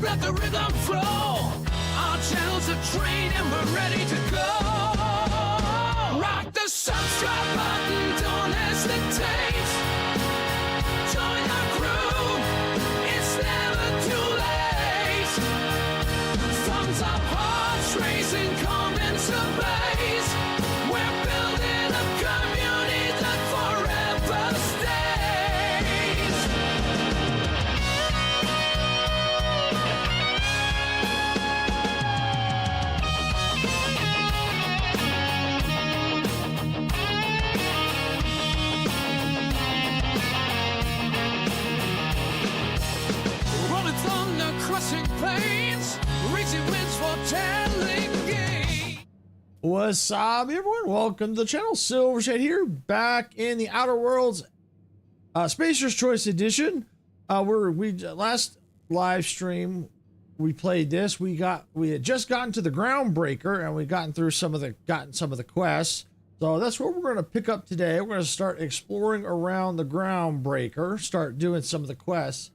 let the rhythm flow. Our channels are trained and we're ready to go. Rock the subscribe button, don't hesitate. Join our crew, it's never too late. Thumbs up, hearts racing, comments ablaze. We're building a community that forever stays. Rolling thunder, crushing plains, reaching winds for telling gain. What's up, everyone? Welcome to the channel. Silvershade here, back in the Outer Worlds Spacer's Choice Edition. We last live stream we played this. We had just gotten to the Groundbreaker, and we gotten some of the quests. So that's what we're going to pick up today. We're going to start exploring around the Groundbreaker, start doing some of the quests.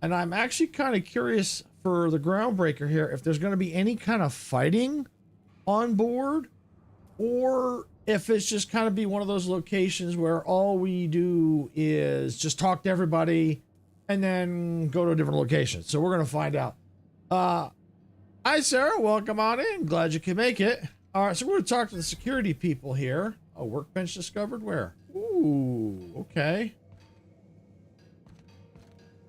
And I'm actually kind of curious for the Groundbreaker here if there's going to be any kind of fighting on board, or if it's just kind of be one of those locations where all we do is just talk to everybody and then go to a different location. So we're going to find out. Hi, Sarah. Welcome on in. Glad you can make it. All right, so we're going to talk to the security people here. A workbench discovered where? Ooh, okay.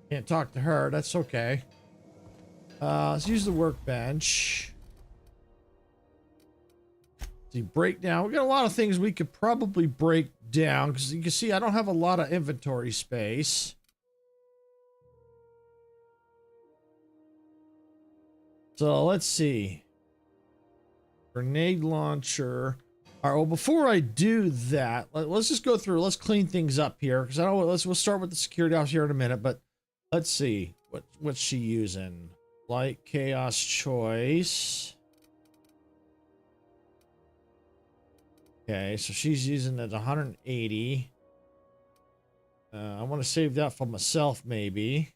Can't talk to her. That's okay. Let's use the workbench. See, break down. We got a lot of things we could probably break down because you can see I don't have a lot of inventory space. So let's see. Grenade launcher. All right. Well, before I do that, let's just go through. Let's clean things up here because I don't. We'll start with the security officer here in a minute. But let's see what's she using. Light chaos choice. Okay, so she's using it 180. I want to save that for myself, maybe.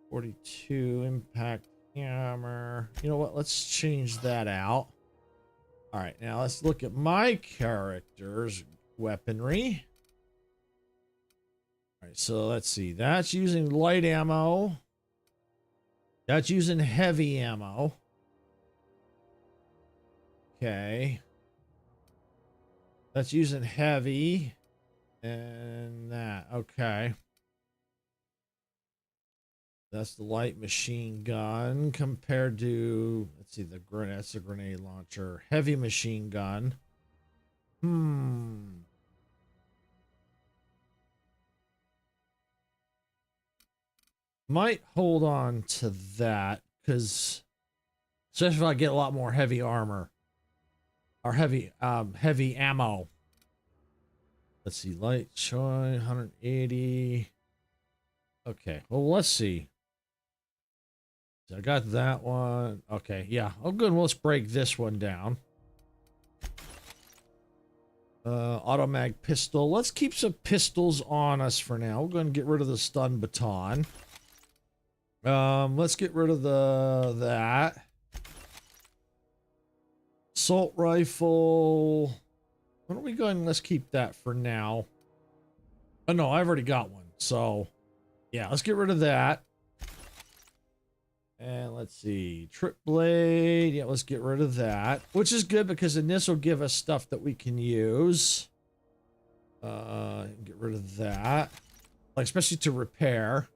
42 impact hammer. You know what? Let's change that out. All right, now let's look at my character's weaponry. All right, so let's see. That's using light ammo. That's using heavy ammo. Okay. That's using heavy. And that. Okay. That's the light machine gun compared to, let's see, that's the grenade launcher. Heavy machine gun. Might hold on to that because especially if I get a lot more heavy armor. Or heavy ammo. Let's see, light choice 180. Okay, well, let's see. So I got that one. Okay, yeah. Oh, good. Well, let's break this one down. Automag pistol. Let's keep some pistols on us for now. We're going to get rid of the stun baton. Let's get rid of that. Assault rifle. Why don't we go ahead and let's keep that for now. Oh no, I've already got one. So yeah, let's get rid of that. And let's see. Trip blade. Yeah, let's get rid of that. Which is good because then this will give us stuff that we can use. Get rid of that. Like especially to repair.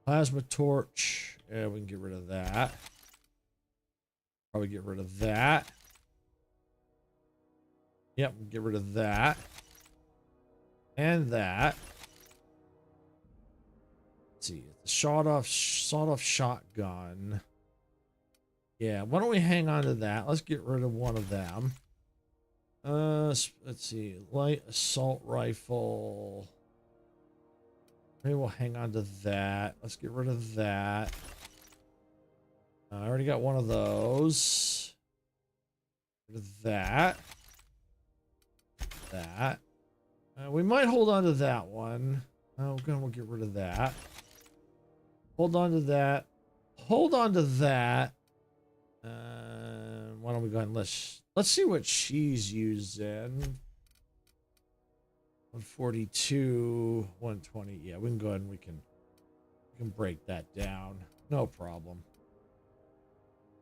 Plasma torch. Yeah, we can get rid of that. Probably get rid of that. Yep, get rid of that. And that. Let's see. The sawed-off shotgun. Yeah, why don't we hang on to that? Let's get rid of one of them. Let's see. Light assault rifle. Maybe we'll hang on to that. Let's get rid of that. I already got one of those. Get rid of that. That. We might hold on to that one. Oh, we'll get rid of that. Hold on to that. Hold on to that. Why don't we go ahead and let's see what she's using. 142, 120. Yeah, we can go ahead and we can break that down. No problem.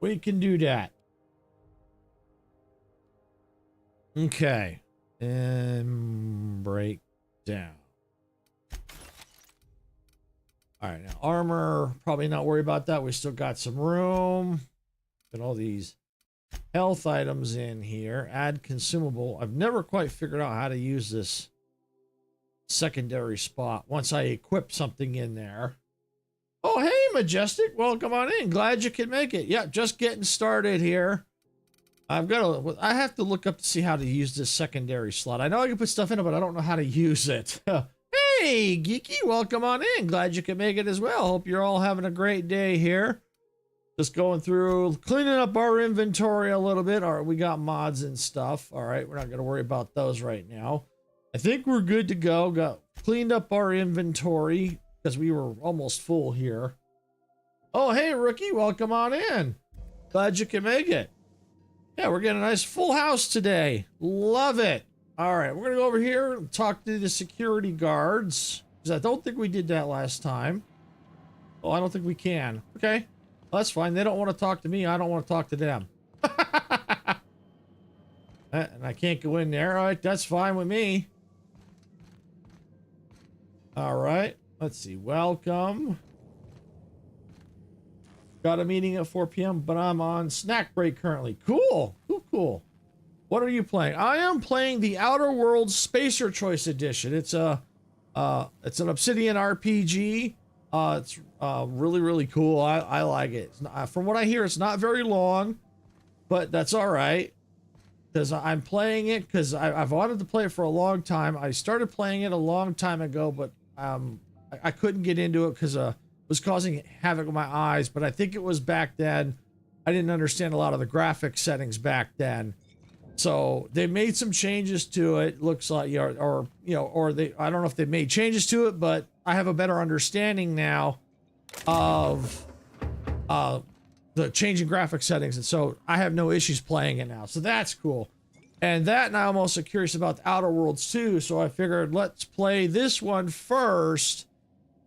We can do that. Okay. And break down. All right, now armor, probably not worry about that. We still got some room. Got all these health items in here. Add consumable. I've never quite figured out how to use this secondary spot once I equip something in there. Oh, hey, Majestic. Welcome on in. Glad you could make it. Yeah, just getting started here. I have to look up to see how to use this secondary slot. I know I can put stuff in it, but I don't know how to use it. Hey, Geeky, welcome on in. Glad you could make it as well. Hope you're all having a great day here. Just going through, cleaning up our inventory a little bit. All right, we got mods and stuff. All right, we're not going to worry about those right now. I think we're good to go. Got cleaned up our inventory because we were almost full here. Oh, hey, Rookie, welcome on in. Glad you can make it. Yeah, we're getting a nice full house today. Love it. All right, we're going to go over here and talk to the security guards, because I don't think we did that last time. Oh, I don't think we can. Okay, well, that's fine. They don't want to talk to me. I don't want to talk to them. And I can't go in there. All right, that's fine with me. All right, let's see. Welcome. Got a meeting at 4 p.m., but I'm on snack break currently. Cool. Cool. What are you playing? I am playing the Outer Worlds Spacer Choice Edition. It's an Obsidian RPG. It's really, really cool. I like it. From what I hear, it's not very long, but that's all right. Because I'm playing it because I've wanted to play it for a long time. I started playing it a long time ago, but I couldn't get into it because it was causing havoc with my eyes. But I think it was back then. I didn't understand a lot of the graphic settings back then. So they made some changes to it. Looks like, I don't know if they made changes to it, but I have a better understanding now of the changing graphic settings, and so I have no issues playing it now. So that's cool. And I'm also curious about the Outer Worlds too. So I figured let's play this one first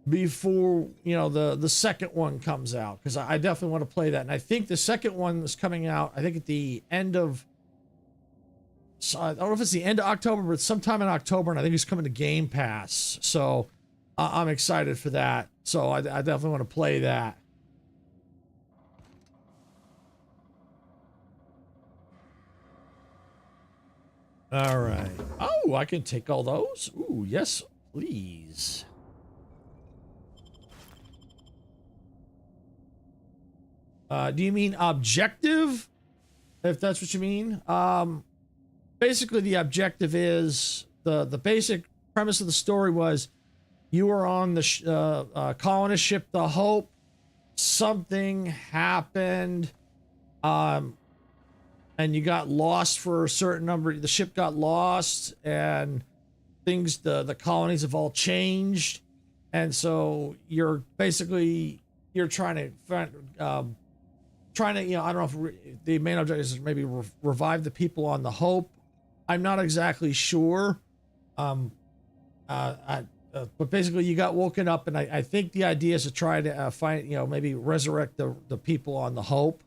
before the second one comes out, because I definitely want to play that. And I think the second one is coming out, I think at the end of, so I don't know if it's the end of October, but sometime in October, and I think it's coming to Game Pass. So I'm excited for that. So I definitely want to play that. All right. Oh, I can take all those? Ooh, yes, please. Do you mean objective? If that's what you mean. Basically, the objective is the basic premise of the story was you were on the colonist ship, the Hope. Something happened, and you got lost for a certain number. The ship got lost, and things. The colonies have all changed, and so you're trying to find. I don't know if the main objective is maybe revive the people on the Hope. I'm not exactly sure. But basically you got woken up, and I think the idea is to try to find, maybe resurrect the people on the Hope,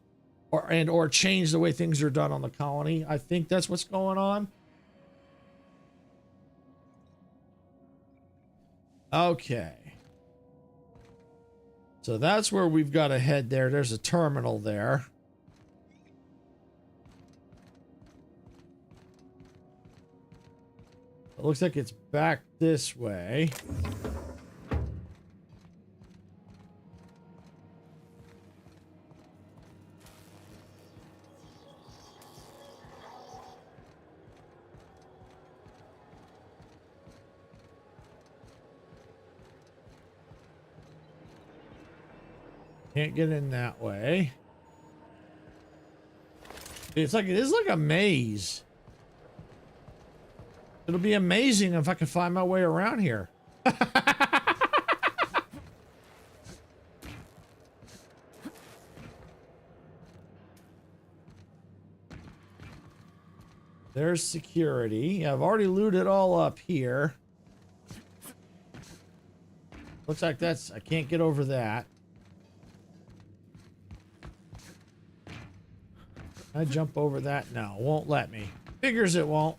or change the way things are done on the colony. I think that's what's going on. Okay. So that's where we've got to head there. There's a terminal there. It looks like it's back this way. Can't get in that way. It is like a maze. It'll be amazing if I can find my way around here. There's security. I've already looted all up here. Looks like that's... I can't get over that. I jump over that? No, won't let me. Figures it won't.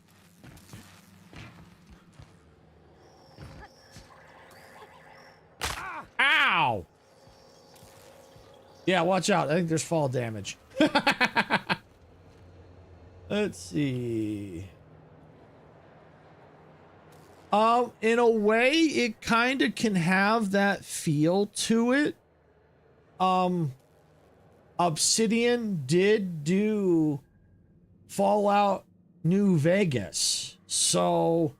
Ow! Yeah, watch out. I think there's fall damage. Let's see. In a way, it kind of can have that feel to it. Obsidian did do Fallout New Vegas. So,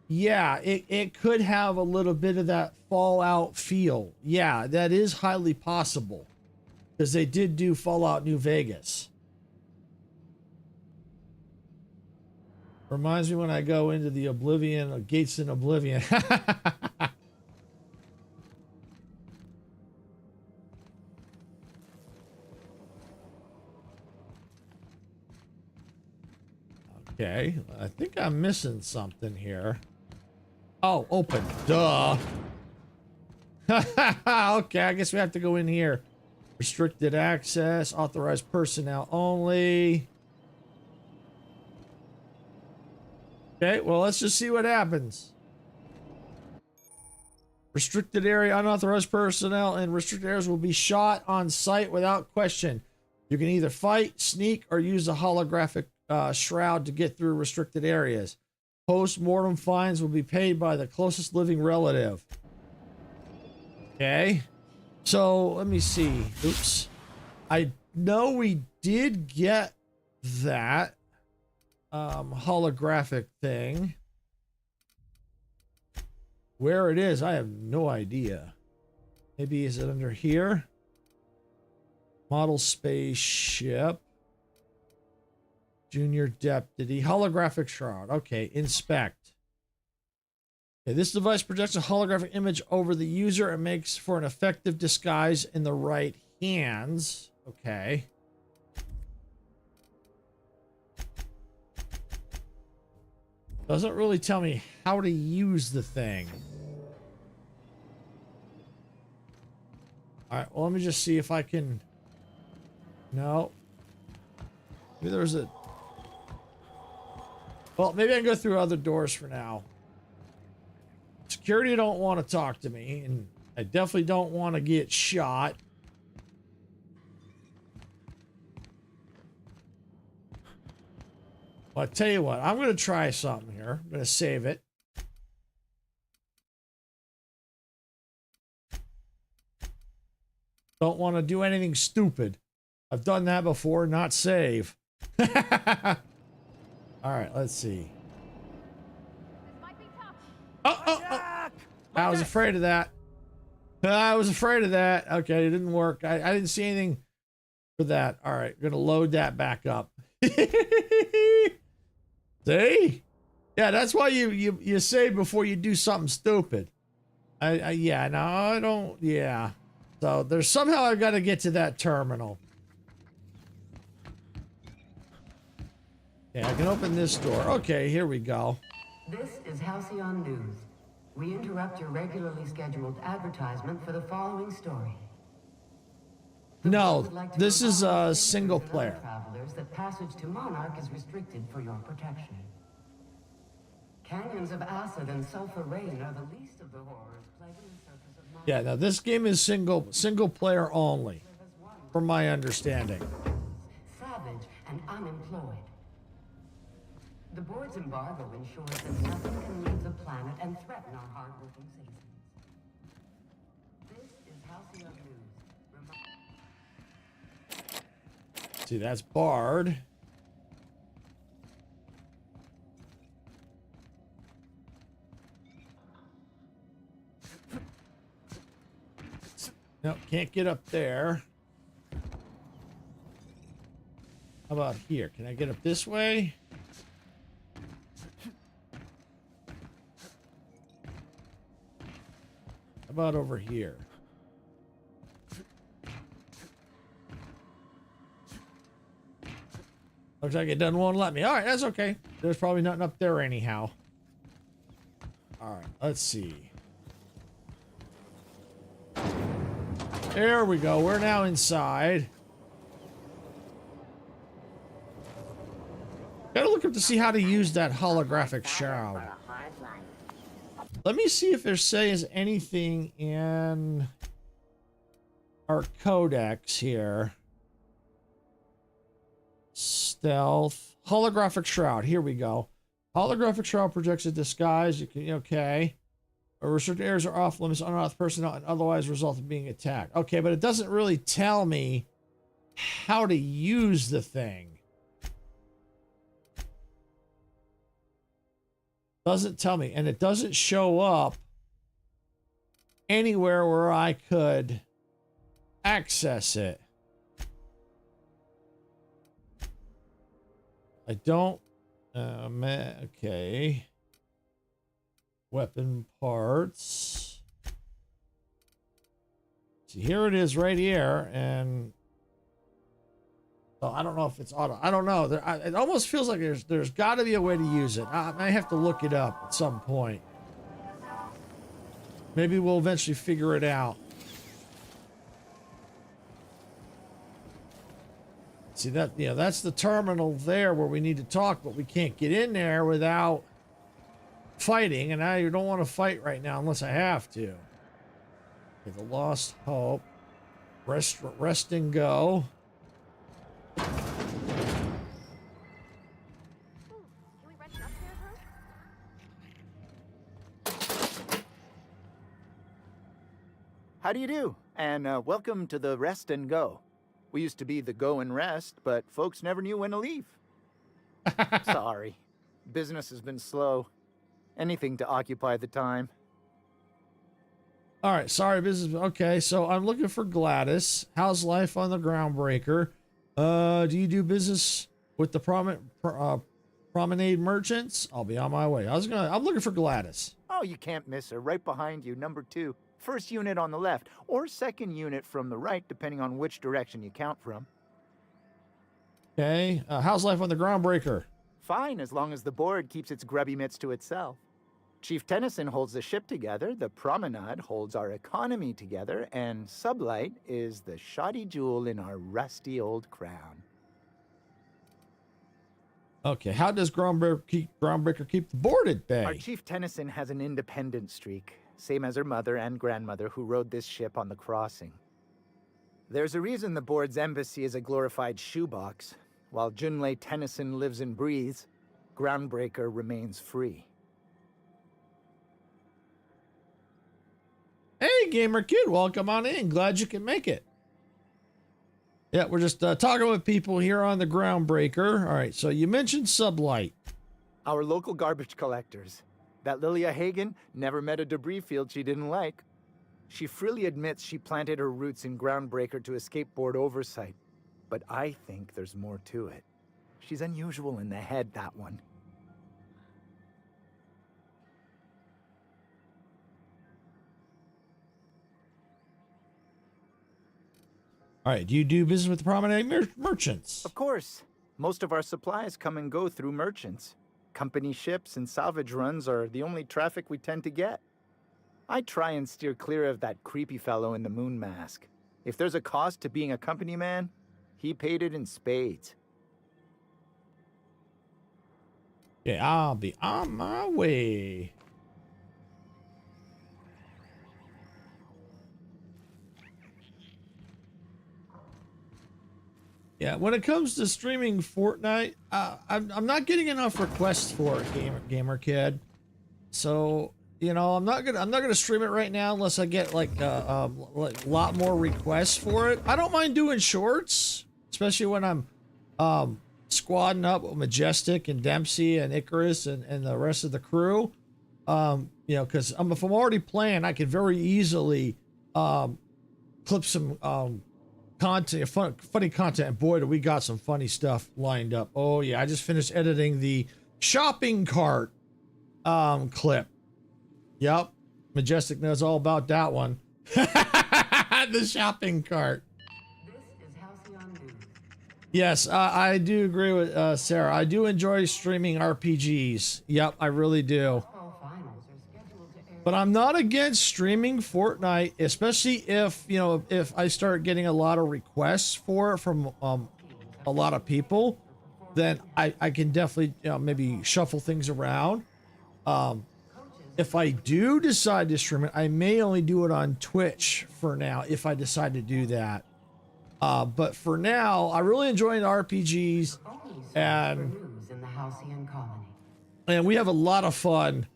yeah, it could have a little bit of that Fallout feel. Yeah, that is highly possible. Because they did do Fallout New Vegas. Reminds me when I go into the Oblivion, Gates in Oblivion. Okay, I think I'm missing something here. Oh, open. Duh. Okay, I guess we have to go in here. Restricted access, authorized personnel only. Okay, well, let's just see what happens. Restricted area, unauthorized personnel, and restricted areas will be shot on sight without question. You can either fight, sneak, or use a holographic shroud to get through restricted areas. Post-mortem fines will be paid by the closest living relative. Okay. So, let me see. Oops. I know we did get that holographic thing. Where it is, I have no idea. Maybe is it under here? Model spaceship. Junior deputy. Holographic shroud. Okay, inspect. Okay, this device projects a holographic image over the user and makes for an effective disguise in the right hands. Okay. Doesn't really tell me how to use the thing. All right, well, let me just see if I can... No. Maybe there's a... Well, maybe I can go through other doors for now. Security don't want to talk to me, and I definitely don't want to get shot. Well, I'll tell you what, I'm going to try something here. I'm going to save it. Don't want to do anything stupid. I've done that before, not save. All right, let's see. Oh. I was afraid of that. I was afraid of that. Okay, it didn't work. I didn't see anything for that. All right, gonna load that back up. See? Yeah, that's why you save before you do something stupid. Yeah, no, I don't. Yeah. So there's somehow I've got to get to that terminal. Yeah, I can open this door. Okay, here we go. This is Halcyon News. We interrupt your regularly scheduled advertisement for the following story. No, this is a single player. Travelers that passage to Monarch is restricted for your protection. Canyons of acid and sulfur rain are the least of the horrors plaguing the surface of Monarch. Yeah, now this game is single player only, from my understanding. Savage and unemployed. The board's embargo ensures that nothing can leave the planet and threaten our hardworking citizens. This is Halcyon News. See, that's barred. Nope, can't get up there. How about here? Can I get up this way? How about over here? Looks like it doesn't want to let me. All right, that's okay. There's probably nothing up there anyhow. All right, let's see. There we go. We're now inside. Gotta look up to see how to use that holographic shroud. Let me see if there says anything in our codex here. Stealth. Holographic shroud. Here we go. Holographic shroud projects a disguise. You can, okay. Restricted areas are off limits, unauthorized personnel, and otherwise result in being attacked. Okay, but it doesn't really tell me how to use the thing. Doesn't tell me, and it doesn't show up anywhere where I could access it. I don't. Okay. Weapon parts. See, here it is right here, and so I don't know if it's auto. I don't know. It almost feels like there's got to be a way to use it. I have to look it up at some point. Maybe we'll eventually figure it out. See that? Yeah, that's the terminal there where we need to talk, but we can't get in there without fighting, and I don't want to fight right now unless I have to. Okay, the Lost Hope. Rest and go. How do you do? And welcome to the Rest and Go. We used to be the Go and Rest, but folks never knew when to leave. Sorry. Business has been slow. Anything to occupy the time. All right, sorry, business. Okay, so I'm looking for Gladys. How's life on the Groundbreaker? Do you do business with the promenade merchants? I'll be on my way. I'm looking for Gladys. Oh, you can't miss her. Right behind you, number 2. First unit on the left, or second unit from the right, depending on which direction you count from. Okay, how's life on the Groundbreaker? Fine, as long as the board keeps its grubby mitts to itself. Chief Tennyson holds the ship together, the Promenade holds our economy together, and Sublight is the shoddy jewel in our rusty old crown. Okay, how does Groundbreaker keep the board at bay? Our Chief Tennyson has an independent streak, same as her mother and grandmother who rode this ship on the crossing. There's a reason the board's embassy is a glorified shoebox. While Junlei Tennyson lives and breathes, Groundbreaker remains free. Hey, Gamer Kid, welcome on in. Glad you can make it. Yeah, we're just talking with people here on the Groundbreaker. All right, so you mentioned Sublight. Our local garbage collectors. That Lilia Hagen never met a debris field she didn't like. She freely admits she planted her roots in Groundbreaker to escape board oversight. But I think there's more to it. She's unusual in the head, that one. All right, do you do business with the Promenade merchants? Of course. Most of our supplies come and go through merchants. Company ships and salvage runs are the only traffic we tend to get. I try and steer clear of that creepy fellow in the moon mask. If there's a cost to being a company man, he paid it in spades. Yeah, I'll be on my way. Yeah, when it comes to streaming Fortnite, I'm not getting enough requests for it, gamer kid. So you know, I'm not gonna stream it right now unless I get like a lot more requests for it. I don't mind doing shorts, especially when I'm squadding up with Majestic and Dempsey and Icarus and the rest of the crew. You know, because if I'm already playing, I can very easily clip some content, funny content, and boy, do we got some funny stuff lined up. Oh yeah, I just finished editing the shopping cart clip. Yep, Majestic knows all about that one. The shopping cart. This is Halcyon News. Yes, I do agree with Sarah. I do enjoy streaming RPGs. Yep, I really do. Fall finals are scheduled to air. But I'm not against streaming Fortnite, especially if, you know, if I start getting a lot of requests for it from a lot of people, then I can definitely, you know, maybe shuffle things around. If I do decide to stream it, I may only do it on Twitch for now if I decide to do that. But for now, I really enjoy the RPGs, and News in the Halcyon Colony. we have a lot of fun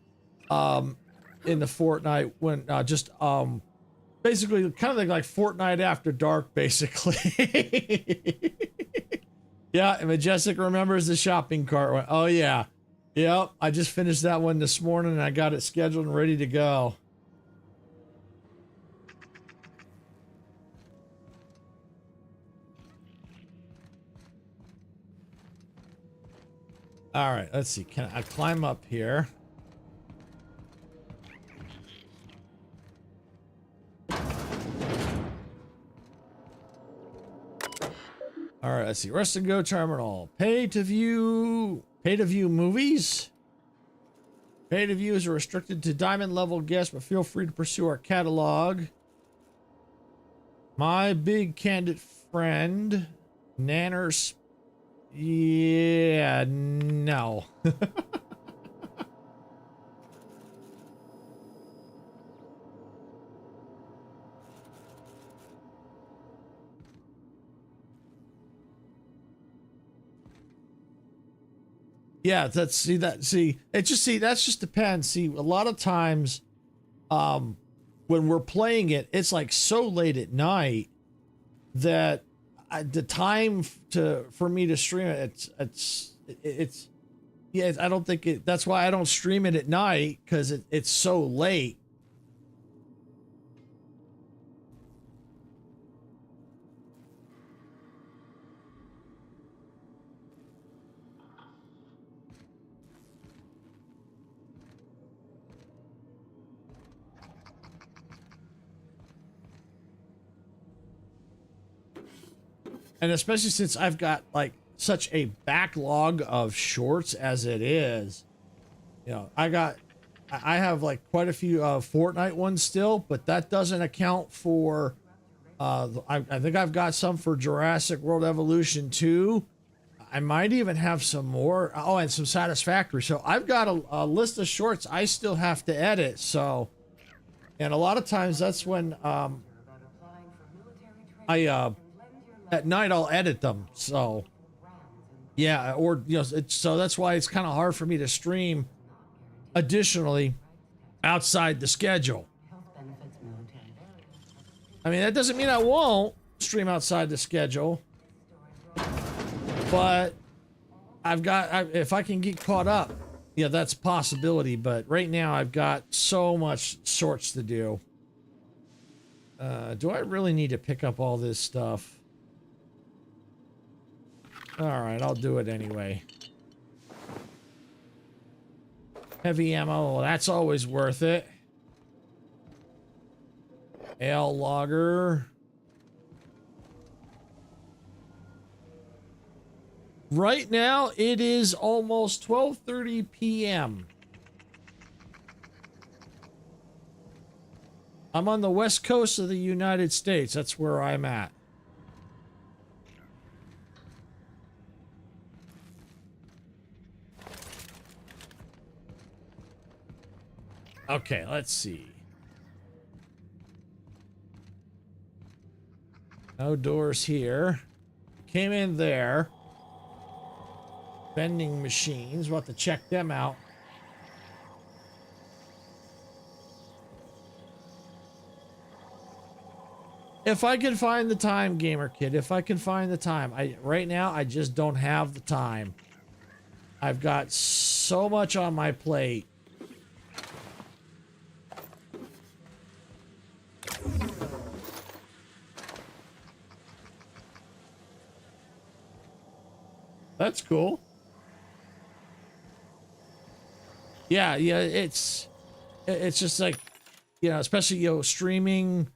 in the Fortnite when just basically kind of like Fortnite After Dark, basically. Yeah, and Majestic remembers the shopping cart one. Oh yeah. Yep, I just finished that one this morning and I got it scheduled and ready to go. All right, let's see. Can I climb up here? All right, let's see. Rest and Go terminal. Pay to view movies. Pay to views are restricted to diamond level guests, but feel free to pursue our catalog. My Big Candid Friend. Nanners. Yeah, no. Yeah, that's that just depends. See, a lot of times when we're playing it, it's like so late at night that the time for me to stream it, it's yeah, I don't think it, that's why I don't stream it at night, because it's so late. And especially since I've got like such a backlog of shorts as it is, you know, I have like quite a few Fortnite ones still, but that doesn't account for, I think I've got some for Jurassic World Evolution 2. I might even have some more. Oh, and some Satisfactory. So I've got a list of shorts I still have to edit. So, and a lot of times that's when, at night I'll edit them. So yeah, or you know, so that's why it's kind of hard for me to stream additionally outside the schedule. I mean, that doesn't mean I won't stream outside the schedule, but if I can get caught up, yeah, that's a possibility. But right now I've got so much shorts to do. Do I really need to pick up all this stuff? All right, I'll do it anyway. Heavy ammo, well, that's always worth it. Ale logger. Right now, it is almost 12:30 p.m. I'm on the west coast of the United States. That's where I'm at. Okay, let's see. No doors here. Came in there. Vending machines. We'll have to check them out. If I can find the time, Gamer Kid. If I can find the time. Right now, I just don't have the time. I've got so much on my plate. That's cool. Yeah, it's just like, you know, especially, you know, streaming,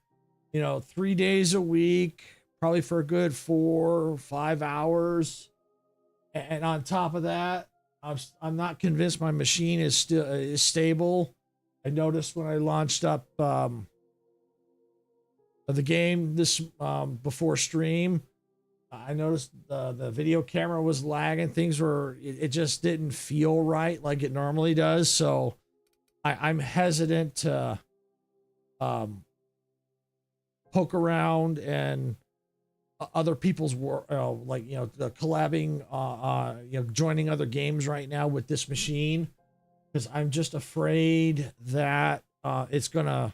you know, 3 days a week, probably for a good 4 or 5 hours. And on top of that, I'm not convinced my machine is still is stable. I noticed when I launched up the game this before stream, I noticed the video camera was lagging. Things were, it just didn't feel right like it normally does. So I'm hesitant to poke around and other people's work, like, you know, the collabing, you know, joining other games right now with this machine, because I'm just afraid that it's gonna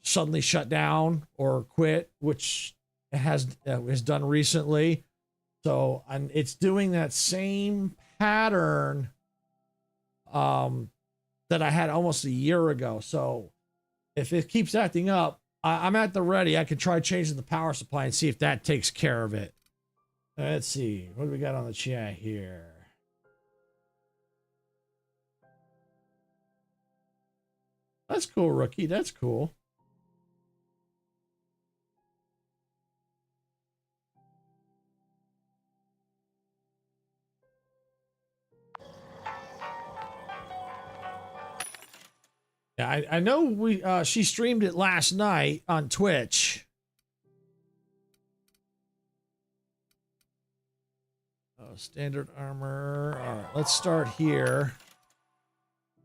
suddenly shut down or quit, which it has done recently. So it's doing that same pattern that I had almost a year ago. So if it keeps acting up, I'm at the ready. I could try changing the power supply and see if that takes care of it. Let's see. What do we got on the chat here? That's cool, Rookie. That's cool. Yeah, I know she streamed it last night on Twitch. Oh, standard armor. All right, let's start here.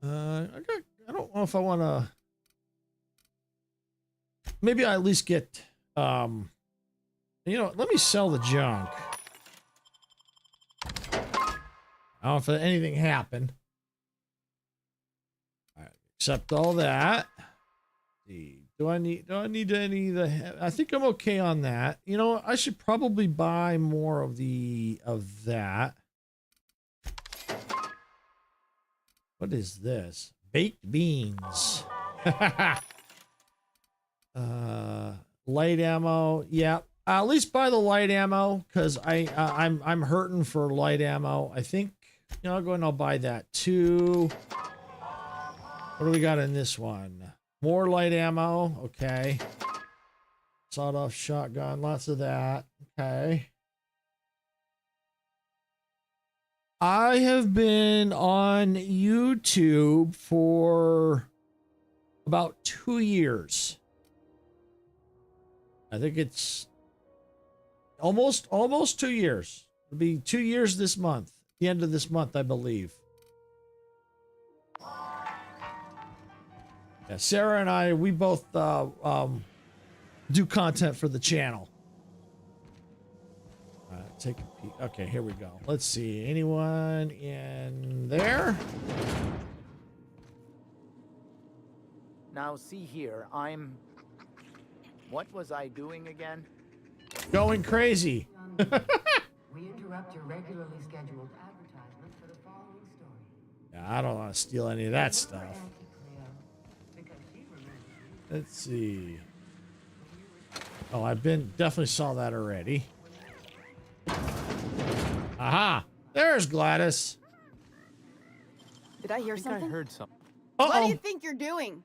I don't know if I want to. Maybe I at least get. You know, let me sell the junk. I don't know if anything happened. Accept all that. Let's see, do I need any of the? I think I'm okay on that. You know, I should probably buy more of that. What is this? Baked beans. Light ammo. Yeah, at least buy the light ammo, because I'm hurting for light ammo. I think, you know, I'll go and I'll buy that too. What do we got in this one? More light ammo. Okay. Sawed-off shotgun. Lots of that. Okay. I have been on YouTube for about 2 years. I think it's almost 2 years. It'll be 2 years this month. The end of this month, I believe. Yeah, Sarah and I, we both do content for the channel. Take a peek. Okay, here we go. Let's see. Anyone in there? Now, see here, what was I doing again? Going crazy. We interrupt your regularly scheduled advertisement for the following story. Yeah, I don't want to steal any of that stuff. Let's see. Oh, I've definitely saw that already. Aha! There's Gladys. Did I hear I something? heard something. Uh-oh. What do you think you're doing?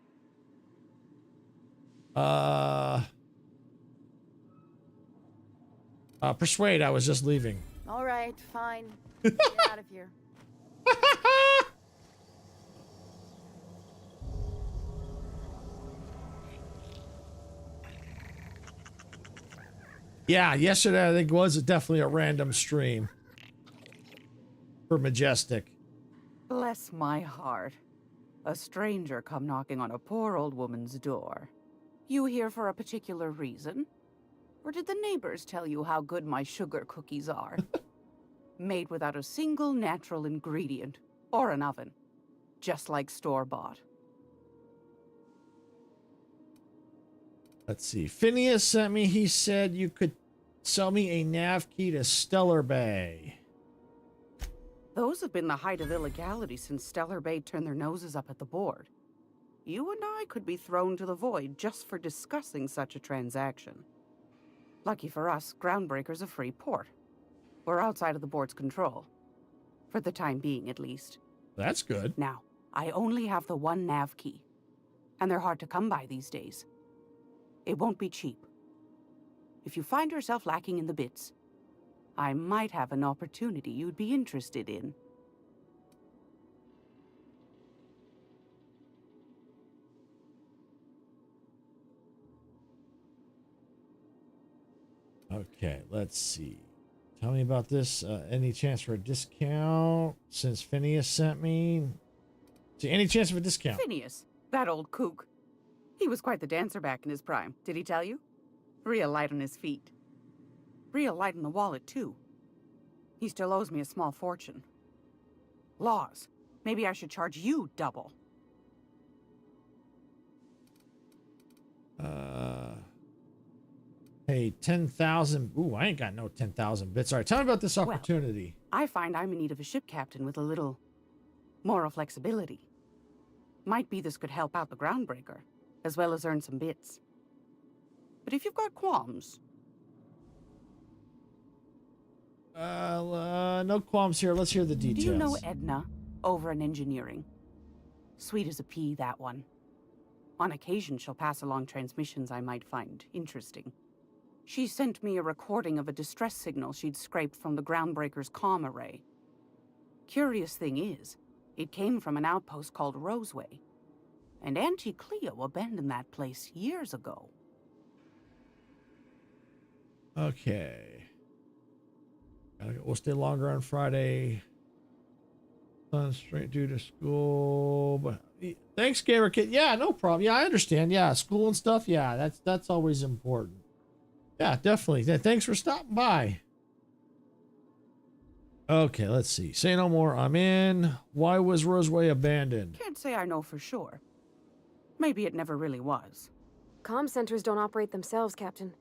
Persuade, I was just leaving. All right, fine. Get out of here. Yeah, yesterday I think was definitely a random stream for Majestic. Bless my heart. A stranger come knocking on a poor old woman's door. You here for a particular reason? Or did the neighbors tell you how good my sugar cookies are? Made without a single natural ingredient or an oven. Just like store-bought. Let's see. Phineas sent me, he said you could sell me a nav key to Stellar Bay. Those have been the height of illegality since Stellar Bay turned their noses up at the board. You and I could be thrown to the void just for discussing such a transaction. Lucky for us, Groundbreaker's a free port. We're outside of the board's control. For the time being, at least. That's good. Now, I only have the one nav key. And they're hard to come by these days. It won't be cheap. If you find yourself lacking in the bits, I might have an opportunity you'd be interested in. Okay, let's see. Tell me about this. Any chance for a discount since Phineas sent me? See, any chance of a discount? Phineas, that old kook. He was quite the dancer back in his prime, did he tell you? Real light on his feet. Real light on the wallet, too. He still owes me a small fortune. Laws. Maybe I should charge you double. Hey, 10,000. Ooh, I ain't got no 10,000 bits. All right, tell me about this Well, opportunity. I find I'm in need of a ship captain with a little moral flexibility. Might be this could help out the groundbreaker, as well as earn some bits. But if you've got qualms... No qualms here. Let's hear the details. Do you know Edna, over in engineering? Sweet as a pea, that one. On occasion, she'll pass along transmissions I might find interesting. She sent me a recording of a distress signal she'd scraped from the groundbreaker's comm array. Curious thing is, it came from an outpost called Roseway. And Auntie Cleo abandoned that place years ago. Okay. We'll stay longer on Friday. Son straight due to school. But thanks, Gamer Kid. Yeah, no problem. Yeah, I understand. Yeah, school and stuff. Yeah, that's always important. Yeah, definitely. Thanks for stopping by. Okay, let's see. Say no more. I'm in. Why was Roseway abandoned? Can't say I know for sure. Maybe it never really was. Comm centers don't operate themselves, Captain.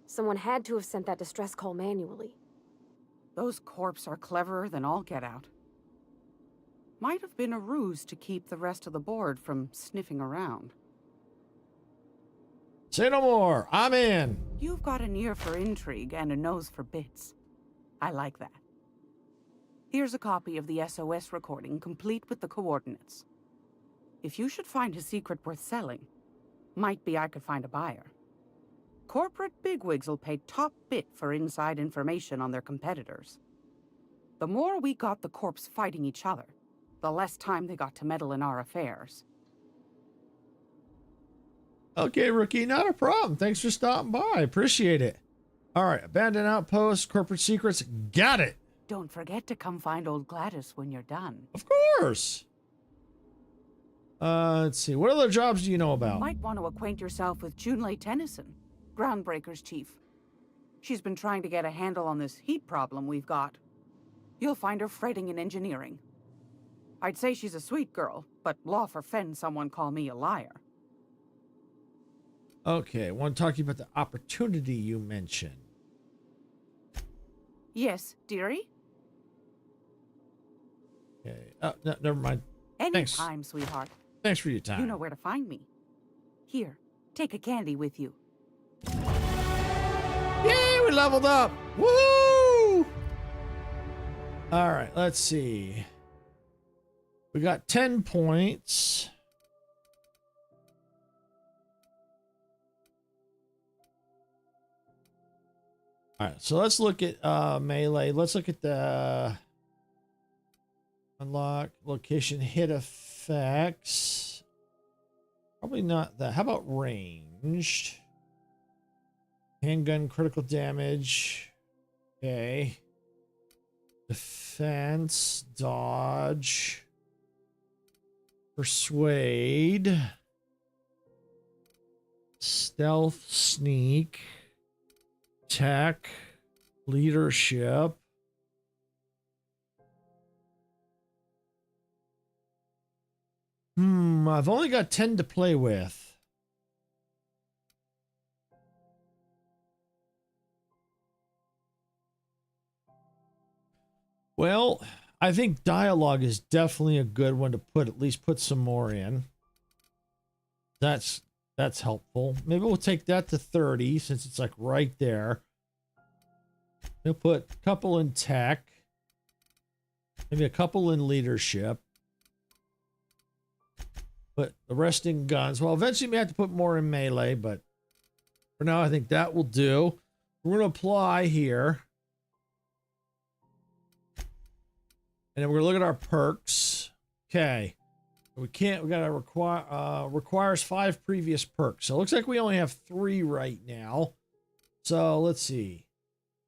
Someone had to have sent that distress call manually. Those corps are cleverer than all get out. Might have been a ruse to keep the rest of the board from sniffing around. Say no more. I'm in. You've got an ear for intrigue and a nose for bits. I like that. Here's a copy of the SOS recording, complete with the coordinates. If you should find a secret worth selling, might be I could find a buyer. Corporate bigwigs will pay top bit for inside information on their competitors. The more we got the corps fighting each other, the less time they got to meddle in our affairs. Okay, Rookie, not a problem. Thanks for stopping by. Appreciate it. All right, abandoned outpost, corporate secrets. Got it. Don't forget to come find old Gladys when you're done. Of course. Let's see. What other jobs do you know about? Might want to acquaint yourself with Junlei Tennyson, Groundbreaker's chief. She's been trying to get a handle on this heat problem we've got. You'll find her fretting in engineering. I'd say she's a sweet girl, but law forfend someone call me a liar. Okay, I want to talk to you about the opportunity you mentioned. Yes, dearie? Okay. Oh, no, never mind. Thanks. Anytime, sweetheart. Thanks for your time. You know where to find me. Here, take a candy with you. Yay, we leveled up. Woo! All right, let's see. We got 10 points. All right, so let's look at melee. Let's look at the unlock location hit effects. Probably not that. How about ranged? Handgun critical damage. Okay. Defense, dodge, persuade, stealth, sneak, tech, leadership. I've only got 10 to play with. Well, I think dialogue is definitely a good one to at least put some more in. That's helpful. Maybe we'll take that to 30 since it's like right there. We'll put a couple in tech. Maybe a couple in leadership. Put the rest in guns. Well, eventually we may have to put more in melee, but for now I think that will do. We're going to apply here. And then we're going to look at our perks. Okay. We got to requires 5 previous perks. So it looks like we only have 3 right now. So let's see.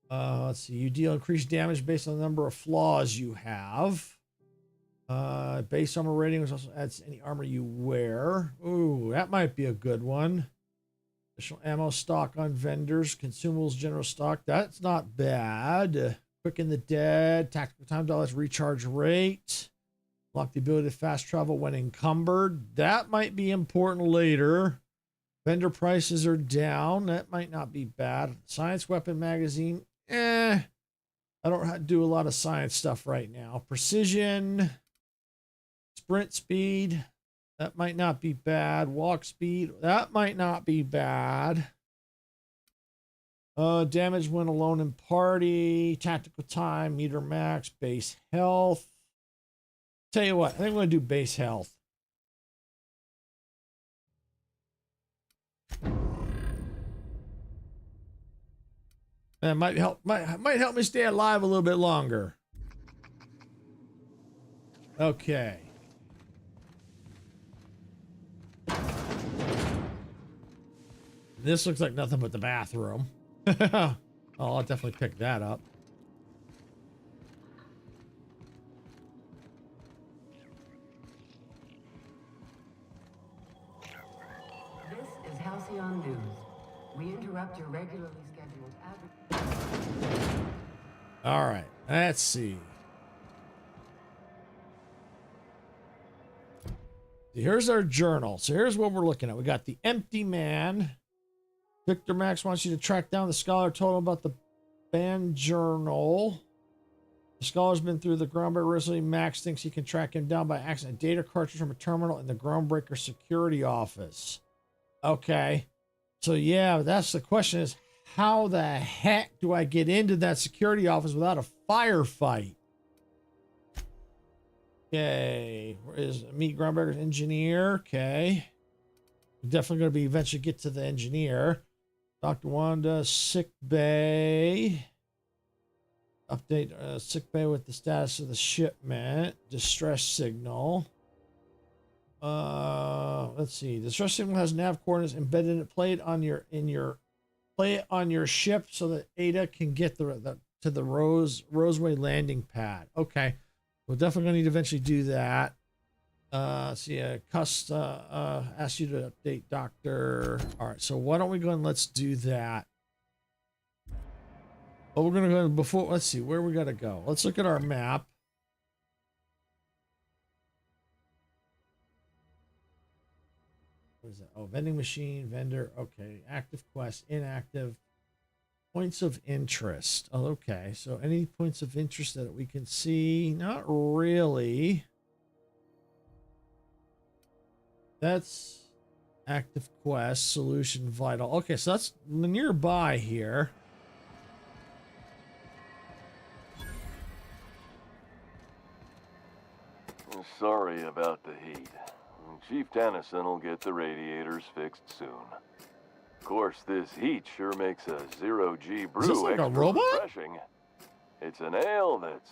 You deal increased damage based on the number of flaws you have. Base armor rating, which also adds any armor you wear. Ooh, that might be a good one. Additional ammo stock on vendors, consumables, general stock. That's not bad. Quicken the dead, tactical time dollars, recharge rate. Lock the ability to fast travel when encumbered. That might be important later. Vendor prices are down. That might not be bad. Science weapon magazine. I don't do a lot of science stuff right now. Precision. Sprint speed. That might not be bad. Walk speed. That might not be bad. Damage when alone in party. Tactical time. Meter max. Base health. Tell you what. I think I'm going to do base health. That might help me stay alive a little bit longer. Okay. This looks like nothing but the bathroom. Oh, I'll definitely pick that up. This is Halcyon News. We interrupt your regularly scheduled advertising. All right, let's see. Here's our journal. So here's what we're looking at. We got the empty man. Victor Max wants you to track down the scholar told him about the band journal. The scholar's been through the groundbreaker recently. Max thinks he can track him down by accessing a data cartridge from a terminal in the groundbreaker security office. Okay. So yeah, that's the question is, how the heck do I get into that security office without a firefight? Okay. Where is meet groundbreaker's engineer? Okay. We're definitely going to be eventually get to the engineer. Dr. Wanda, sick bay. Update sick bay with the status of the shipment. Distress signal. Let's see. The distress signal has nav coordinates embedded in it. Play it on your ship so that Ada can get to the Roseway landing pad. Okay. We're definitely going to need to eventually do that. See, ask you to update Doctor. All right, so why don't we go and let's do that. But we're gonna go before. Let's see where we gotta go. Let's look at our map. What is that? Oh, vending machine, vendor. Okay, active quest, inactive. Points of interest. Oh, okay. So any points of interest that we can see? Not really. That's active quest, solution vital. Okay, so that's nearby here. Sorry about the heat. Chief Tennyson will get the radiators fixed soon. Of course, this heat sure makes a zero-G brew Is this like extra a robot? refreshing. It's an ale that's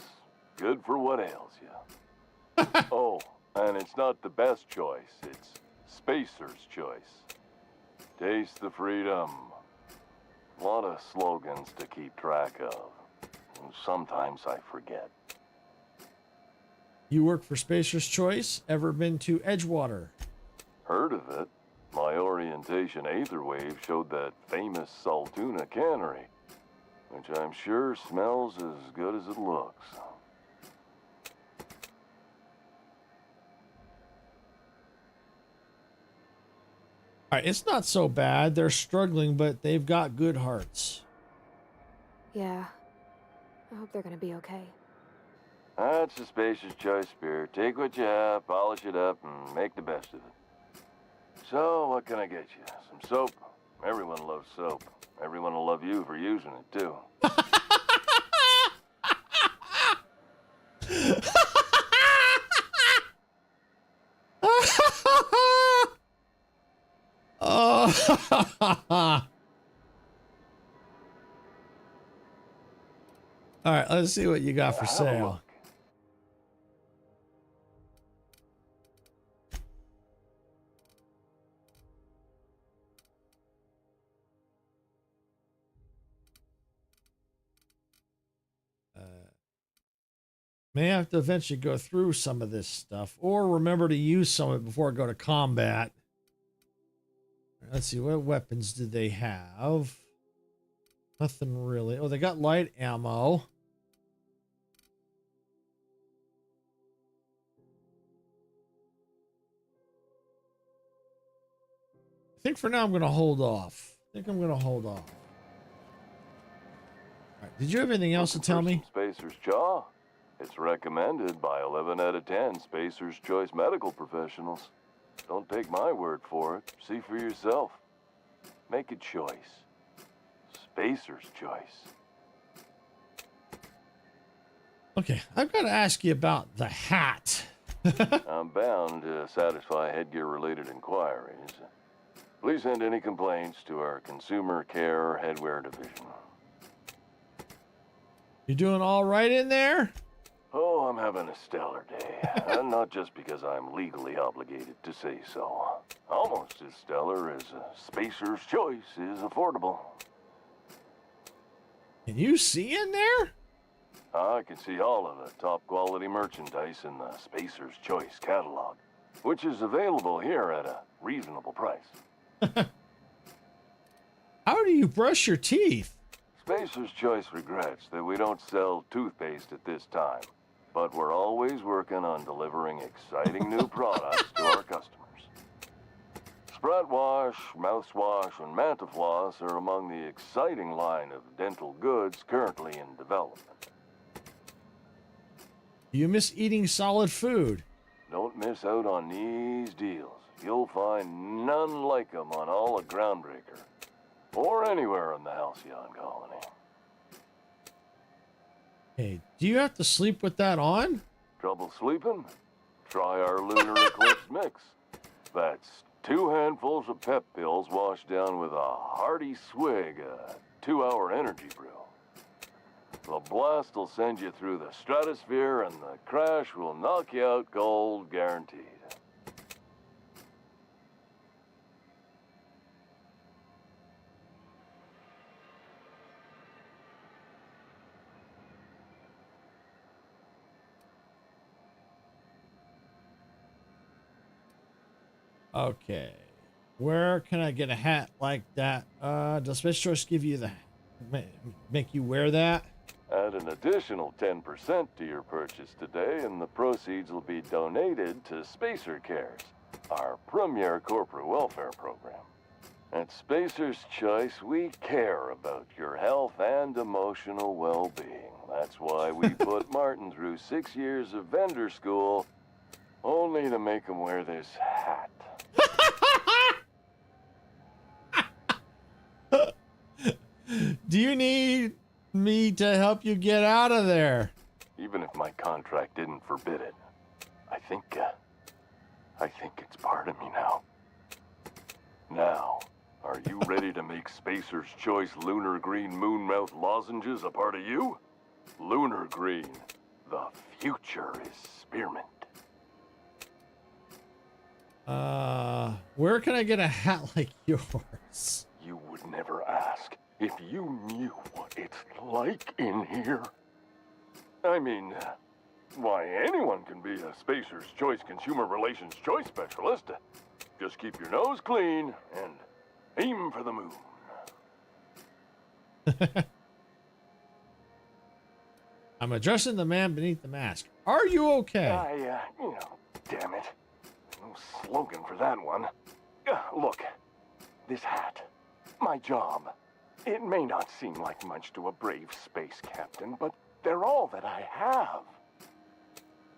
good for what ails you. Oh, and it's not the best choice. It's Spacer's choice. Taste the freedom. A lot of slogans to keep track of. Sometimes I forget. You work for Spacer's Choice. Ever been to Edgewater? Heard of it. My orientation aetherwave showed that famous Saltuna cannery, which I'm sure smells as good as it looks. All right, it's not so bad. They're struggling, but they've got good hearts. Yeah. I hope they're gonna be okay. That's a Spacer's Choice beer. Take what you have, polish it up, and make the best of it. So, what can I get you? Some soap? Everyone loves soap. Everyone will love you for using it, too. All right, let's see what you got for Have a sale. look. May have to eventually go through some of this stuff or remember to use some of it before I go to combat. Let's see, what weapons do they have? Nothing really. Oh, they got light ammo. I think for now I'm going to hold off. All right, did you have anything else to tell me? Spacer's Jaw. It's recommended by 11 out of 10 Spacer's Choice medical professionals. Don't take my word for it. See for yourself. Make a choice. Spacer's Choice. Okay, I've got to ask you about the hat. I'm bound to satisfy headgear-related inquiries. Please send any complaints to our Consumer Care Headwear Division. You doing all right in there? Oh, I'm having a stellar day. And not just because I'm legally obligated to say so. Almost as stellar as a Spacer's Choice is affordable. Can you see in there? I can see all of the top quality merchandise in the Spacer's Choice catalog, which is available here at a reasonable price. How do you brush your teeth? Spacer's Choice regrets that we don't sell toothpaste at this time, but we're always working on delivering exciting new products to our customers. Spread Wash, Mouthwash, and Mantafloss are among the exciting line of dental goods currently in development. Do you miss eating solid food? Don't miss out on these deals. You'll find none like them on all of Groundbreaker, or anywhere in the Halcyon Colony. Hey, do you have to sleep with that on? Trouble sleeping? Try our Lunar Eclipse mix. That's 2 handfuls of pep pills washed down with a hearty swig of 2-hour energy brew. The blast will send you through the stratosphere, and the crash will knock you out cold, guaranteed. Okay. Where can I get a hat like that? Does Space Choice give you the make you wear that? Add an additional 10% to your purchase today, and the proceeds will be donated to Spacer Cares, our premier corporate welfare program. At Spacer's Choice, we care about your health and emotional well-being. That's why we put Martin through 6 years of vendor school, only to make him wear this hat. Do you need me to help you get out of there? Even if my contract didn't forbid it, I think it's part of me now. Now, are you ready to make Spacer's Choice Lunar Green Moonmouth lozenges a part of you? Lunar Green, the future is spearmint. Where can I get a hat like yours? You would never ask if you knew what it's like in here. I mean, why, anyone can be a Spacer's Choice Consumer Relations Choice Specialist. Just keep your nose clean and aim for the moon. I'm addressing the man beneath the mask. Are you okay? Damn it. No slogan for that one. Look, this hat, my job. It may not seem like much to a brave space captain, but they're all that I have.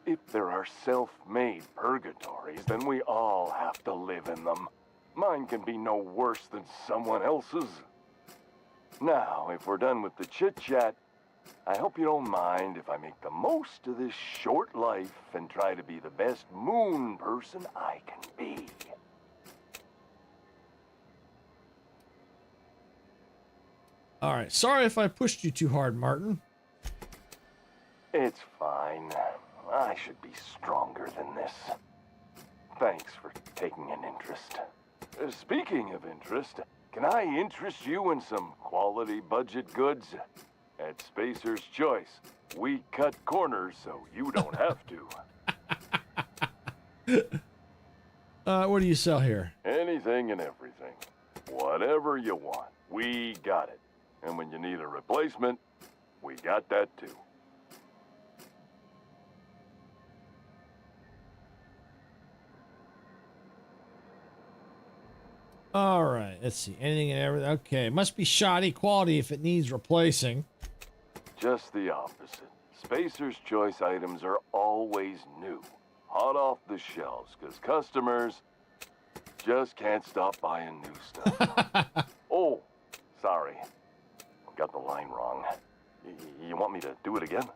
If there are self-made purgatories, then we all have to live in them. Mine can be no worse than someone else's. Now, if we're done with the chit-chat, I hope you don't mind if I make the most of this short life and try to be the best moon person I can be. All right. Sorry if I pushed you too hard, Martin. should be stronger than this. Thanks for taking an interest. Speaking of interest, can I interest you in some quality budget goods? At Spacer's Choice, we cut corners so you don't have to. What do you sell here? Anything and everything. Whatever you want, we got it. And when you need a replacement, we got that too. All right, let's see. Anything and everything. Okay, it must be shoddy quality if it needs replacing. Just the opposite. Spacer's Choice items are always new, hot off the shelves, because customers just can't stop buying new stuff. Oh, sorry. Got the line wrong. You want me to do it again?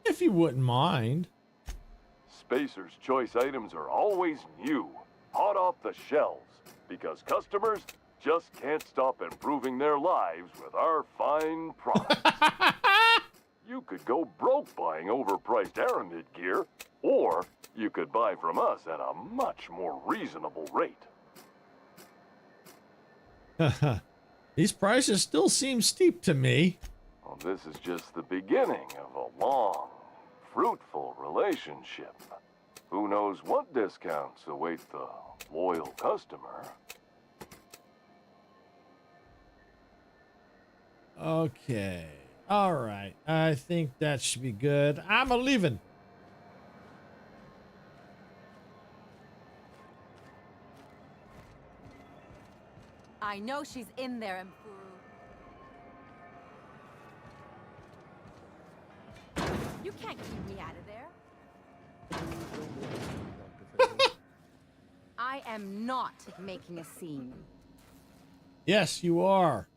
If you wouldn't mind. Spacer's Choice items are always new, hot off the shelves, because customers just can't stop improving their lives with our fine products. You could go broke buying overpriced Aramid gear, or you could buy from us at a much more reasonable rate. These prices still seem steep to me. Well, this is just the beginning of a long, fruitful relationship. Who knows what discounts await the loyal customer? Okay. All right. I think that should be good. I'm a-leaving. I know she's in there, Mfuru. You can't keep me out of there. I am not making a scene. Yes, you are.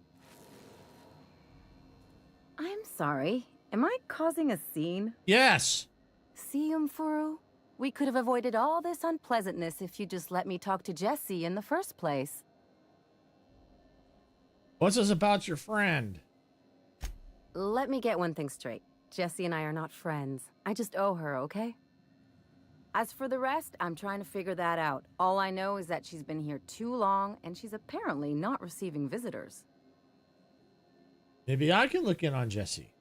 I'm sorry. Am I causing a scene? Yes. See, Mfuru? We could have avoided all this unpleasantness if you just let me talk to Jesse in the first place. What's this about your friend? Let me get one thing straight. Jesse and I are not friends. I just owe her, okay? As for the rest, I'm trying to figure that out. All I know is that she's been here too long, and she's apparently not receiving visitors. Maybe I can look in on Jesse.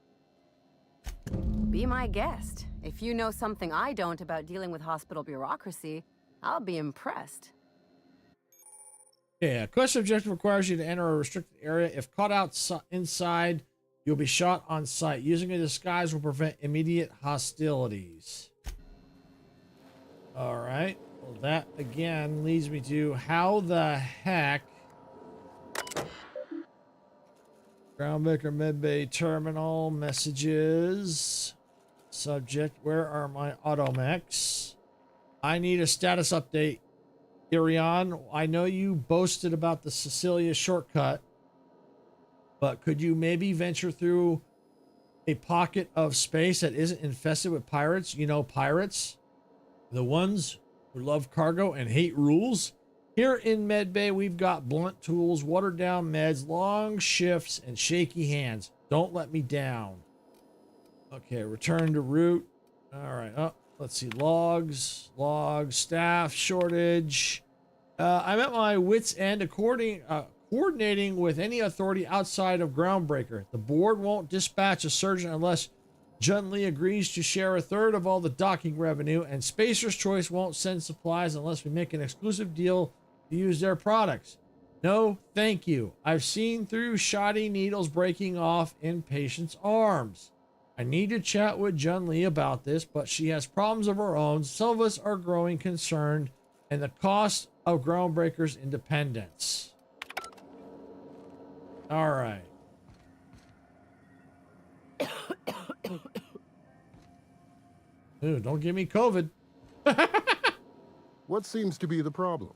Be my guest. If you know something I don't about dealing with hospital bureaucracy, I'll be impressed. Yeah, quest objective requires you to enter a restricted area. If caught inside, you'll be shot on sight. Using a disguise will prevent immediate hostilities. All right. Well, that again leads me to how the heck Groundbreaker Medbay Terminal messages. Subject, where are my automechs? I need a status update. Irion, I know you boasted about the Sicilia shortcut, but could you maybe venture through a pocket of space that isn't infested with pirates? You know, pirates? The ones who love cargo and hate rules? Here in Medbay, we've got blunt tools, watered down meds, long shifts, and shaky hands. Don't let me down. Okay, return to route. All right. Oh, let's see. Logs, staff shortage. I'm at my wit's end coordinating with any authority outside of Groundbreaker. The board won't dispatch a surgeon unless Jun Lee agrees to share a third of all the docking revenue, and Spacer's Choice won't send supplies unless we make an exclusive deal to use their products. No, thank you. I've seen through shoddy needles breaking off in patients' arms. I need to chat with Jun Lee about this, but she has problems of her own. Some of us are growing concerned, and the cost of Groundbreaker's independence. All right. Ooh, don't give me COVID. What seems to be the problem?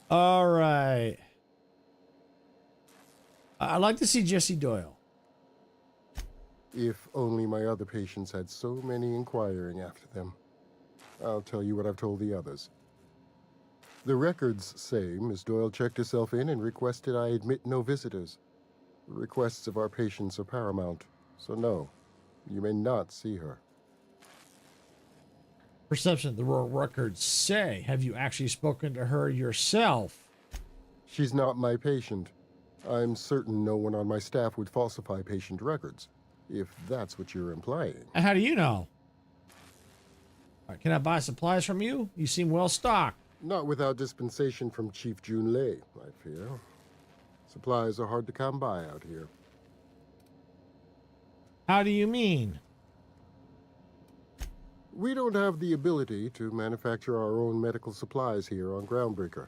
All right. I'd like to see Jesse Doyle. If only my other patients had so many inquiring after them. I'll tell you what I've told the others. The records say Miss Doyle checked herself in and requested I admit no visitors. The requests of our patients are paramount, So no, you may not see her. Perception, the world records say. Have you actually spoken to her yourself? She's not my patient. I'm certain no one on my staff would falsify patient records, if that's what you're implying. And how do you know? All right, can I buy supplies from you? You seem well stocked. Not without dispensation from Chief Jun Lei, I fear. Supplies are hard to come by out here. How do you mean? We don't have the ability to manufacture our own medical supplies here on Groundbreaker.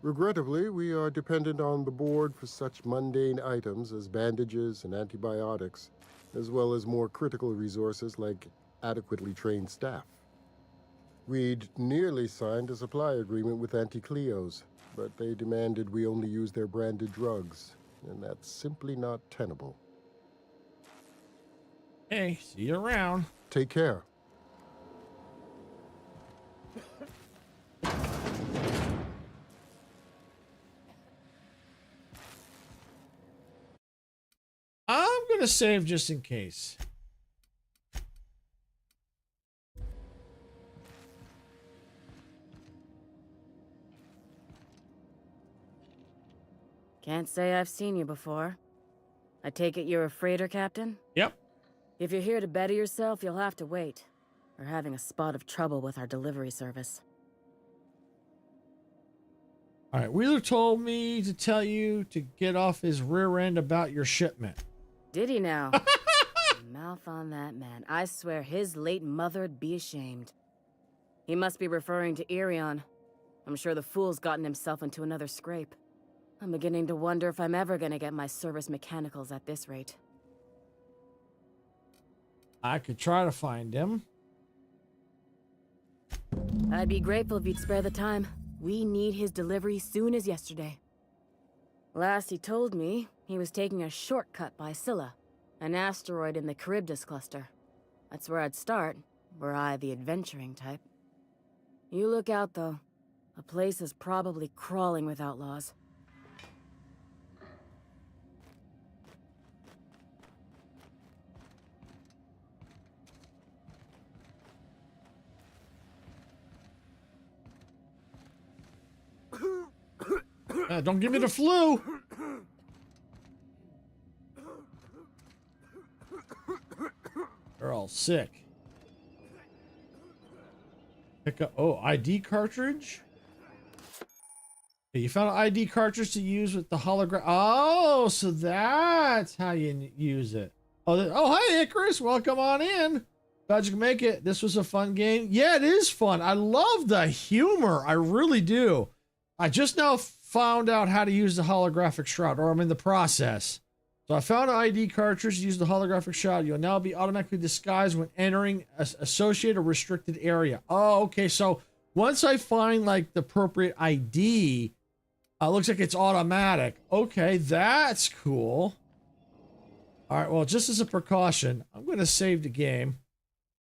Regrettably, we are dependent on the board for such mundane items as bandages and antibiotics, as well as more critical resources like adequately trained staff. We'd nearly signed a supply agreement with Anti-Cleos, but they demanded we only use their branded drugs, and that's simply not tenable. Hey, see you around. Take care. I'm going to save just in case. Can't say I've seen you before. I take it you're a freighter captain? Yep. If you're here to better yourself, you'll have to wait. We're having a spot of trouble with our delivery service. All right, Wheeler told me to tell you to get off his rear end about your shipment. Did he now? Mouth on that man. I swear his late mother'd be ashamed. He must be referring to Irion. I'm sure the fool's gotten himself into another scrape. I'm beginning to wonder if I'm ever gonna get my service mechanicals at this rate. I could try to find him. I'd be grateful if you'd spare the time. We need his delivery soon as yesterday. Last he told me, he was taking a shortcut by Scylla, an asteroid in the Charybdis cluster. That's where I'd start, were I the adventuring type. You look out, though. The place is probably crawling with outlaws. Don't give me the flu. They're all sick. Pick up. Oh, ID cartridge. Okay, you found an ID cartridge to use with the hologram. Oh, so that's how you use it. Oh, hi, Icarus. Welcome on in. Glad you can make it. This was a fun game. Yeah, it is fun. I love the humor. I really do. I just now found out how to use the holographic shroud, or I'm in the process. So I found an ID cartridge to use the holographic shroud. You'll now be automatically disguised when entering an associated or restricted area. Oh, okay. So once I find like the appropriate ID, looks like it's automatic. Okay, that's cool. All right, well, just as a precaution, I'm going to save the game.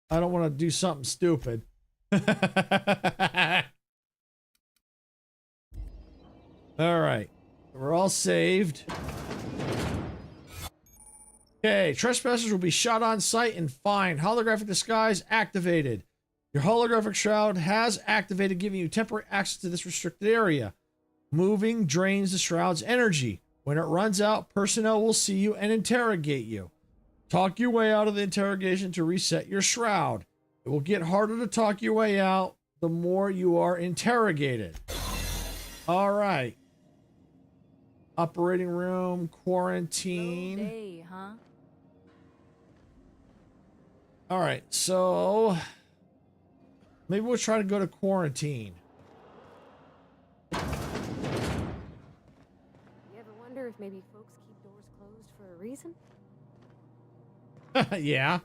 I don't want to do something stupid. All right, we're all saved. Okay, trespassers will be shot on sight and fined. Holographic disguise activated. Your holographic shroud has activated, giving you temporary access to this restricted area. Moving drains the shroud's energy. When it runs out, personnel will see you and interrogate you. Talk your way out of the interrogation to reset your shroud. It will get harder to talk your way out the more you are interrogated. All right. Operating room, quarantine. Day, huh? All right, so maybe we'll try to go to quarantine. You ever wonder if maybe folks keep doors closed for a reason? Yeah.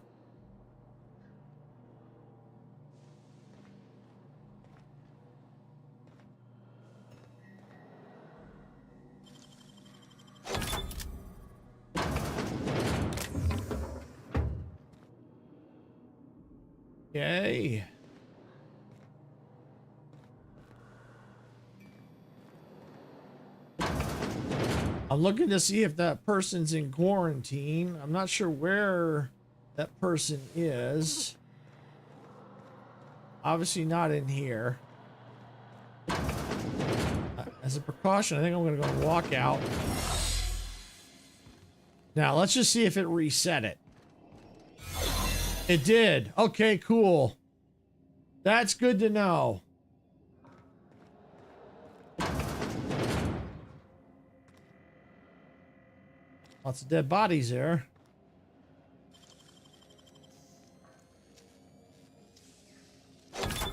Okay. I'm looking to see if that person's in quarantine. I'm not sure where that person is. Obviously not in here. As a precaution, I think I'm going to go walk out. Now, let's just see if it reset it. It did. Okay, cool. That's good to know. Lots of dead bodies there.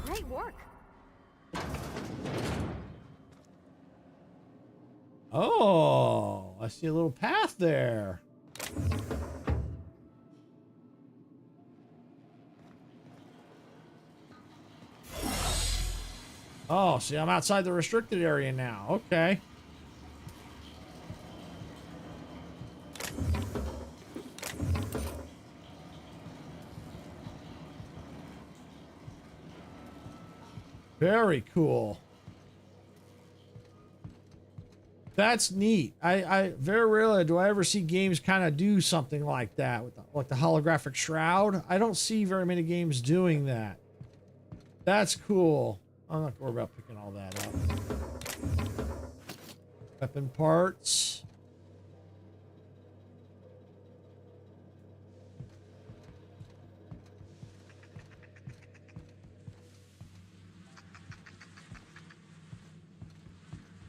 Great work. Oh, I see a little path there. Oh, see, I'm outside the restricted area now. Okay. Very cool. That's neat. I very rarely do I ever see games kind of do something like that with like the holographic shroud. I don't see very many games doing that. That's cool. I'm not worried about picking all that up. Weapon parts.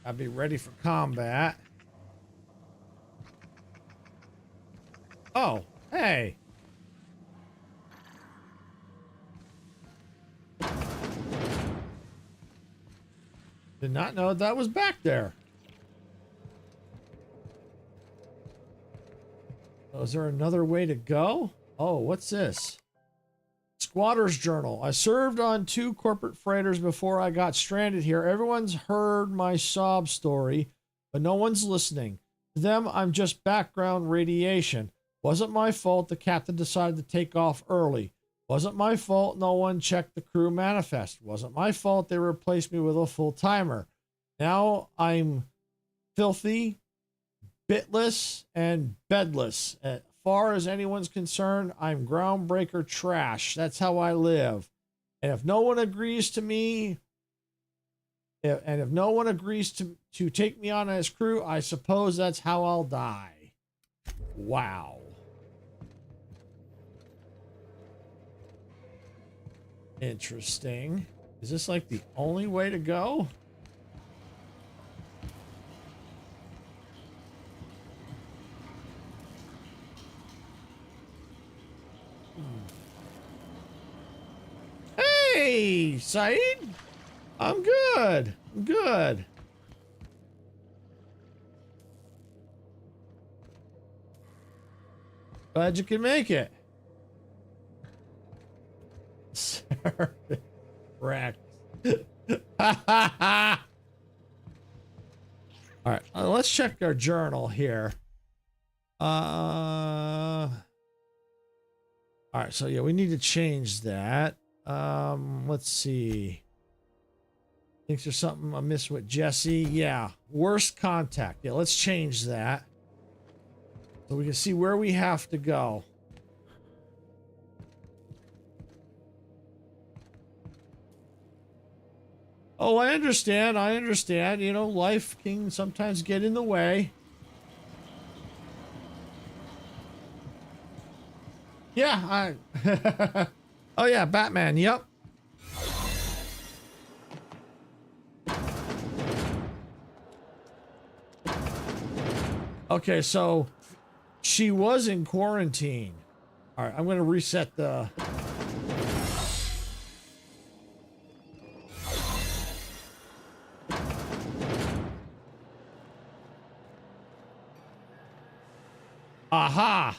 I'll be ready for combat. Oh, hey. Did not know that was back there. Oh, is there another way to go? Oh, what's this? Squatter's Journal. I served on 2 corporate freighters before I got stranded here. Everyone's heard my sob story, but no one's listening. To them, I'm just background radiation. Wasn't my fault the captain decided to take off early. Wasn't my fault no one checked the crew manifest. Wasn't my fault they replaced me with a full-timer. Now I'm filthy, bitless, and bedless. As far as anyone's concerned, I'm groundbreaker trash. That's how I live. And if no one agrees to me, if no one agrees to take me on as crew, I suppose that's how I'll die. Wow. Interesting. Is this like the only way to go? Hey, Saeed. I'm good. I'm good. Glad you can make it. Wrecked. All right, let's check our journal here. All right, so yeah, we need to change that. Let's see. Thinks there's something amiss with Jesse. Yeah, worst contact. Yeah, let's change that so we can see where we have to go. Oh, I understand. I understand. You know, life can sometimes get in the way. Yeah, I... Oh, yeah, Batman. Yep. Okay, so she was in quarantine. All right, I'm going to reset the... Aha!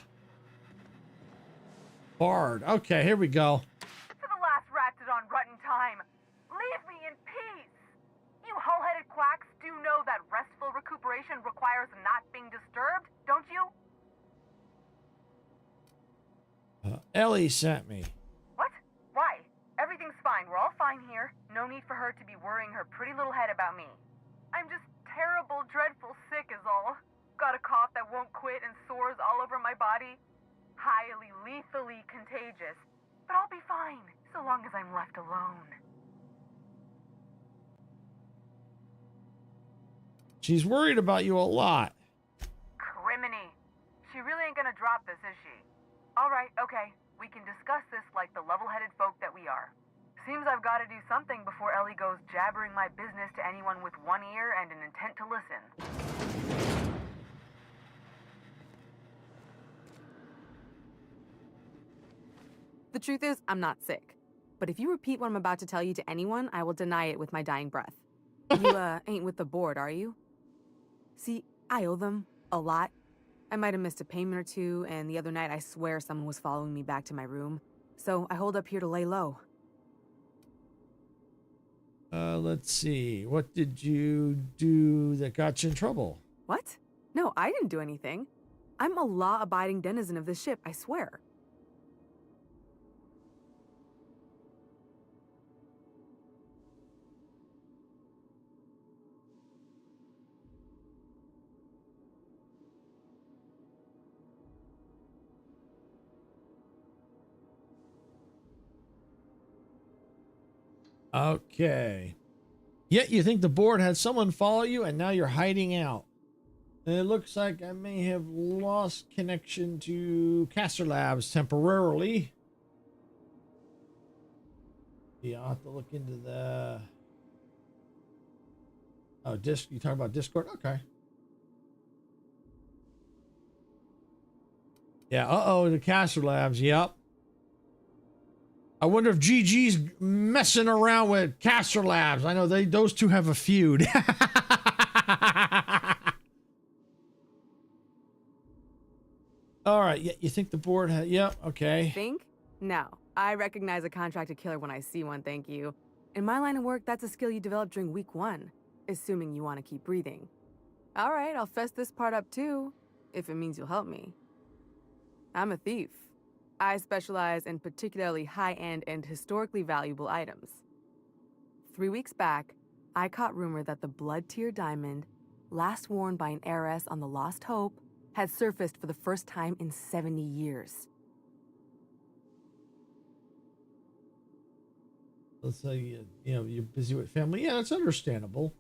Bard. Okay, here we go. For the last ratted on rotten time, leave me in peace. You hull-headed quacks do know that restful recuperation requires not being disturbed, don't you? Ellie sent me. What? Why? Everything's fine. We're all fine here. No need for her to be worrying her pretty little head about me. I'm just terrible, dreadful sick is all. Got a cough that won't quit and sores all over my body. Highly lethally contagious. But I'll be fine, so long as I'm left alone. She's worried about you a lot. Criminy. She really ain't gonna drop this, is she? Alright, okay. We can discuss this like the level-headed folk that we are. Seems I've gotta do something before Ellie goes jabbering my business to anyone with one ear and an intent to listen. The truth is, I'm not sick. But if you repeat what I'm about to tell you to anyone, I will deny it with my dying breath. You, ain't with the board, are you? See, I owe them a lot. I might have missed a payment or two, and the other night I swear someone was following me back to my room. So I hold up here to lay low. Let's see. What did you do that got you in trouble? What? No, I didn't do anything. I'm a law-abiding denizen of this ship, I swear. Okay. Yet you think the board had someone follow you and now you're hiding out. And it looks like I may have lost connection to Caster Labs temporarily. Yeah, I'll have to look into the... Oh, you talking about Discord? Okay. Yeah, uh-oh, the Caster Labs, yep. I wonder if GG's messing around with Caster Labs. I know those two have a feud. All right, yeah, you think the board had... Yep, okay. Think? No. I recognize a contracted killer when I see one, thank you. In my line of work, that's a skill you develop during week 1, assuming you want to keep breathing. All right, I'll fess this part up too, if it means you'll help me. I'm a thief. I specialize in particularly high-end and historically valuable items. 3 weeks back, I caught rumor that the blood-tier diamond, last worn by an heiress on the Lost Hope, had surfaced for the first time in 70 years. Let's say, you know, you're busy with family. Yeah, that's understandable.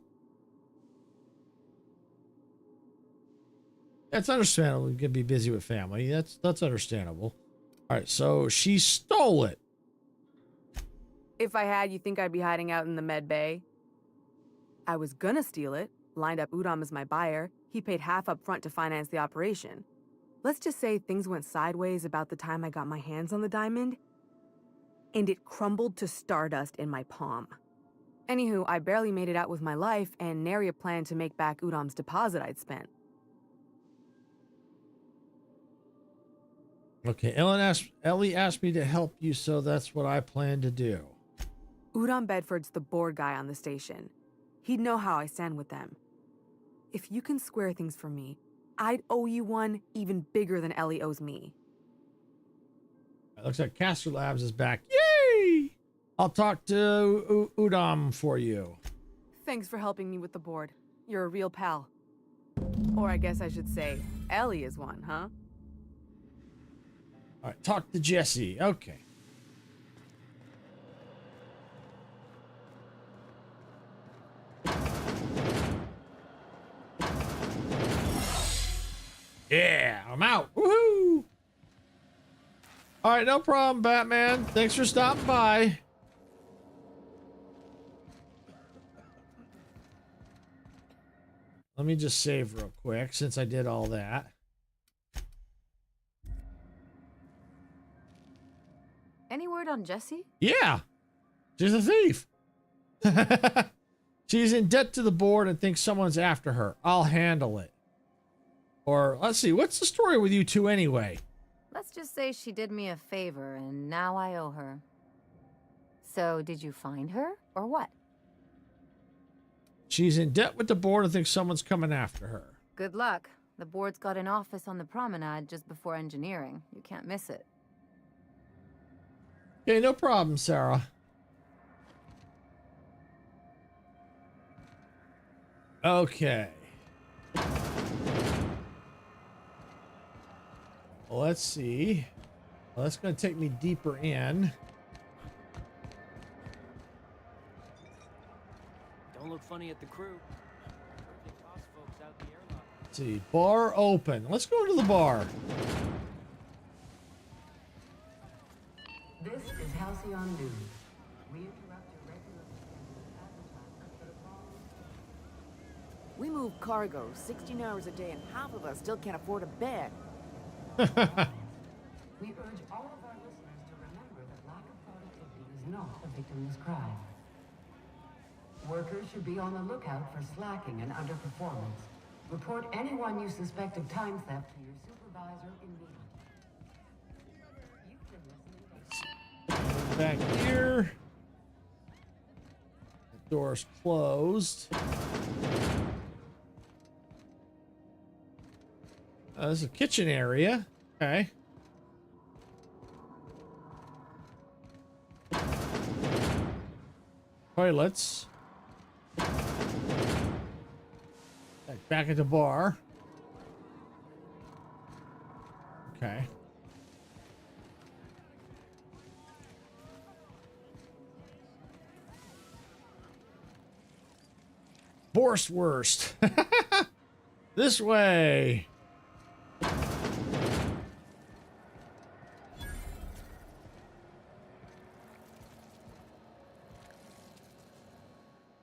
That's understandable. You can be busy with family. That's understandable. All right, so she stole it. If I had, you think I'd be hiding out in the med bay? I was gonna steal it, lined up Udom as my buyer. He paid half up front to finance the operation. Let's just say things went sideways about the time I got my hands on the diamond, and it crumbled to stardust in my palm. Anywho, I barely made it out with my life, and nary a plan to make back Udom's deposit I'd spent. Okay, Ellie asked me to help you, so that's what I plan to do. Udom Bedford's the board guy on the station. He'd know how I stand with them. If you can square things for me, I'd owe you one even bigger than Ellie owes me. It looks like Caster Labs is back. Yay! I'll talk to Udom for you. Thanks for helping me with the board. You're a real pal. Or I guess I should say, Ellie is one, huh? All right, talk to Jesse. Okay. Yeah, I'm out. Woohoo! All right, no problem, Batman. Thanks for stopping by. Let me just save real quick since I did all that. Any word on Jessie? Yeah, she's a thief. She's in debt to the board and thinks someone's after her. I'll handle it. Or let's see, what's the story with you two anyway? Let's just say she did me a favor and now I owe her. So did you find her or what? She's in debt with the board and thinks someone's coming after her. Good luck. The board's got an office on the promenade just before engineering. You can't miss it. Okay, no problem, Sarah. Okay. Well, let's see. Well, that's going to take me deeper in. Don't look funny at the crew. Birthday boss folks out the airlock. Let's see. Bar open. Let's go to the bar. This is Halcyon News. We interrupt your regular scheduled advertisement for the following. We move cargo 16 hours a day, and half of us still can't afford a bed. We urge all of our listeners to remember that lack of productivity is not a victimless crime. Workers should be on the lookout for slacking and underperformance. Report anyone you suspect of time theft to your supervisor immediately. You've been listening to... Back here. The door's closed. There's a kitchen area. Okay. Toilets. Back at the bar. Okay. Borstwurst. This way.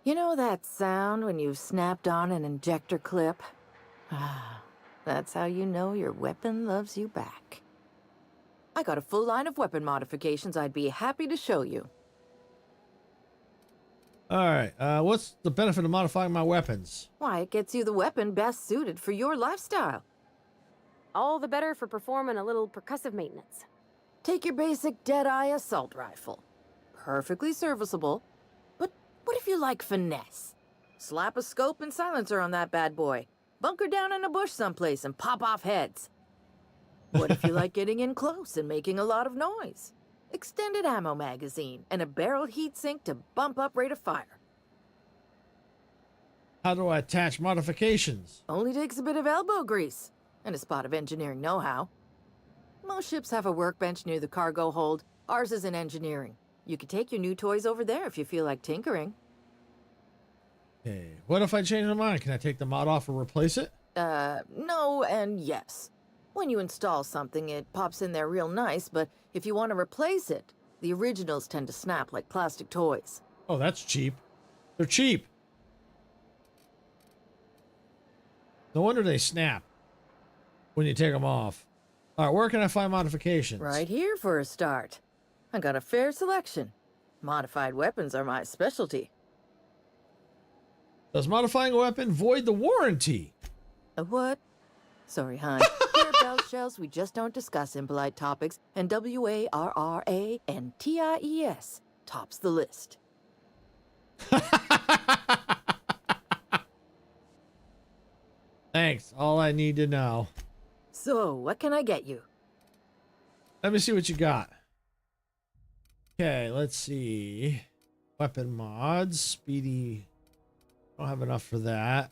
You know that sound when you've snapped on an injector clip? Ah, that's how you know your weapon loves you back. I got a full line of weapon modifications I'd be happy to show you. Alright, what's the benefit of modifying my weapons? Why, it gets you the weapon best suited for your lifestyle. All the better for performing a little percussive maintenance. Take your basic Deadeye assault rifle. Perfectly serviceable. But what if you like finesse? Slap a scope and silencer on that bad boy. Bunker down in a bush someplace and pop off heads. What if you like getting in close and making a lot of noise? Extended ammo magazine and a barrel heatsink to bump up rate of fire. How do I attach modifications? Only takes a bit of elbow grease and a spot of engineering know-how. Most ships have a workbench near the cargo hold. Ours is in engineering. You could take your new toys over there if you feel like tinkering. Okay, what if I change my mind? Can I take the mod off or replace it? No and yes. When you install something, it pops in there real nice, but if you want to replace it, the originals tend to snap like plastic toys. Oh, that's cheap. They're cheap. No wonder they snap when you take them off. All right, where can I find modifications? Right here for a start. I got a fair selection. Modified weapons are my specialty. Does modifying a weapon void the warranty? A what? Sorry, hon. Here at Bell Shells, we just don't discuss impolite topics, and WARRANTIES tops the list. Thanks. All I need to know. So, what can I get you? Let me see what you got. Okay, let's see. Weapon mods. Speedy. Don't have enough for that.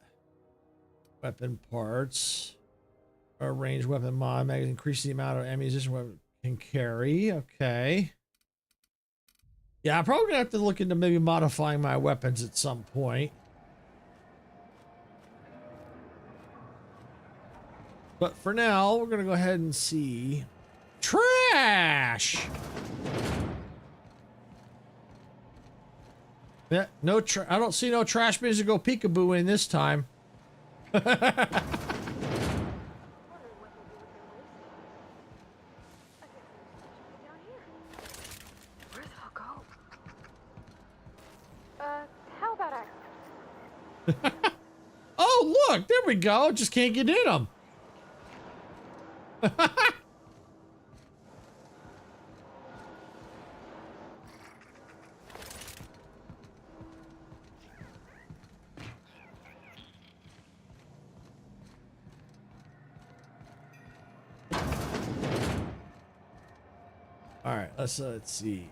Weapon parts. Or range weapon mod. Magazine increase the amount of ammunition weapon can carry. Okay. Yeah, I'm probably gonna have to look into maybe modifying my weapons at some point. But for now, we're gonna go ahead and see trash. Yeah, no I don't see no trash bins to go peekaboo in this time. How about I... Oh, look, there we go. Just can't get in them. All right, let's see.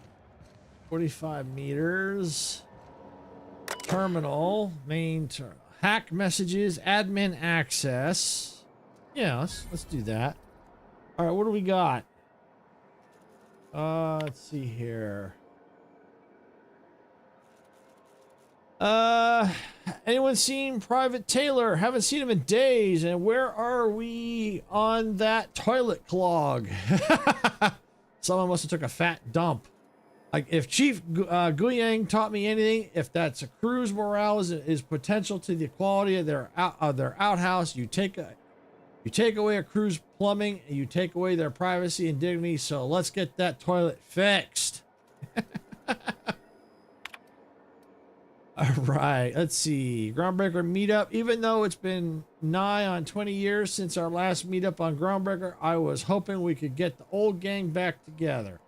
45 meters. Terminal, main terminal. Hack messages, admin access. Yeah, let's do that. All right, what do we got? Let's see here. Anyone seen Private Taylor? Haven't seen him in days. And where are we on that toilet clog? Someone must have took a fat dump. Like, if Chief Guyang taught me anything, if that's a crew's morale is potential to the quality of their outhouse, you take away a crew's plumbing, and you take away their privacy and dignity. So let's get that toilet fixed. All right, let's see. Groundbreaker meetup. Even though it's been nigh on 20 years since our last meetup on Groundbreaker, I was hoping we could get the old gang back together.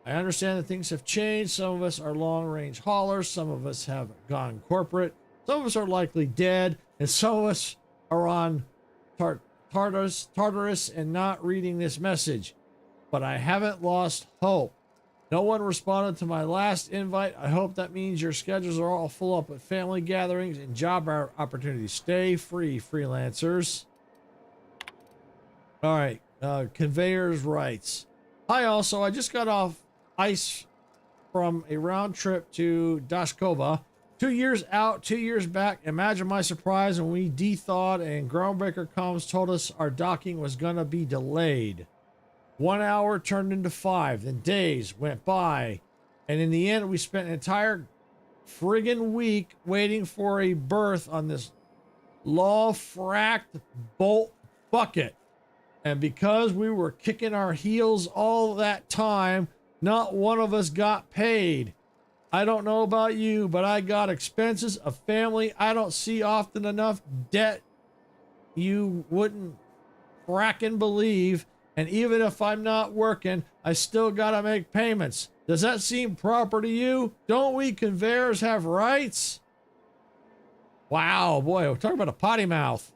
I understand that things have changed. Some of us are long-range haulers. Some of us have gone corporate. Some of us are likely dead. And some of us are on Tartarus and not reading this message. But I haven't lost hope. No one responded to my last invite. I hope that means your schedules are all full up with family gatherings and job opportunities. Stay free, freelancers. All right. Conveyors writes. Hi, also, I just got off ice from a round trip to Dashkova. 2 years out, 2 years back. Imagine my surprise when we de-thawed and Groundbreaker comms told us our docking was going to be delayed. 1 hour turned into 5, then days went by. And in the end, we spent an entire friggin' week waiting for a berth on this law-fracked bolt bucket. And because we were kicking our heels all that time, not one of us got paid. I don't know about you, but I got expenses, a family I don't see often enough, debt you wouldn't frackin' believe, and even if I'm not working, I still gotta make payments. Does that seem proper to you? Don't we conveyors have rights? Wow, boy, we're talking about a potty mouth.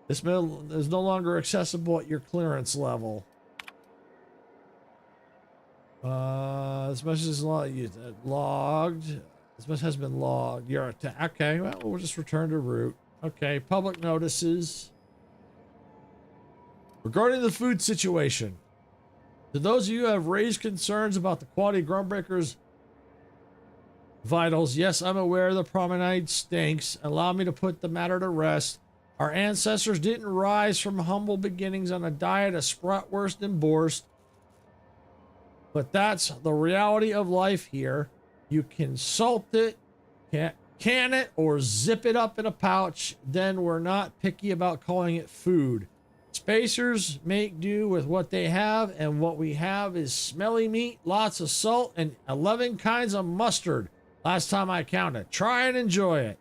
This mill is no longer accessible at your clearance level. This message is logged. This message has been logged. You're attacked. Okay, well, we'll just return to route. Okay, public notices. Regarding the food situation, to those of you who have raised concerns about the quality of Groundbreaker's vitals, yes, I'm aware the promenade stinks. Allow me to put the matter to rest. Our ancestors didn't rise from humble beginnings on a diet of bratwurst and borscht. But that's the reality of life here. You can salt it, can it, or zip it up in a pouch. Then we're not picky about calling it food. Spacers make do with what they have, and what we have is smelly meat, lots of salt, and 11 kinds of mustard. Last time I counted. Try and enjoy it.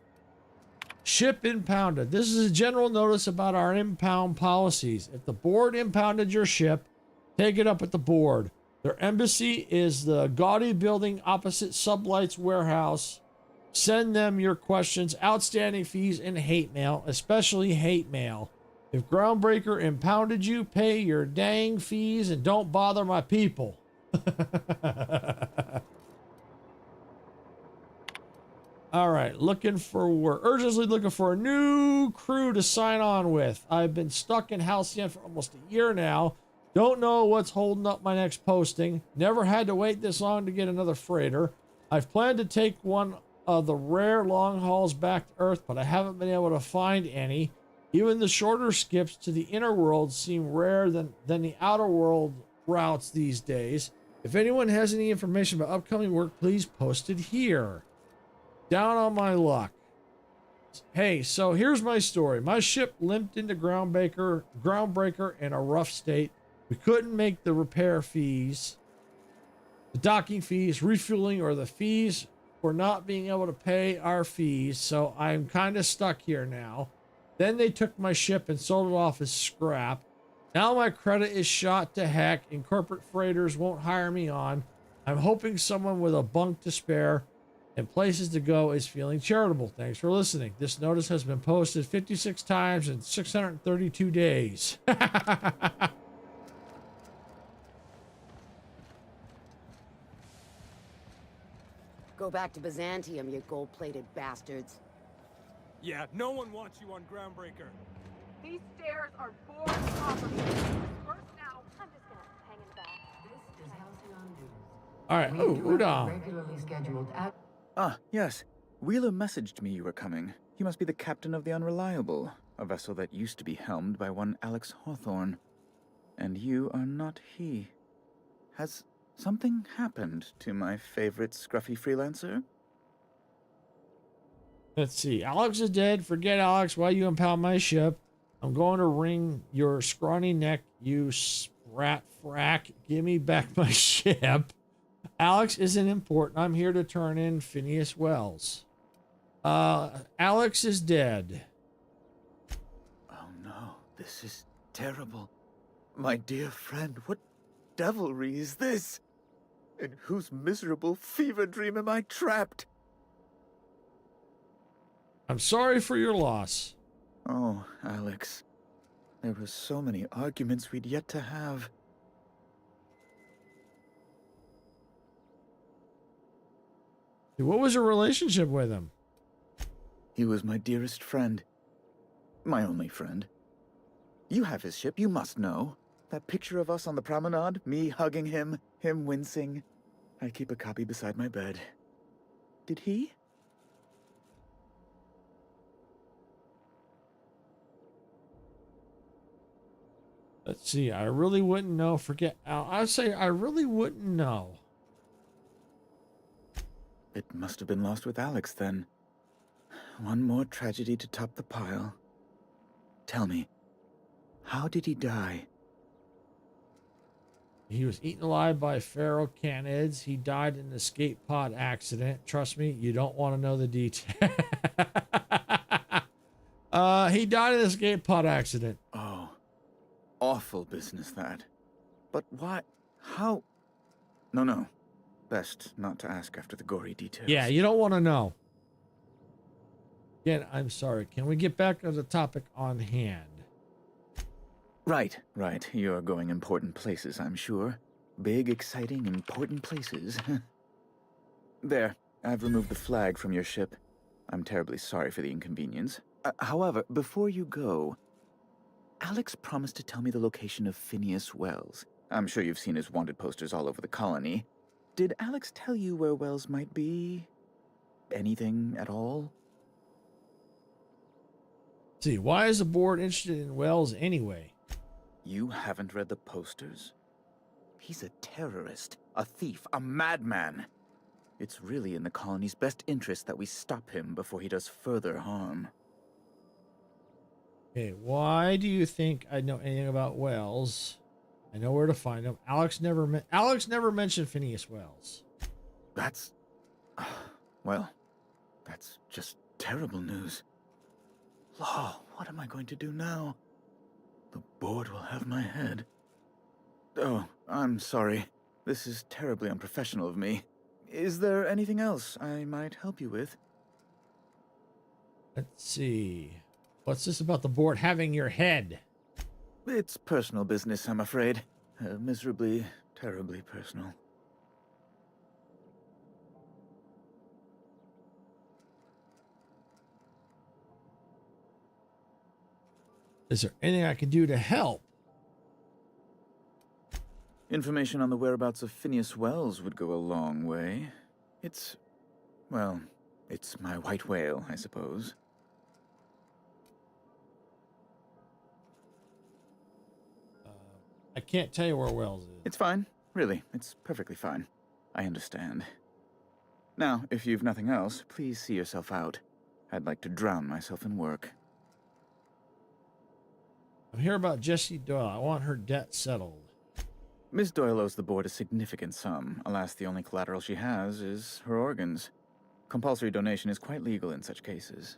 Ship impounded. This is a general notice about our impound policies. If the board impounded your ship, take it up with the board. Their embassy is the gaudy building opposite Sublight's warehouse. Send them your questions, outstanding fees, and hate mail, especially hate mail. If Groundbreaker impounded you, pay your dang fees and don't bother my people. All right, urgently looking for a new crew to sign on with. I've been stuck in Halcyon for almost a year now. Don't know what's holding up my next posting. Never had to wait this long to get another freighter. I've planned to take one of the rare long hauls back to Earth, but I haven't been able to find any. Even the shorter skips to the inner world seem rarer than the outer world routes these days. If anyone has any information about upcoming work, please post it here. Down on my luck. Hey, so here's my story. My ship limped into Groundbreaker in a rough state. We couldn't make the repair fees, the docking fees, refueling, or the fees for not being able to pay our fees, so I'm kind of stuck here now. Then they took my ship and sold it off as scrap. Now my credit is shot to heck and corporate freighters won't hire me on. I'm hoping someone with a bunk to spare and places to go is feeling charitable. Thanks for listening. This notice has been posted 56 times in 632 days. Go back to Byzantium, you gold-plated bastards. Yeah, no one wants you on Groundbreaker. These stairs are board property. All right. We Oh, interrupt Udon. regularly scheduled Ah, yes. Wheeler messaged me you were coming. He must be the captain of the Unreliable, a vessel that used to be helmed by one Alex Hawthorne. And you are not he. Has something happened to my favorite scruffy freelancer? Let's see. Alex is dead. Forget Alex. Why you impound my ship? I'm going to wring your scrawny neck, you sprat frack. Give me back my ship. Alex isn't important. I'm here to turn in Phineas Wells. Alex is dead. Oh no, this is terrible. My dear friend, what devilry is this? In whose miserable fever dream am I trapped? I'm sorry for your loss. Oh, Alex. There were so many arguments we'd yet to have. What was your relationship with him? He was my dearest friend. My only friend. You have his ship, you must know. That picture of us on the promenade, me hugging him, him wincing. I keep a copy beside my bed. Did he? Let's see. I really wouldn't know. Forget. I'd say I really wouldn't know. It must have been lost with Alex then. One more tragedy to top the pile. Tell me, how did he die? He was eaten alive by feral canids. He died in an escape pod accident. Trust me, you don't want to know the details. He died in an escape pod accident. Oh, awful business that. But why? How? No. Best not to ask after the gory details. Yeah, you don't want to know. Again, I'm sorry. Can we get back to the topic on hand? Right. You're going important places, I'm sure. Big, exciting, important places. There, I've removed the flag from your ship. I'm terribly sorry for the inconvenience. However, before you go, Alex promised to tell me the location of Phineas Wells. I'm sure you've seen his wanted posters all over the colony. Did Alex tell you where Wells might be? Anything at all? See, why is the board interested in Wells anyway? You haven't read the posters? He's a terrorist, a thief, a madman. It's really in the colony's best interest that we stop him before he does further harm. Okay, why do you think I know anything about Wells? I know where to find him. Alex never mentioned Phineas Wells. That's... well, that's just terrible news. Law, what am I going to do now? The board will have my head. Oh, I'm sorry. This is terribly unprofessional of me. Is there anything else I might help you with? Let's see. What's this about the board having your head? It's personal business, I'm afraid. Miserably, terribly personal. Is there anything I can do to help? Information on the whereabouts of Phineas Wells would go a long way. It's my white whale, I suppose. I can't tell you where Wells is. It's fine. Really, it's perfectly fine. I understand. Now, if you've nothing else, please see yourself out. I'd like to drown myself in work. I'm here about Jessie Doyle. I want her debt settled. Miss Doyle owes the board a significant sum. Alas, the only collateral she has is her organs. Compulsory donation is quite legal in such cases.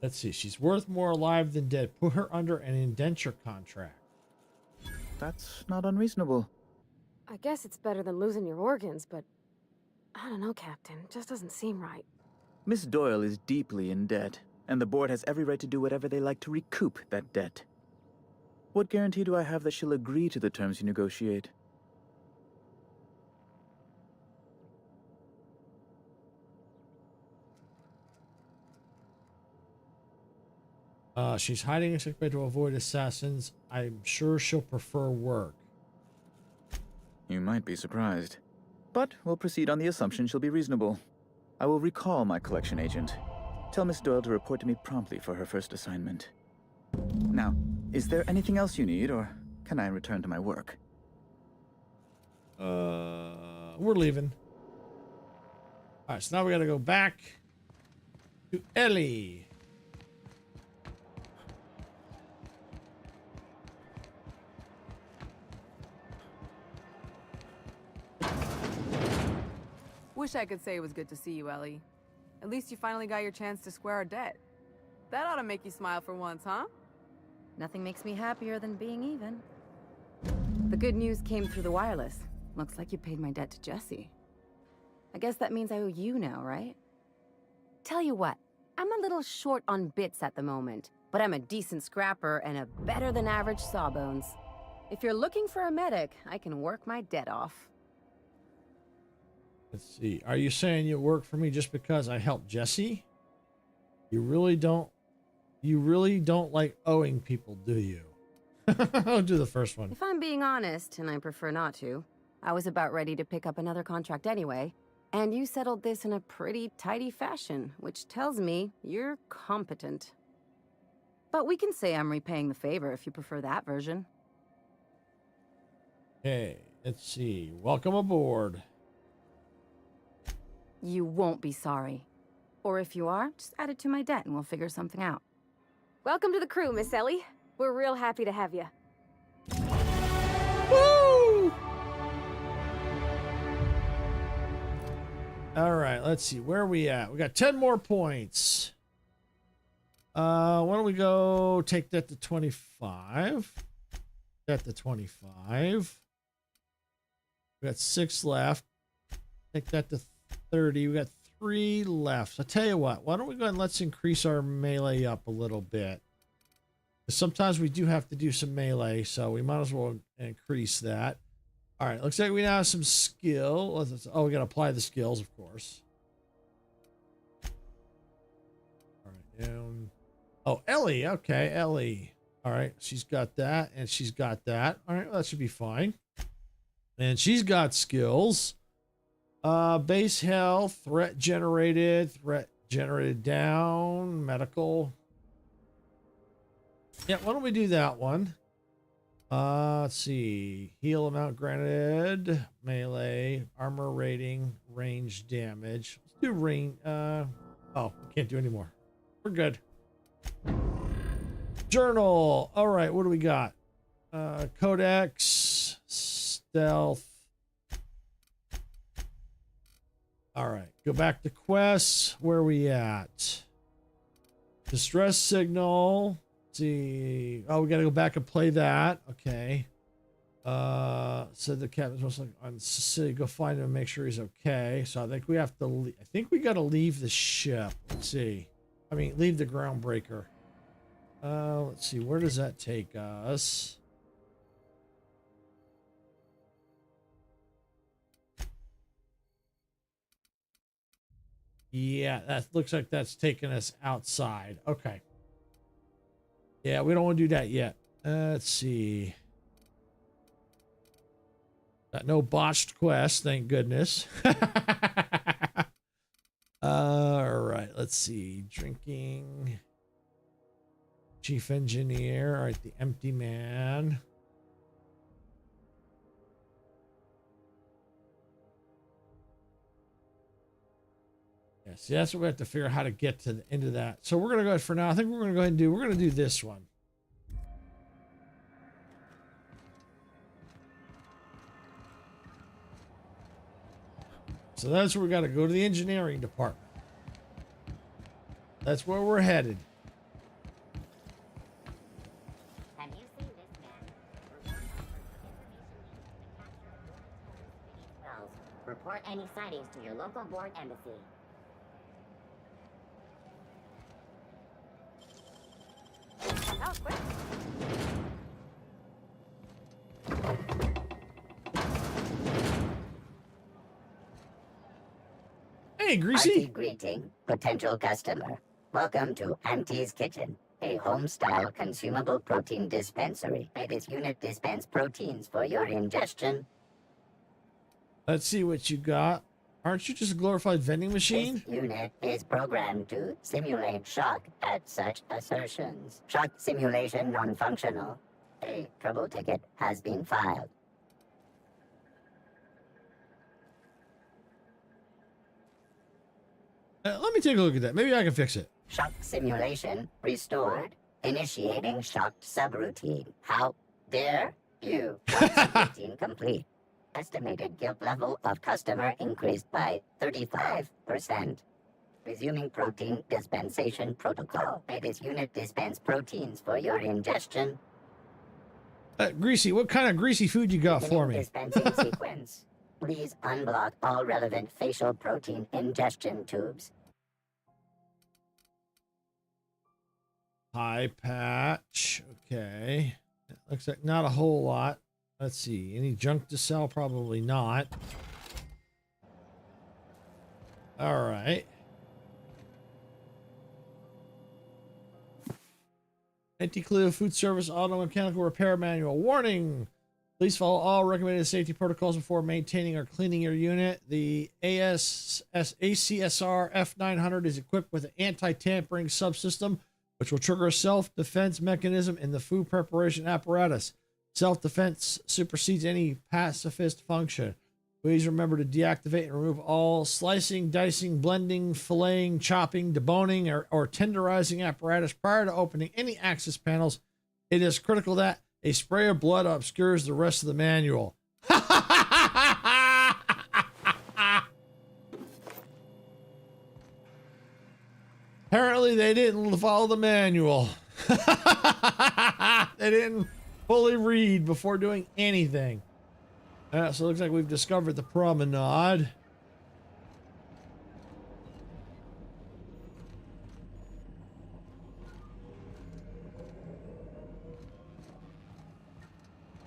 Let's see. She's worth more alive than dead. Put her under an indenture contract. That's not unreasonable. I guess it's better than losing your organs, but I don't know, Captain. It just doesn't seem right. Miss Doyle is deeply in debt, and the board has every right to do whatever they like to recoup that debt. What guarantee do I have that she'll agree to the terms you negotiate? She's hiding in sick bay to avoid assassins. I'm sure she'll prefer work. You might be surprised. But we'll proceed on the assumption she'll be reasonable. I will recall my collection agent. Tell Miss Doyle to report to me promptly for her first assignment. Now, is there anything else you need, or can I return to my work? We're leaving. All right, so now we gotta go back to Ellie. Wish I could say it was good to see you, Ellie. At least you finally got your chance to square our debt. That ought to make you smile for once, huh? Nothing makes me happier than being even. The good news came through the wireless. Looks like you paid my debt to Jesse. I guess that means I owe you now, right? Tell you what, I'm a little short on bits at the moment, but I'm a decent scrapper and a better than average sawbones. If you're looking for a medic, I can work my debt off. Let's see. Are you saying you work for me just because I helped Jesse? You really don't like owing people, do you? I'll do the first one. If I'm being honest, and I prefer not to, I was about ready to pick up another contract anyway, and you settled this in a pretty tidy fashion, which tells me you're competent. But we can say I'm repaying the favor if you prefer that version. Okay, let's see. Welcome aboard. You won't be sorry. Or if you are, just add it to my debt and we'll figure something out. Welcome to the crew, Miss Ellie. We're real happy to have you. Woo! All right, let's see. Where are we at? We got 10 more points. Why don't we go take that to 25? That to 25. We got 6 left. Take that to 30. We got 3 left. So I tell you what, why don't we go ahead and let's increase our melee up a little bit. Sometimes we do have to do some melee, so we might as well increase that. All right, looks like we now have some skill. Oh, we got to apply the skills, of course. All right, down. Oh, Ellie. Okay, Ellie. All right, she's got that, and she's got that. All right, well, that should be fine. And she's got skills. Base health, threat generated down, medical. Yeah, why don't we do that one? Let's see. Heal amount granted, melee, armor rating, range damage. Let's do range. Oh, we can't do any more. We're good. Journal. All right, what do we got? Codex, stealth. All right, go back to quests. Where are we at? Distress signal. Let's see. Oh, we got to go back and play that. Okay. Said the captain's most like on Sicily. Go find him and make sure he's okay. So I think we have to. I think we got to leave the ship. Let's see. I mean, leave the groundbreaker. Let's see. Where does that take us? Yeah, that looks like that's taking us outside. Okay. Yeah, we don't want to do that yet. Let's see. Got no botched quest, thank goodness. All right, let's see. Drinking. Chief engineer. All right, the empty man. Yeah, see, that's what we have to figure out how to get to the end of that. So we're going to go ahead for now. I think we're going to go ahead and do, we're going to do this one. So that's where we got to go to the engineering department. That's where we're headed. Have you seen this man? Report any sightings to your local board embassy. That was quick. Hey, Greasy. Greeting, potential customer. Welcome to Auntie's Kitchen, a home-style consumable protein dispensary. This unit dispense proteins for your ingestion. Let's see what you got. Aren't you just a glorified vending machine? This unit is programmed to simulate shock at such assertions. Shock simulation non-functional. A trouble ticket has been filed. Let me take a look at that. Maybe I can fix it. Shock simulation restored. Initiating shocked subroutine. How dare you? Subroutine complete. Estimated guilt level of customer increased by 35%. Resuming protein dispensation protocol. This unit dispense proteins for your ingestion. Greasy, what kind of greasy food you got for me? Dispensing sequence. Please unblock all relevant facial protein ingestion tubes. High patch. Okay. Looks like not a whole lot. Let's see. Any junk to sell? Probably not. All right. Anti-Clio Food Service Auto Mechanical Repair Manual. Warning! Please follow all recommended safety protocols before maintaining or cleaning your unit. The ACSR F900 is equipped with an anti-tampering subsystem, which will trigger a self-defense mechanism in the food preparation apparatus. Self-defense supersedes any pacifist function. Please remember to deactivate and remove all slicing, dicing, blending, filleting, chopping, deboning, or tenderizing apparatus prior to opening any access panels. It is critical that a spray of blood obscures the rest of the manual. Apparently, they didn't follow the manual. They didn't fully read before doing anything. So it looks like we've discovered the promenade.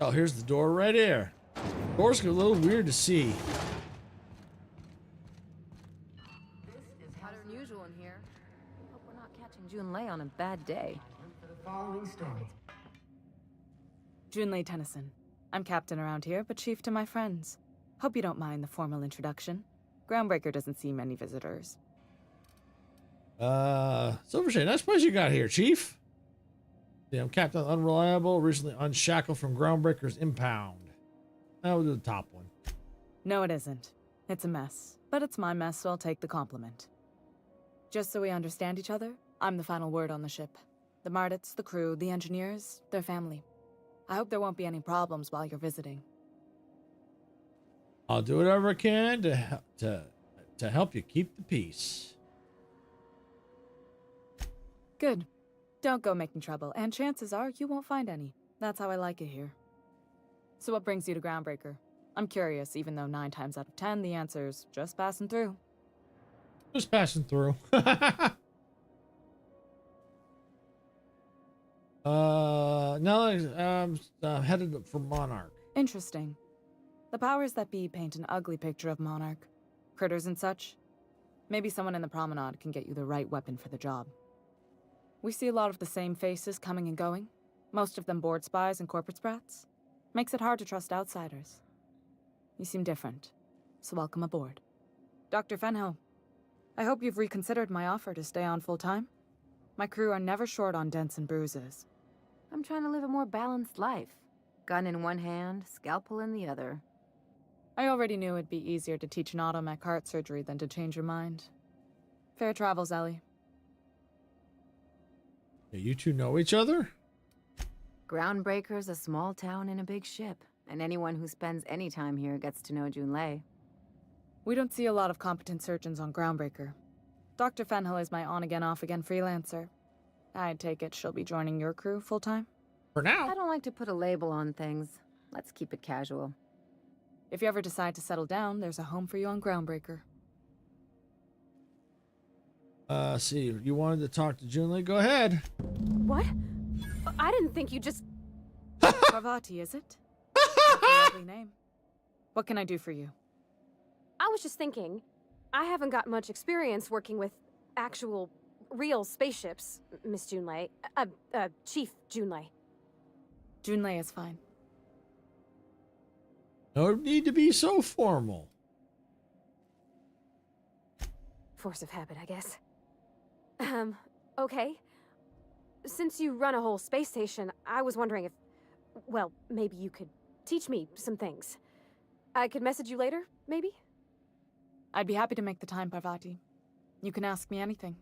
Oh, here's the door right here. Doors get a little weird to see. Hotter than usual in here. Hope we're not catching Junlei on a bad day. For the following story. Junlei Tennyson. I'm captain around here, but chief to my friends. Hope you don't mind the formal introduction. Groundbreaker doesn't see many visitors. Silvershade, nice place you got here, Chief. Yeah, I'm Captain Unreliable, recently unshackled from Groundbreaker's impound. Now we'll do the top one. No, it isn't. It's a mess. But it's my mess, so I'll take the compliment. Just so we understand each other, I'm the final word on the ship. The Mardits, the crew, the engineers, their family. I hope there won't be any problems while you're visiting. I'll do whatever I can to help you keep the peace. Good. Don't go making trouble, and chances are you won't find any. That's how I like it here. So what brings you to Groundbreaker? I'm curious, even though 9 times out of 10 the answer's just passing through. Just passing through. Now I'm headed for Monarch. Interesting. The powers that be paint an ugly picture of Monarch. Critters and such. Maybe someone in the promenade can get you the right weapon for the job. We see a lot of the same faces coming and going. Most of them board spies and corporate sprats. Makes it hard to trust outsiders. You seem different, so welcome aboard. Dr. Fenho, I hope you've reconsidered my offer to stay on full-time. My crew are never short on dents and bruises. I'm trying to live a more balanced life. Gun in one hand, scalpel in the other. I already knew it'd be easier to teach an automech heart surgery than to change your mind. Fair travels, Ellie. Yeah, you two know each other? Groundbreaker's a small town in a big ship, and anyone who spends any time here gets to know Junlei. We don't see a lot of competent surgeons on Groundbreaker. Dr. Fenhill is my on-again, off-again freelancer. I take it she'll be joining your crew full-time? For now. I don't like to put a label on things. Let's keep it casual. If you ever decide to settle down, there's a home for you on Groundbreaker. See, you wanted to talk to Junlei? Go ahead. What? I didn't think you just... Parvati, is it? That's a lovely name. What can I do for you? I was just thinking, I haven't got much experience working with actual real spaceships, Miss Junlei. Chief Junlei. Junlei is fine. No need to be so formal. Force of habit, I guess. Okay. Since you run a whole space station, I was wondering if... Well, maybe you could teach me some things. I could message you later, maybe? I'd be happy to make the time, Parvati. You can ask me anything.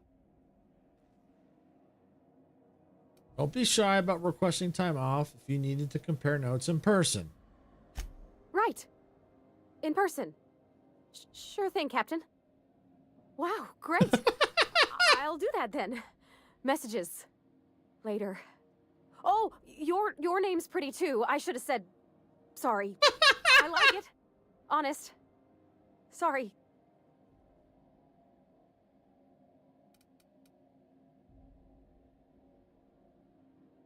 Don't be shy about requesting time off if you needed to compare notes in person. Right. In person. Sure thing, Captain. Wow, great. I'll do that then. Messages. Later. Oh, your name's pretty too. I should have said... Sorry. I like it. Honest. Sorry.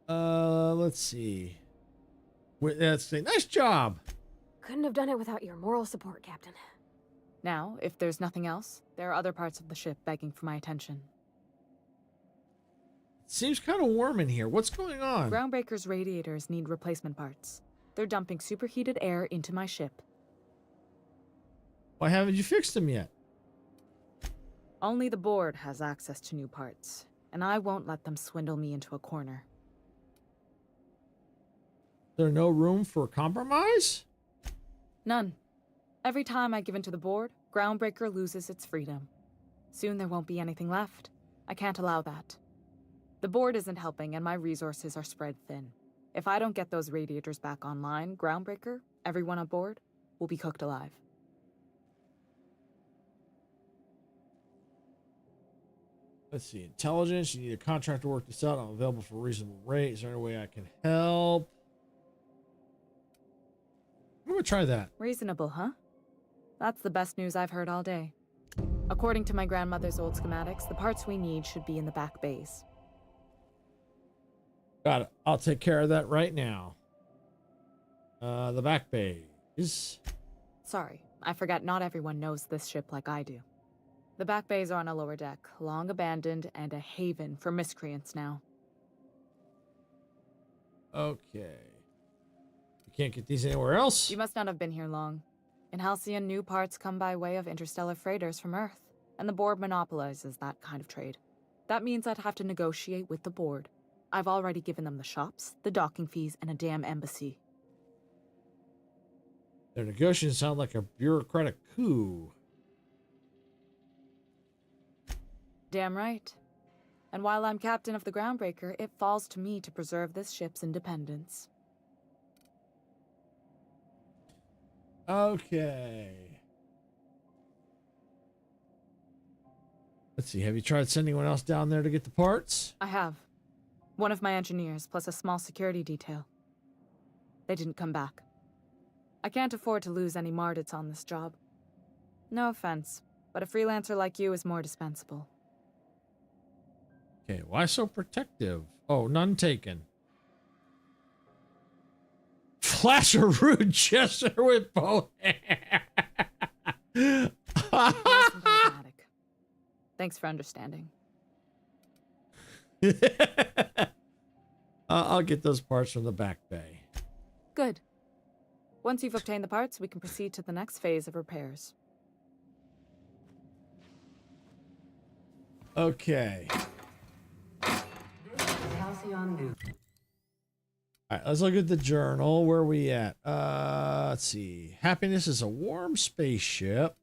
Let's see. That's nice job. Couldn't have done it without your moral support, Captain. Now, if there's nothing else, there are other parts of the ship begging for my attention. It seems kind of warm in here. What's going on? Groundbreaker's radiators need replacement parts. They're dumping superheated air into my ship. Why haven't you fixed them yet? Only the board has access to new parts, and I won't let them swindle me into a corner. There's no room for compromise? None. Every time I give in to the board, Groundbreaker loses its freedom. Soon there won't be anything left. I can't allow that. The board isn't helping, and my resources are spread thin. If I don't get those radiators back online, Groundbreaker, everyone on board, will be cooked alive. Let's see. Intelligence. You need a contract to work this out. I'm available for a reasonable rate. Is there any way I can help? I'm gonna try that. Reasonable, huh? That's the best news I've heard all day. According to my grandmother's old schematics, the parts we need should be in the back bays. Got it. I'll take care of that right now. The back bays. Sorry, I forgot not everyone knows this ship like I do. The back bays are on a lower deck, long abandoned and a haven for miscreants now. Okay. You can't get these anywhere else? You must not have been here long. In Halcyon, new parts come by way of interstellar freighters from Earth, and the board monopolizes that kind of trade. That means I'd have to negotiate with the board. I've already given them the shops, the docking fees, and a damn embassy. Their negotiations sound like a bureaucratic coup. Damn right. And while I'm captain of the Groundbreaker, it falls to me to preserve this ship's independence. Okay. Let's see. Have you tried sending anyone else down there to get the parts? I have. One of my engineers, plus a small security detail. They didn't come back. I can't afford to lose any Mardits on this job. No offense, but a freelancer like you is more dispensable. Okay, why so protective? Oh, none taken. Flash a rude gesture with both hands. Thanks for understanding. I'll get those parts from the back bay. Good. Once you've obtained the parts, we can proceed to the next phase of repairs. Okay. This is Halcyon News. All right, let's look at the journal. Where are we at? Let's see. Happiness is a warm spaceship.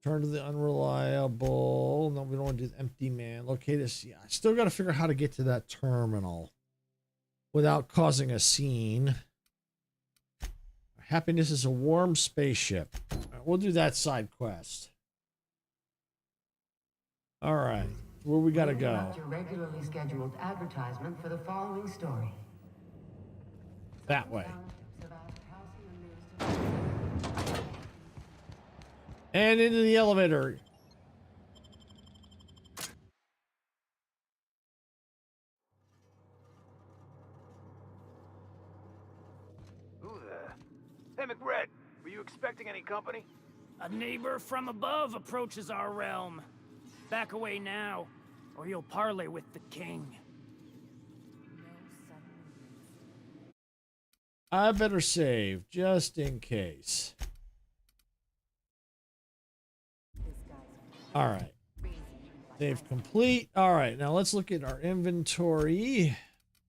Turn to the unreliable. No, we don't want to do the empty man. Locate us. Yeah, I still got to figure out how to get to that terminal without causing a scene. Happiness is a warm spaceship. All right, we'll do that side quest. All right, where we got to go? Interrupt your regularly scheduled advertisement for the following story. That way. And into the elevator. Who there? Hey, McRed, were you expecting any company? A neighbor from above approaches our realm. Back away now. or you'll parley with the king. I better save, just in case. All right. Save complete. All right, now let's look at our inventory.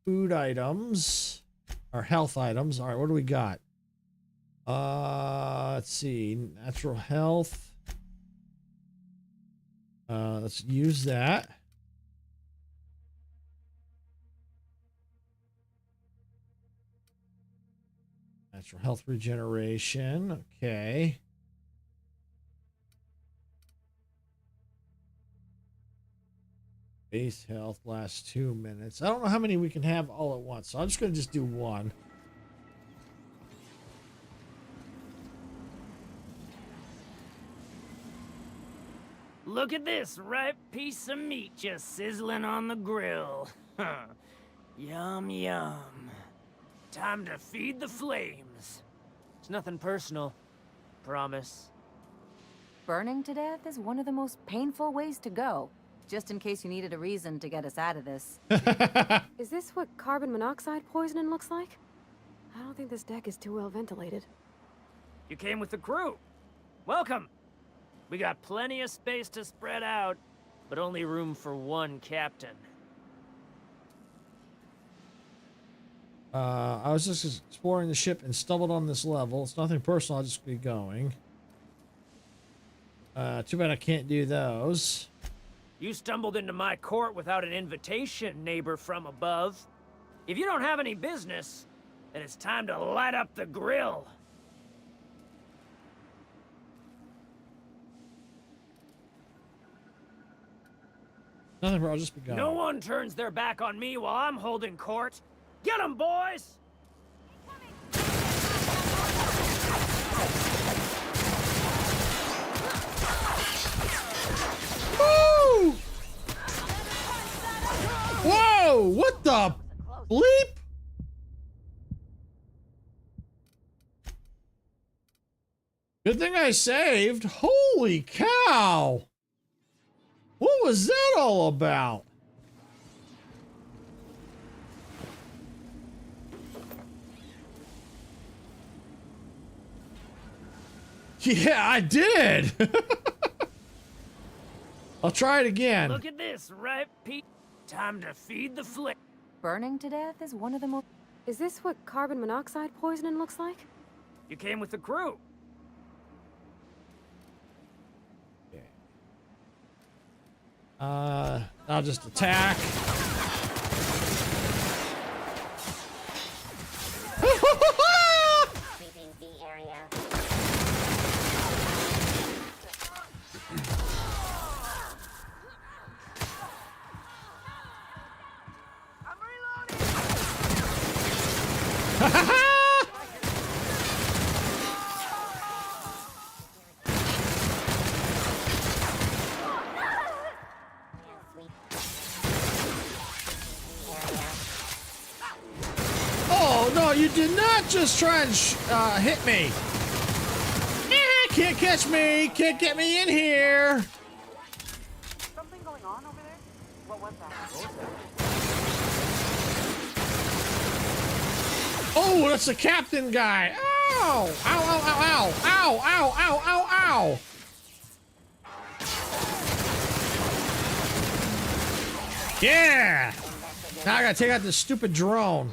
Food items. Our health items. All right, what do we got? Let's see. Natural health. Let's use that. Natural health regeneration. Okay. Base health lasts 2 minutes. I don't know how many we can have all at once, so I'm just going to just do one. Look at this ripe piece of meat just sizzling on the grill. Yum, yum. Time to feed the flames. It's nothing personal. Promise. Burning to death is one of the most painful ways to go. Just in case you needed a reason to get us out of this. Is this what carbon monoxide poisoning looks like? I don't think this deck is too well ventilated. You came with the crew. Welcome. We got plenty of space to spread out, but only room for one captain. I was just exploring the ship and stumbled on this level. It's nothing personal, I'll just be going. Too bad I can't do those. You stumbled into my court without an invitation, neighbor from above. If you don't have any business, then it's time to light up the grill. Nothing, bro. I'll just be going. No one turns their back on me while I'm holding court. Get 'em, boys! Woo! Whoa! What the bleep? Good thing I saved. Holy cow! What was that all about? Yeah, I did. I'll try it again. Look at this, right, Pete? Time to feed the flame. Burning to death is one of the most... Is this what carbon monoxide poisoning looks like? You came with the crew. I'll just attack. Sweeping the area. Oh no, you did not just try and hit me. Can't catch me. Can't get me in here. Something going on over there? What was that? Oh, that's the captain guy. Ow! Ow! Ow! Ow! Ow! Ow! Ow! Ow! Ow! Yeah! Now I gotta take out this stupid drone.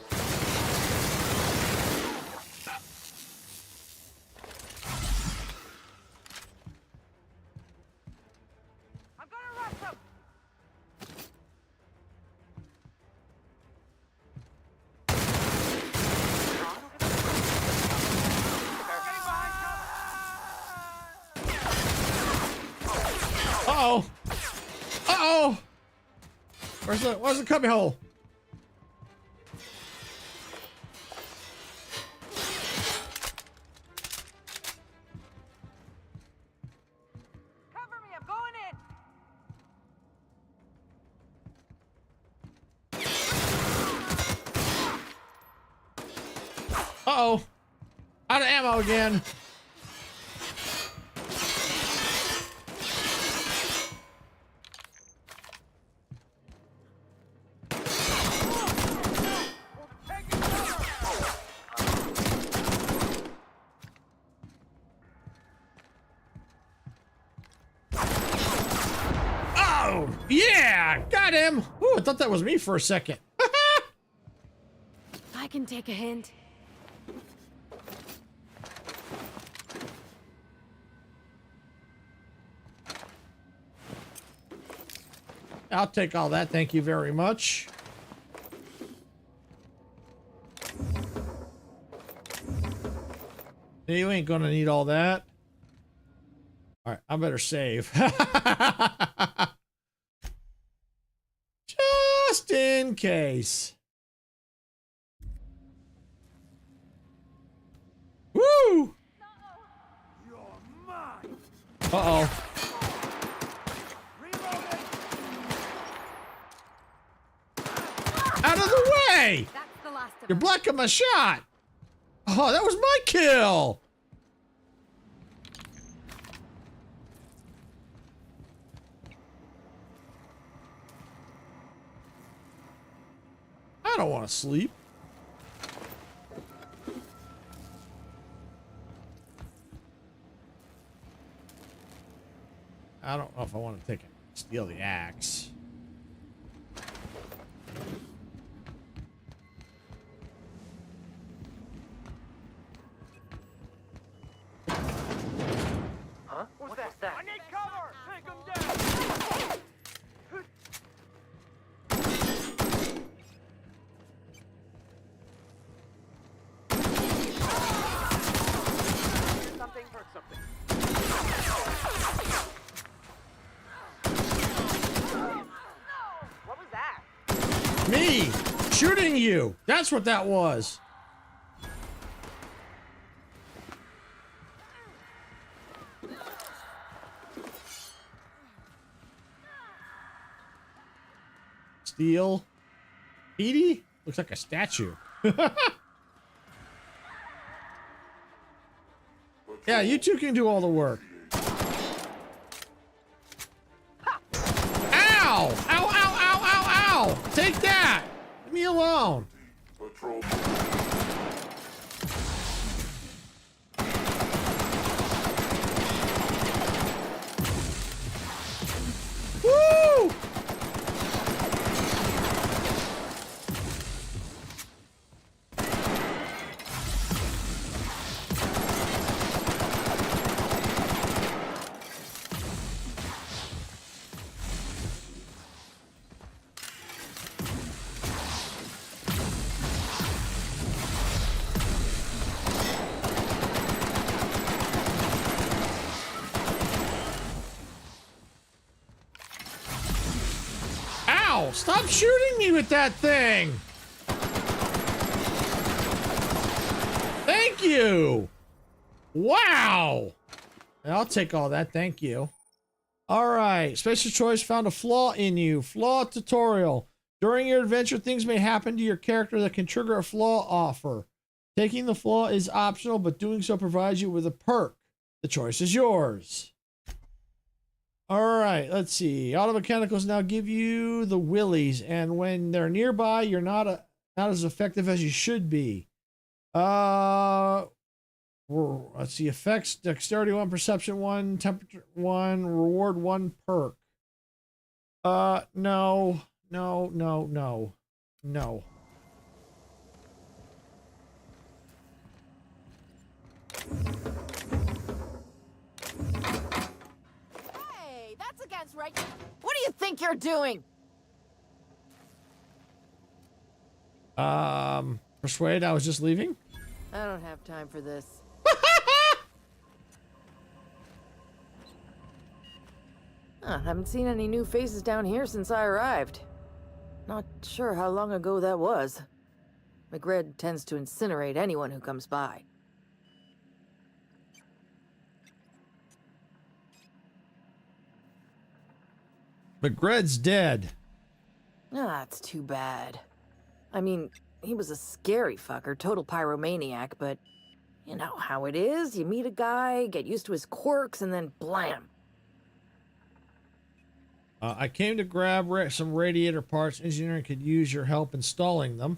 Uh-oh! Uh-oh! Where's the cubby hole? Cover me, I'm going in! Uh-oh! Out of ammo again. Yeah, got him. Ooh, I thought that was me for a second. I can take a hint. I'll take all that. Thank you very much. You ain't gonna need all that. All right, I better save. Just in case. Woo! Uh-oh. Out of the way! You're blocking my shot! Oh, that was my kill! I don't want to sleep. I don't know if I want to take it. Steal the axe. Huh? What's that? I need cover! Take him down! Something hurt something. What was that? Me! Shooting you! That's what that was! Steel. Edie? Looks like a statue. Yeah, you two can do all the work. Ow! Ow, ow, ow, ow, ow! Take that! Leave me alone. Woo! Ow! Stop shooting me with that thing! Thank you! Wow! I'll take all that, thank you. Alright, Spacer's Choice found a flaw in you. Flaw tutorial. During your adventure, things may happen to your character that can trigger a flaw offer. Taking the flaw is optional, but doing so provides you with a perk. The choice is yours. Alright, let's see. Auto mechanicals now give you the willies, and when they're nearby, you're not as effective as you should be. Let's see. Effects, dexterity 1, perception 1, temperature 1, reward 1 perk. No. Hey, that's against right. What do you think you're doing? Persuade, I was just leaving? I don't have time for this. Haven't seen any new faces down here since I arrived. Not sure how long ago that was. McRed tends to incinerate anyone who comes by. McGred's dead. That's too bad. I mean, he was a scary fucker, total pyromaniac, but you know how it is. You meet a guy, get used to his quirks, and then blam. I came to grab some radiator parts. Engineering could use your help installing them.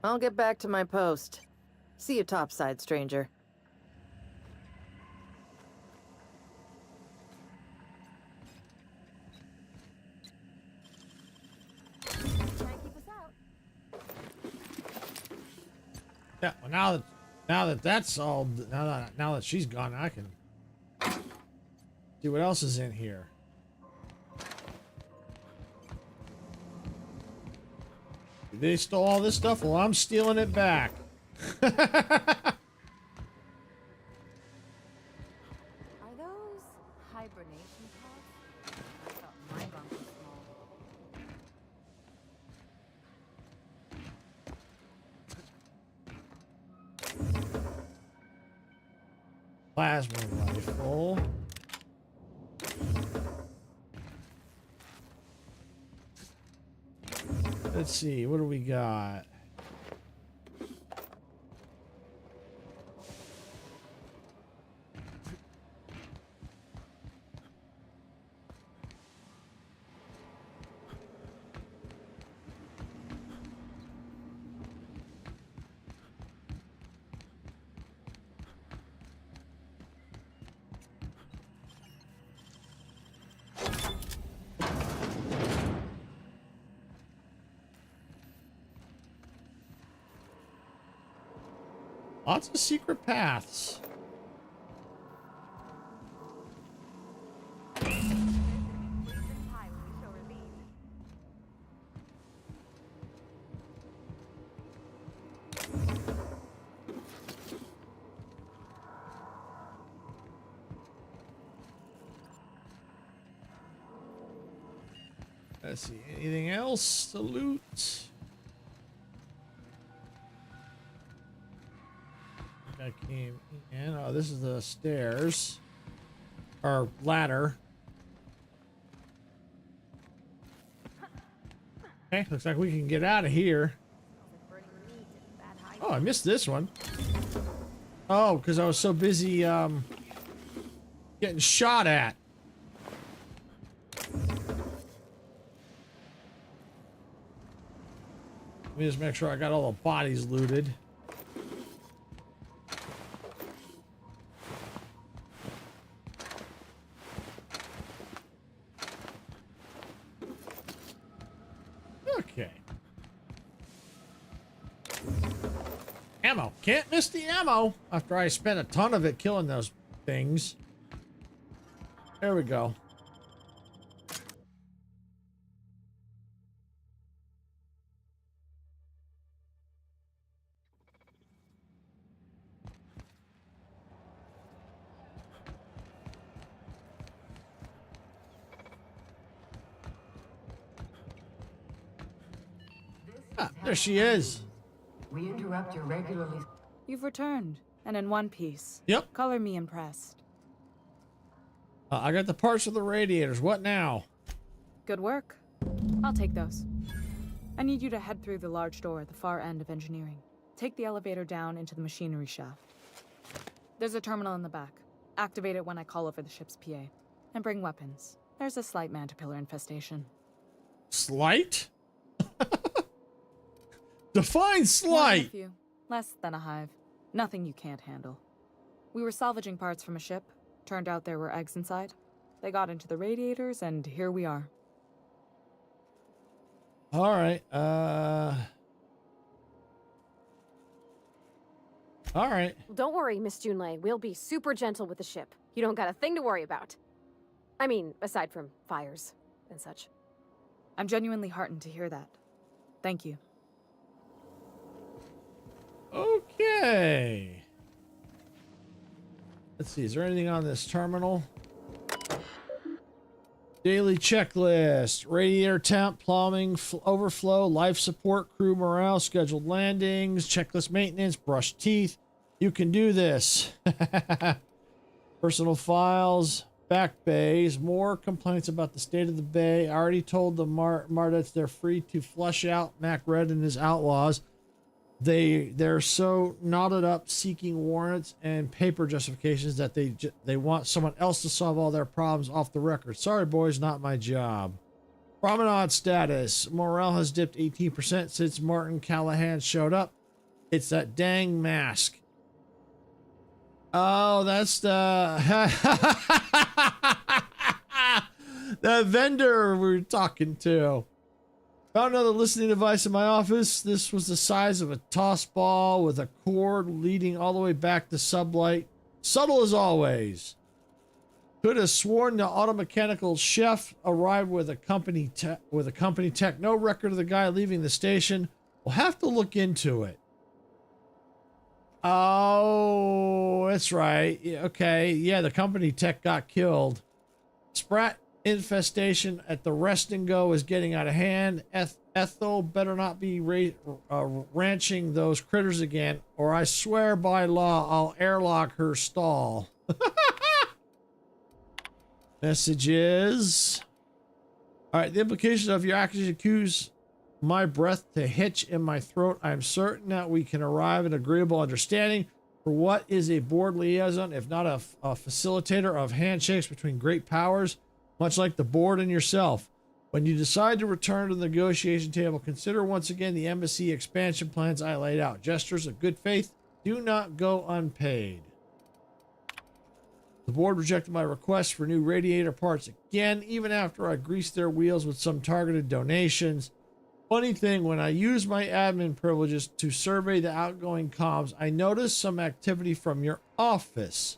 I'll get back to my post. See you topside, stranger. now that that's all, now that she's gone, I can see what else is in here. They stole all this stuff. Well, I'm stealing it back. Are those hibernation pods? I thought my bunk was small. Plasma rifle. Let's see, what do we got? Lots of secret paths. Let's see, anything else to loot? I came in. Oh, this is the stairs. Or ladder. Okay, looks like we can get out of here. Oh, I missed this one. Oh, because I was so busy getting shot at. Let me just make sure I got all the bodies looted. Okay. Ammo. Can't miss the ammo after I spent a ton of it killing those things. There we go. Ah, there she is. We interrupt your regularly... You've returned, and in one piece. Yep. Color me impressed. I got the parts of the radiators. What now? Good work. I'll take those. I need you to head through the large door at the far end of engineering. Take the elevator down into the machinery shaft. There's a terminal in the back. Activate it when I call over the ship's PA. And bring weapons. There's a slight mantipillar infestation. Slight? Define slight! Few. Less than a hive. Nothing you can't handle. We were salvaging parts from a ship. Turned out there were eggs inside. They got into the radiators, and here we are. All right. All right. Don't worry, Miss Junlei. We'll be super gentle with the ship. You don't got a thing to worry about. I mean, aside from fires and such. I'm genuinely heartened to hear that. Thank you. Okay. Let's see. Is there anything on this terminal? Daily checklist. Radiator temp, plumbing, overflow, life support, crew morale, scheduled landings, checklist maintenance, brush teeth. You can do this. Personal files, back bays, more complaints about the state of the bay. I already told the Mardettes they're free to flush out Mac Red and his outlaws. They're so knotted up seeking warrants and paper justifications that they want someone else to solve all their problems off the record. Sorry, boys, not my job. Promenade status. Morale has dipped 18% since Martin Callahan showed up. It's that dang mask. Oh, that's the the vendor we're talking to. Found another listening device in my office. This was the size of a toss ball with a cord leading all the way back to sublight. Subtle as always. Could have sworn the automechanical chef arrived with a company tech. No record of the guy leaving the station. We'll have to look into it. Oh, that's right. Yeah, okay. Yeah, the company tech got killed. Sprat infestation at the Rest and Go is getting out of hand. Ethel better not be ranching those critters again, or I swear by law I'll airlock her stall. Messages. All right, the implications of your actions accuse my breath to hitch in my throat. I am certain that we can arrive at an agreeable understanding for what is a board liaison, if not a facilitator of handshakes between great powers, much like the board and yourself. When you decide to return to the negotiation table, consider once again the embassy expansion plans I laid out. Gestures of good faith do not go unpaid. The board rejected my request for new radiator parts again, even after I greased their wheels with some targeted donations. Funny thing, when I use my admin privileges to survey the outgoing comms, I noticed some activity from your office.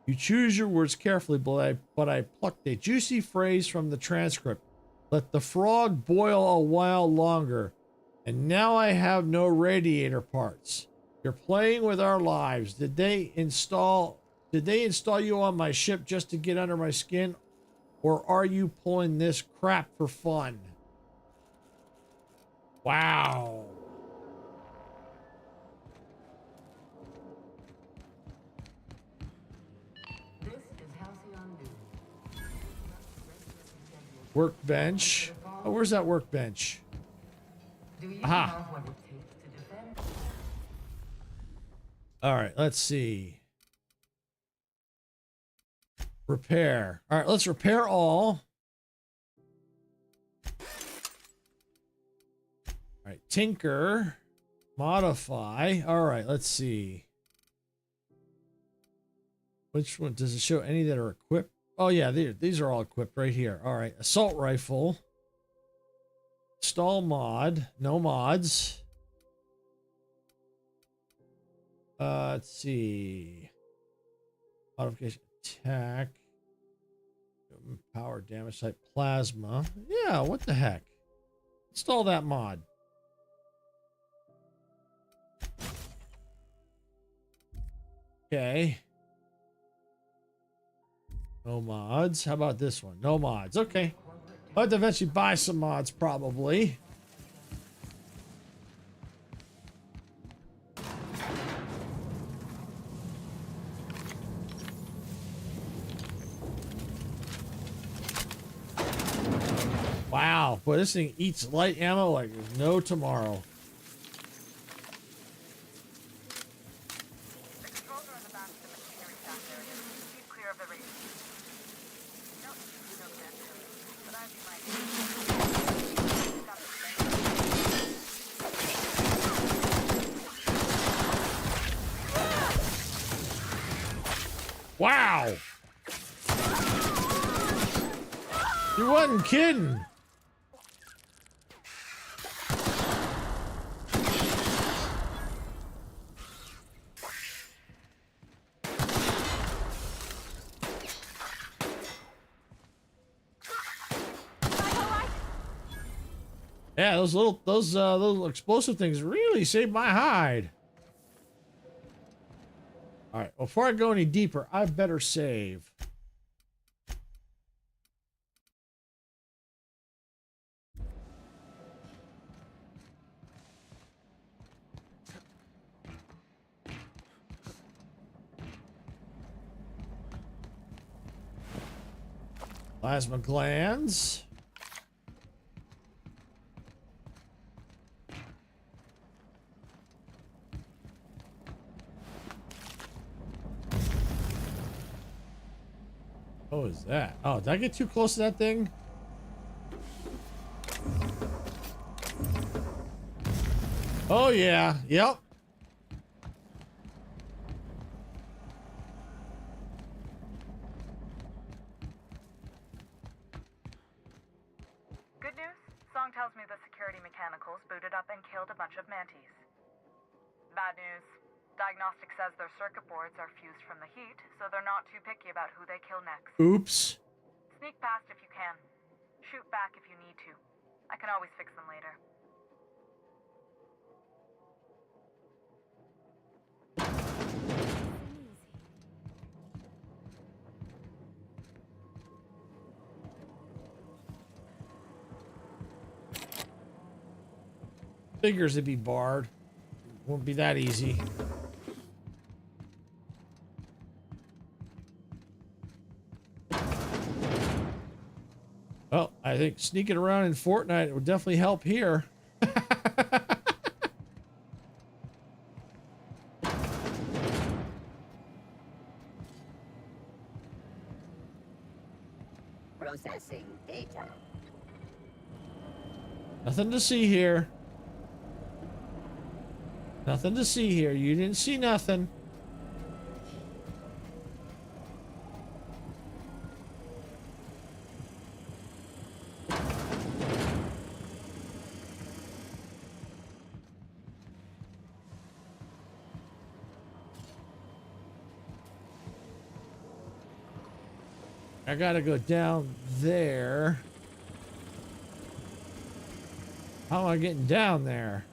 You choose your words carefully, but I plucked a juicy phrase from the transcript. Let the frog boil a while longer. And now I have no radiator parts. You're playing with our lives. Did they install you on my ship just to get under my skin? Or are you pulling this crap for fun? Wow. This is Halcyon News. Workbench. Oh, where's that workbench? Do you Aha. have what it takes to defend? All right, let's see. Repair. All right, let's repair all. All right, tinker. Modify. All right, let's see. Which one does it show? Any that are equipped? Oh yeah, these are all equipped right here. All right, assault rifle. Install mod. No mods. Let's see. Modification. Attack. Power damage type plasma. Yeah, what the heck? Install that mod. Okay. No mods. How about this one? No mods. Okay. I'll have to eventually buy some mods, probably. Wow, boy, this thing eats light ammo like there's no tomorrow. The controls are in the back of the machinery shaft area. Keep clear of the radius. No, no sense. But I'd be Wow! You wasn't kidding. Yeah, those explosive things really saved my hide. All right, before I go any deeper, I better save. Plasma glands. What was that? Oh, did I get too close to that thing? Oh, yeah. Yep. Good news? Song tells me the security up and killed a bunch of mantis. Bad news. Diagnostic says their circuit boards are fused from the heat, so they're not too picky about who they kill next. Oops. Sneak past if you can. Shoot back if you need to. I can always fix them later. Figures it'd be barred. Won't be that easy. Well, I think sneaking around in Fortnite would definitely help here. Processing data. Nothing to see here. Nothing to see here. You didn't see nothing. I gotta go down there. How am I getting down there?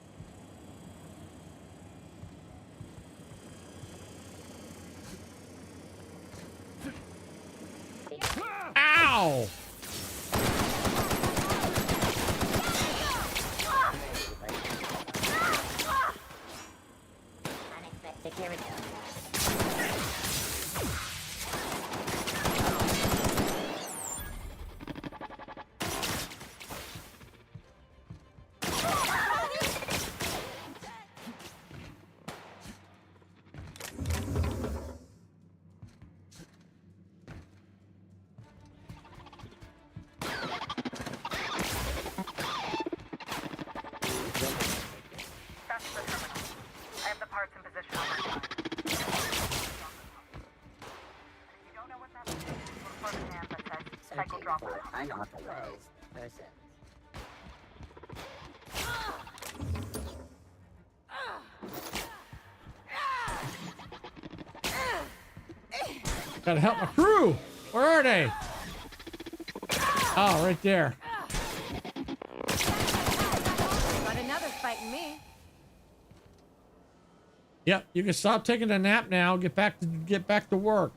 Ow! Unexpected irritant. Unauthorized persons. Gotta help my crew. Where are they? Oh, right there. Got another fighting me. Yep, you can stop taking a nap now. Get back to work.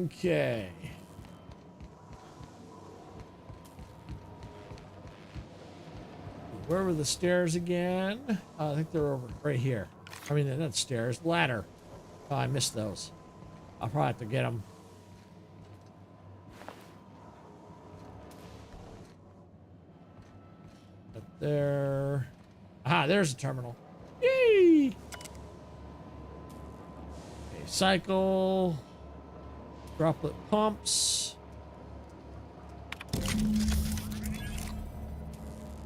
Okay. Where were the stairs again? I think they're over right here. I mean, they're not stairs, ladder. Oh, I missed those. I'll probably have to get them. Up there. Ah, there's the terminal. Yay! Okay, cycle. Droplet pumps.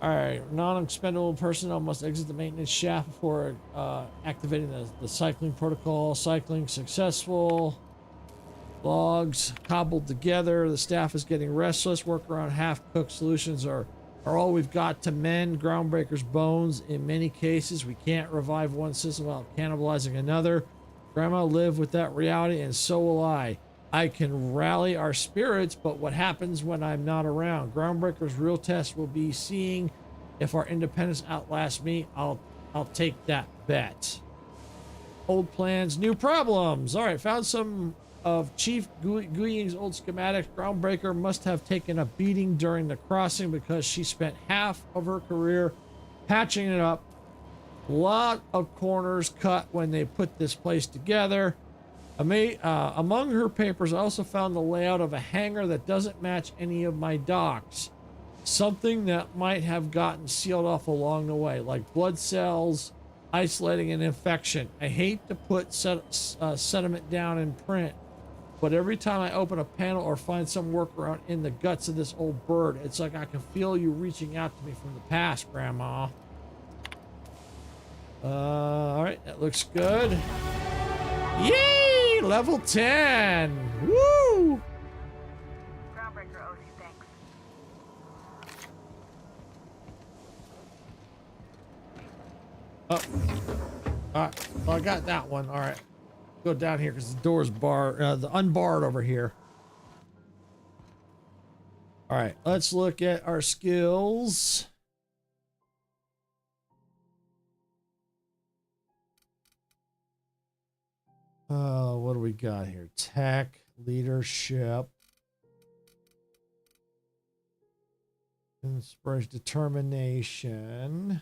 Alright, non-expendable personnel must exit the maintenance shaft before activating the cycling protocol. Cycling successful. Logs cobbled together. The staff is getting restless. Work around half-cooked solutions are all we've got to mend Groundbreaker's bones. In many cases, we can't revive one system without cannibalizing another. Grandma lived with that reality, and so will I. I can rally our spirits, but what happens when I'm not around? Groundbreaker's real test will be seeing if our independence outlasts me. I'll take that bet. Old plans, new problems. All right, found some of Chief Guying's old schematics. Groundbreaker must have taken a beating during the crossing because she spent half of her career patching it up. A lot of corners cut when they put this place together. Among her papers, I also found the layout of a hangar that doesn't match any of my docks. Something that might have gotten sealed off along the way, like blood cells, isolating an infection. I hate to put sediment down in print, but every time I open a panel or find some workaround in the guts of this old bird, it's like I can feel you reaching out to me from the past, Grandma. All right, that looks good. Yay! Level 10. Woo! Groundbreaker owes you thanks. Oh. All right. Well, I got that one. All right. Go down here because the door's barred. The unbarred over here. All right. Let's look at our skills. What do we got here? Tech, leadership, inspiration, determination.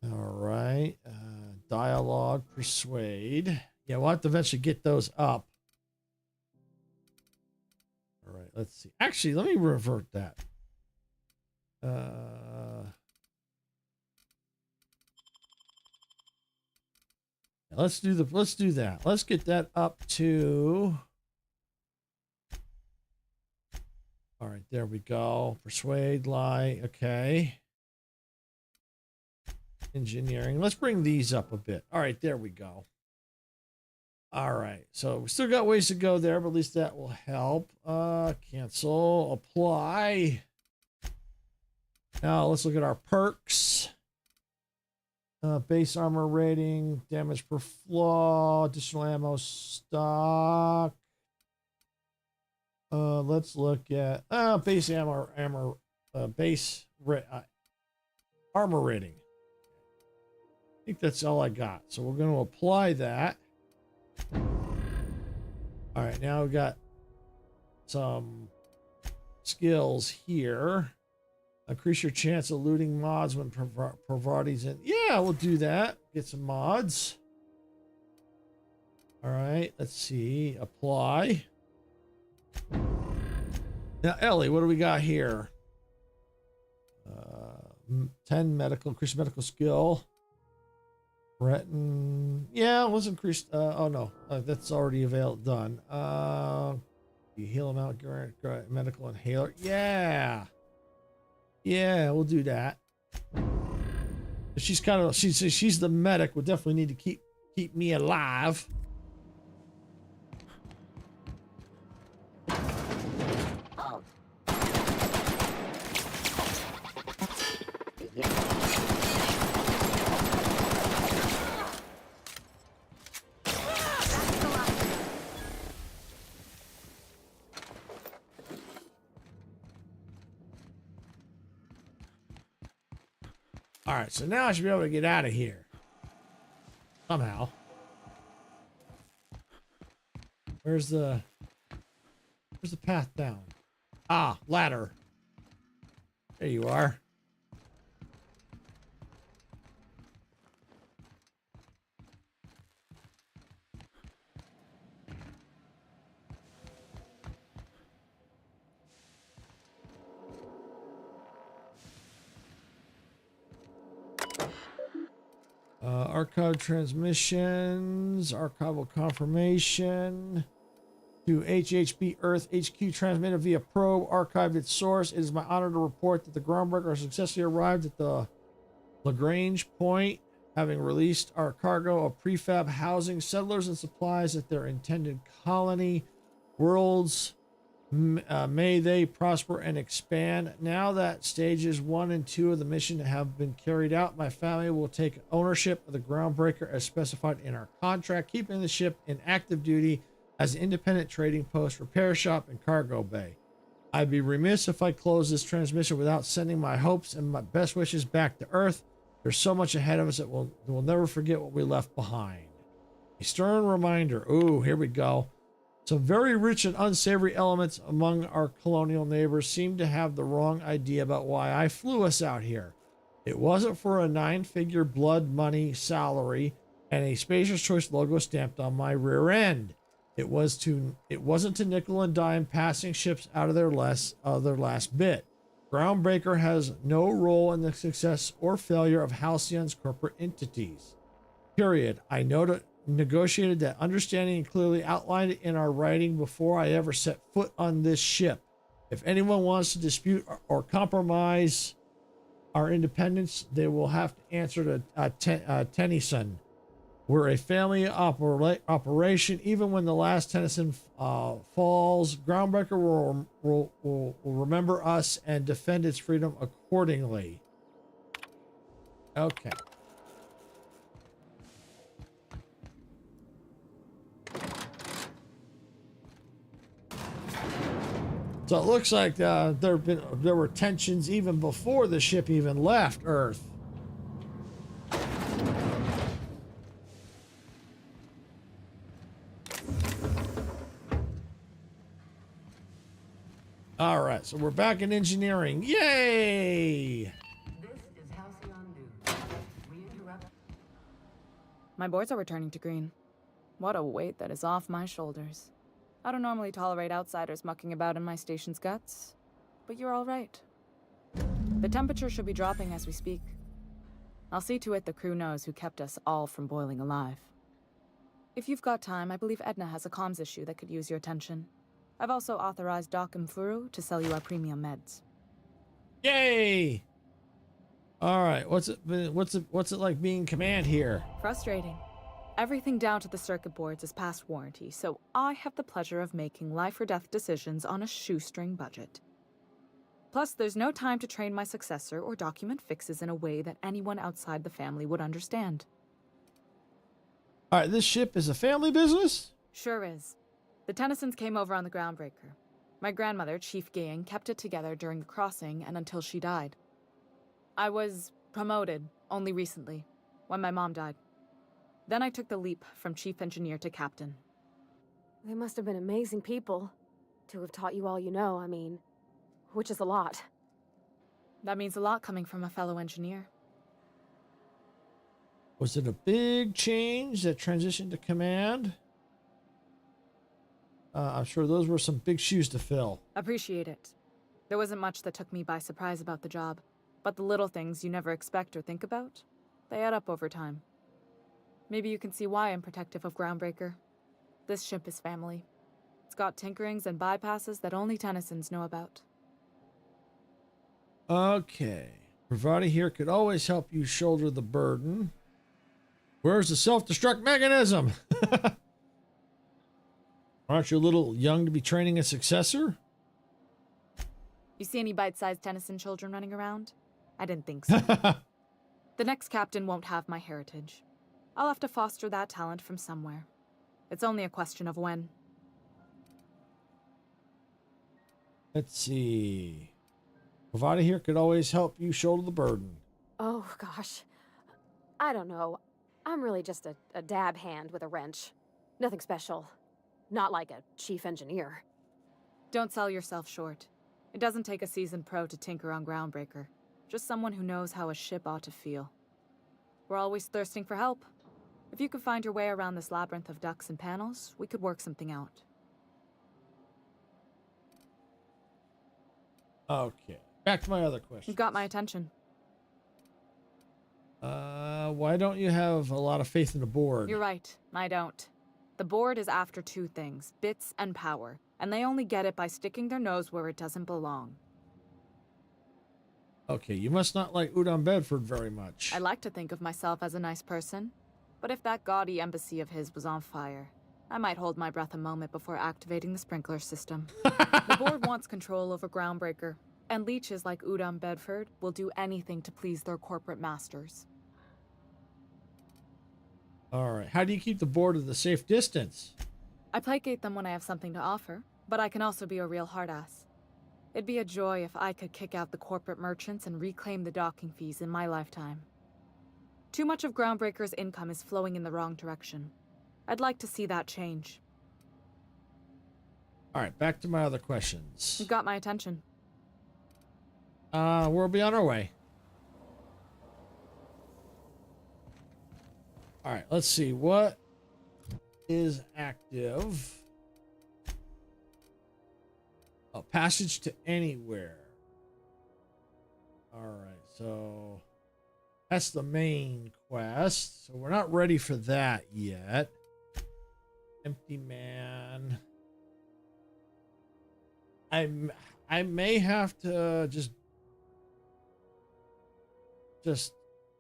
All right. Dialogue, persuade. Yeah, we'll have to eventually get those up. All right, let's see. Actually, let me revert that. Let's do that. Let's get that up to. All right, there we go. Persuade, lie. Okay. Engineering. Let's bring these up a bit. All right, there we go. All right, so we still got ways to go there, but at least that will help. Cancel, apply. Now let's look at our perks. Base armor rating, damage per flaw, additional ammo stock. Let's look at base armor rating. I think that's all I got. So we're going to apply that. All right, now we've got some skills here. Increase your chance of looting mods when Provardi's in. Yeah, we'll do that. Get some mods. All right, let's see. Apply. Now, Ellie, what do we got here? 10 medical, increase medical skill. Breton, yeah, it was increased. Oh no, that's already done. You heal him out, medical inhaler. Yeah, we'll do that. She's kind of she's the medic. We'll definitely need to keep me alive. All right, so now I should be able to get out of here. Somehow. Where's the path down? Ah, ladder. There you are. Archive transmissions, archival confirmation to HHB Earth HQ transmitted via probe, archived its source. It is my honor to report that the Groundbreaker successfully arrived at the Lagrange point, having released our cargo of prefab housing, settlers, and supplies at their intended colony. Worlds, may they prosper and expand. Now that stages 1 and 2 of the mission have been carried out, my family will take ownership of the Groundbreaker as specified in our contract, keeping the ship in active duty as an independent trading post, repair shop, and cargo bay. I'd be remiss if I close this transmission without sending my hopes and my best wishes back to Earth. There's so much ahead of us that we'll never forget what we left behind. A stern reminder. Ooh, here we go. Some very rich and unsavory elements among our colonial neighbors seem to have the wrong idea about why I flew us out here. It wasn't for a 9-figure blood money salary and a Spacer's Choice logo stamped on my rear end. It wasn't to nickel and dime passing ships out of their last bit. Groundbreaker has no role in the success or failure of Halcyon's corporate entities. Period. I negotiated that understanding and clearly outlined it in our writing before I ever set foot on this ship. If anyone wants to dispute or compromise our independence, they will have to answer to Tennyson. We're a family operation. Even when the last Tennyson falls, Groundbreaker will remember us and defend its freedom accordingly. Okay. So it looks like there were tensions even before the ship even left Earth. All right, so we're back in engineering. Yay! This is Halcyon News. We interrupt. My boards are returning to green. What a weight that is off my shoulders. I don't normally tolerate outsiders mucking about in my station's guts, but you're all right. The temperature should be dropping as we speak. I'll see to it the crew knows who kept us all from boiling alive. If you've got time, I believe Edna has a comms issue that could use your attention. I've also authorized Doc and Furu to sell you our premium meds. Yay! All right, what's it like being command here? Frustrating. Everything down to the circuit boards is past warranty, so I have the pleasure of making life or death decisions on a shoestring budget. Plus, there's no time to train my successor or document fixes in a way that anyone outside the family would understand. All right, this ship is a family business? Sure is. The Tennysons came over on the Groundbreaker. My grandmother, Chief Gang, kept it together during the crossing and until she died. I was promoted only recently, when my mom died. Then I took the leap from chief engineer to captain. They must have been amazing people to have taught you all you know, I mean, which is a lot. That means a lot coming from a fellow engineer. Was it a big change that transitioned to command? I'm sure those were some big shoes to fill. Appreciate it. There wasn't much that took me by surprise about the job, but the little things you never expect or think about, they add up over time. Maybe you can see why I'm protective of Groundbreaker. This ship is family. It's got tinkerings and bypasses that only Tennysons know about. Okay. Pravati here could always help you shoulder the burden. Where's the self-destruct mechanism? Aren't you a little young to be training a successor? You see any bite-sized Tennyson children running around? I didn't think so. The next captain won't have my heritage. I'll have to foster that talent from somewhere. It's only a question of when. Let's see. Pravati here could always help you shoulder the burden. Oh, gosh. I don't know. I'm really just a dab hand with a wrench. Nothing special. Not like a chief engineer. Don't sell yourself short. It doesn't take a seasoned pro to tinker on Groundbreaker. Just someone who knows how a ship ought to feel. We're always thirsting for help. If you could find your way around this labyrinth of ducts and panels, we could work something out. Okay. Back to my other question. You got my attention. Why don't you have a lot of faith in the board? You're right. I don't. The board is after two things, bits and power, and they only get it by sticking their nose where it doesn't belong. Okay, you must not like Udon Bedford very much. I like to think of myself as a nice person, but if that gaudy embassy of his was on fire, I might hold my breath a moment before activating the sprinkler system. The board wants control over Groundbreaker, and leeches like Udon Bedford will do anything to please their corporate masters. All right. How do you keep the board at a safe distance? I placate them when I have something to offer, but I can also be a real hard-ass. It'd be a joy if I could kick out the corporate merchants and reclaim the docking fees in my lifetime. Too much of Groundbreaker's income is flowing in the wrong direction. I'd like to see that change. All right, back to my other questions. You got my attention. We'll be on our way. All right, let's see. What is active? Oh, passage to anywhere. All right, so that's the main quest. So we're not ready for that yet. Empty man. I may have to just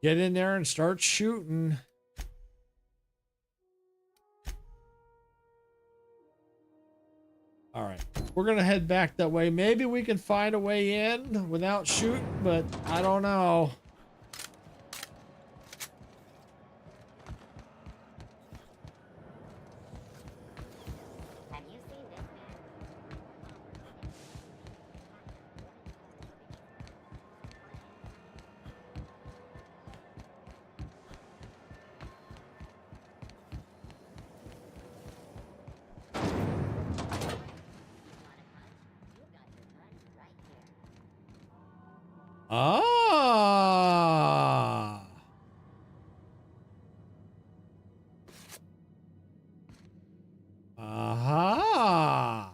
get in there and start shooting. All right, we're gonna head back that way. Maybe we can find a way in without shooting, but I don't know. Ah. Aha.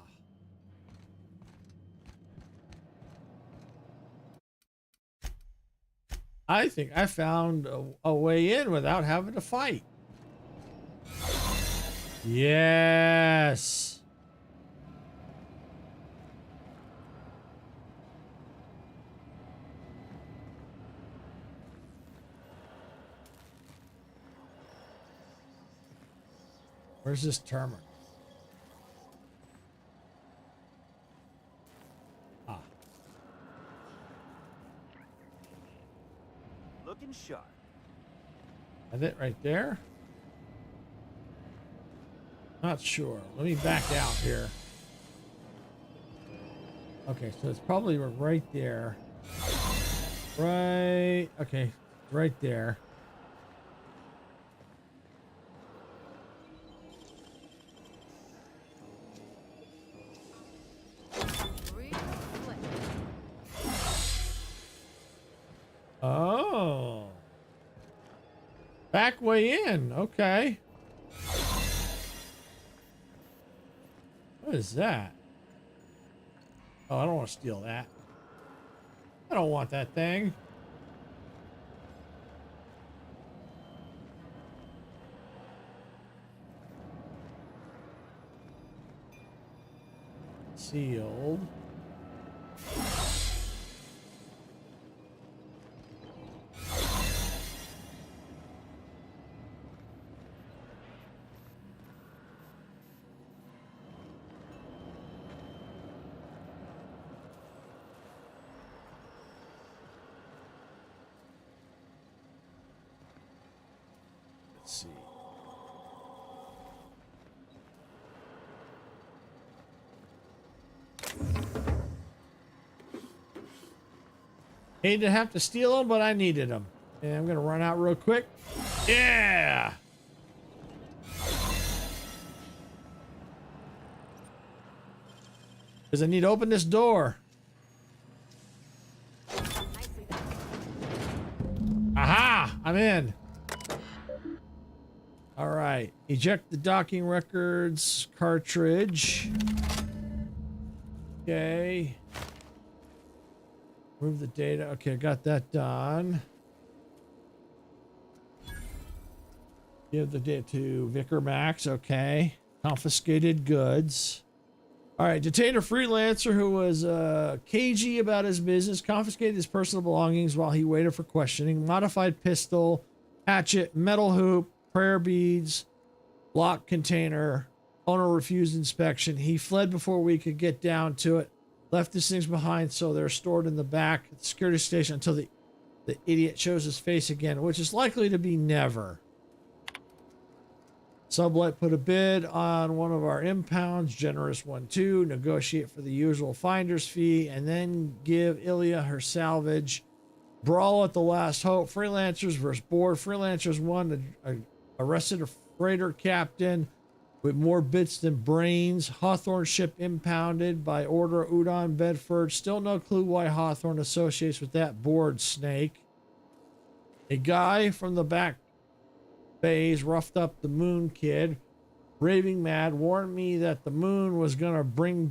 I think I found a way in without having to fight. Yes. Where's this terminal? Ah. Looking sharp. Is it right there? Not sure. Let me back out here. Okay, so it's probably right there. Right. Okay, right there. Oh. Back way in. Okay. What is that? Oh, I don't want to steal that. I don't want that thing. Sealed. Let's see. Hate to have to steal them, but I needed them. And I'm gonna run out real quick. Yeah! Because I need to open this door. Aha! I'm in. All right. Eject the docking records cartridge. Okay. Move the data. Okay, I got that done. Give the data to Vicar Max. Okay. Confiscated goods. All right. Detain a freelancer who was cagey about his business. Confiscated his personal belongings while he waited for questioning. Modified pistol, hatchet, metal hoop, prayer beads, lock container. Owner refused inspection. He fled before we could get down to it. Left these things behind, so they're stored in the back at the security station until the idiot shows his face again, which is likely to be never. Sublet put a bid on one of our impounds, generous one too, negotiate for the usual finder's fee, and then give Ilya her salvage. Brawl at the last hope. Freelancers versus board. Freelancers won. Arrested a freighter captain with more bits than brains. Hawthorne ship impounded by order of Udon Bedford. Still no clue why Hawthorne associates with that board snake. A guy from the back bays roughed up the moon kid. Raving mad, warned me that the moon was gonna bring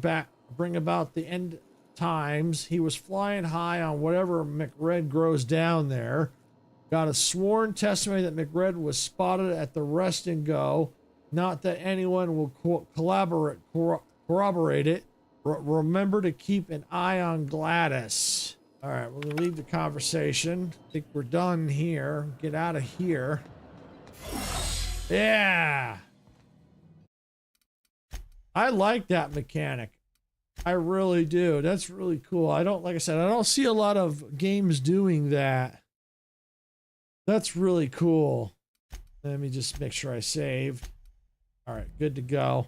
about the end times. He was flying high on whatever McRed grows down there. Got a sworn testimony that McRed was spotted at the rest and go. Not that anyone will corroborate it. Remember to keep an eye on Gladys. All right, we're gonna leave the conversation. I think we're done here. Get out of here. Yeah. I like that mechanic. I really do. That's really cool. Like I said, I don't see a lot of games doing that. That's really cool. Let me just make sure I saved. All right, good to go.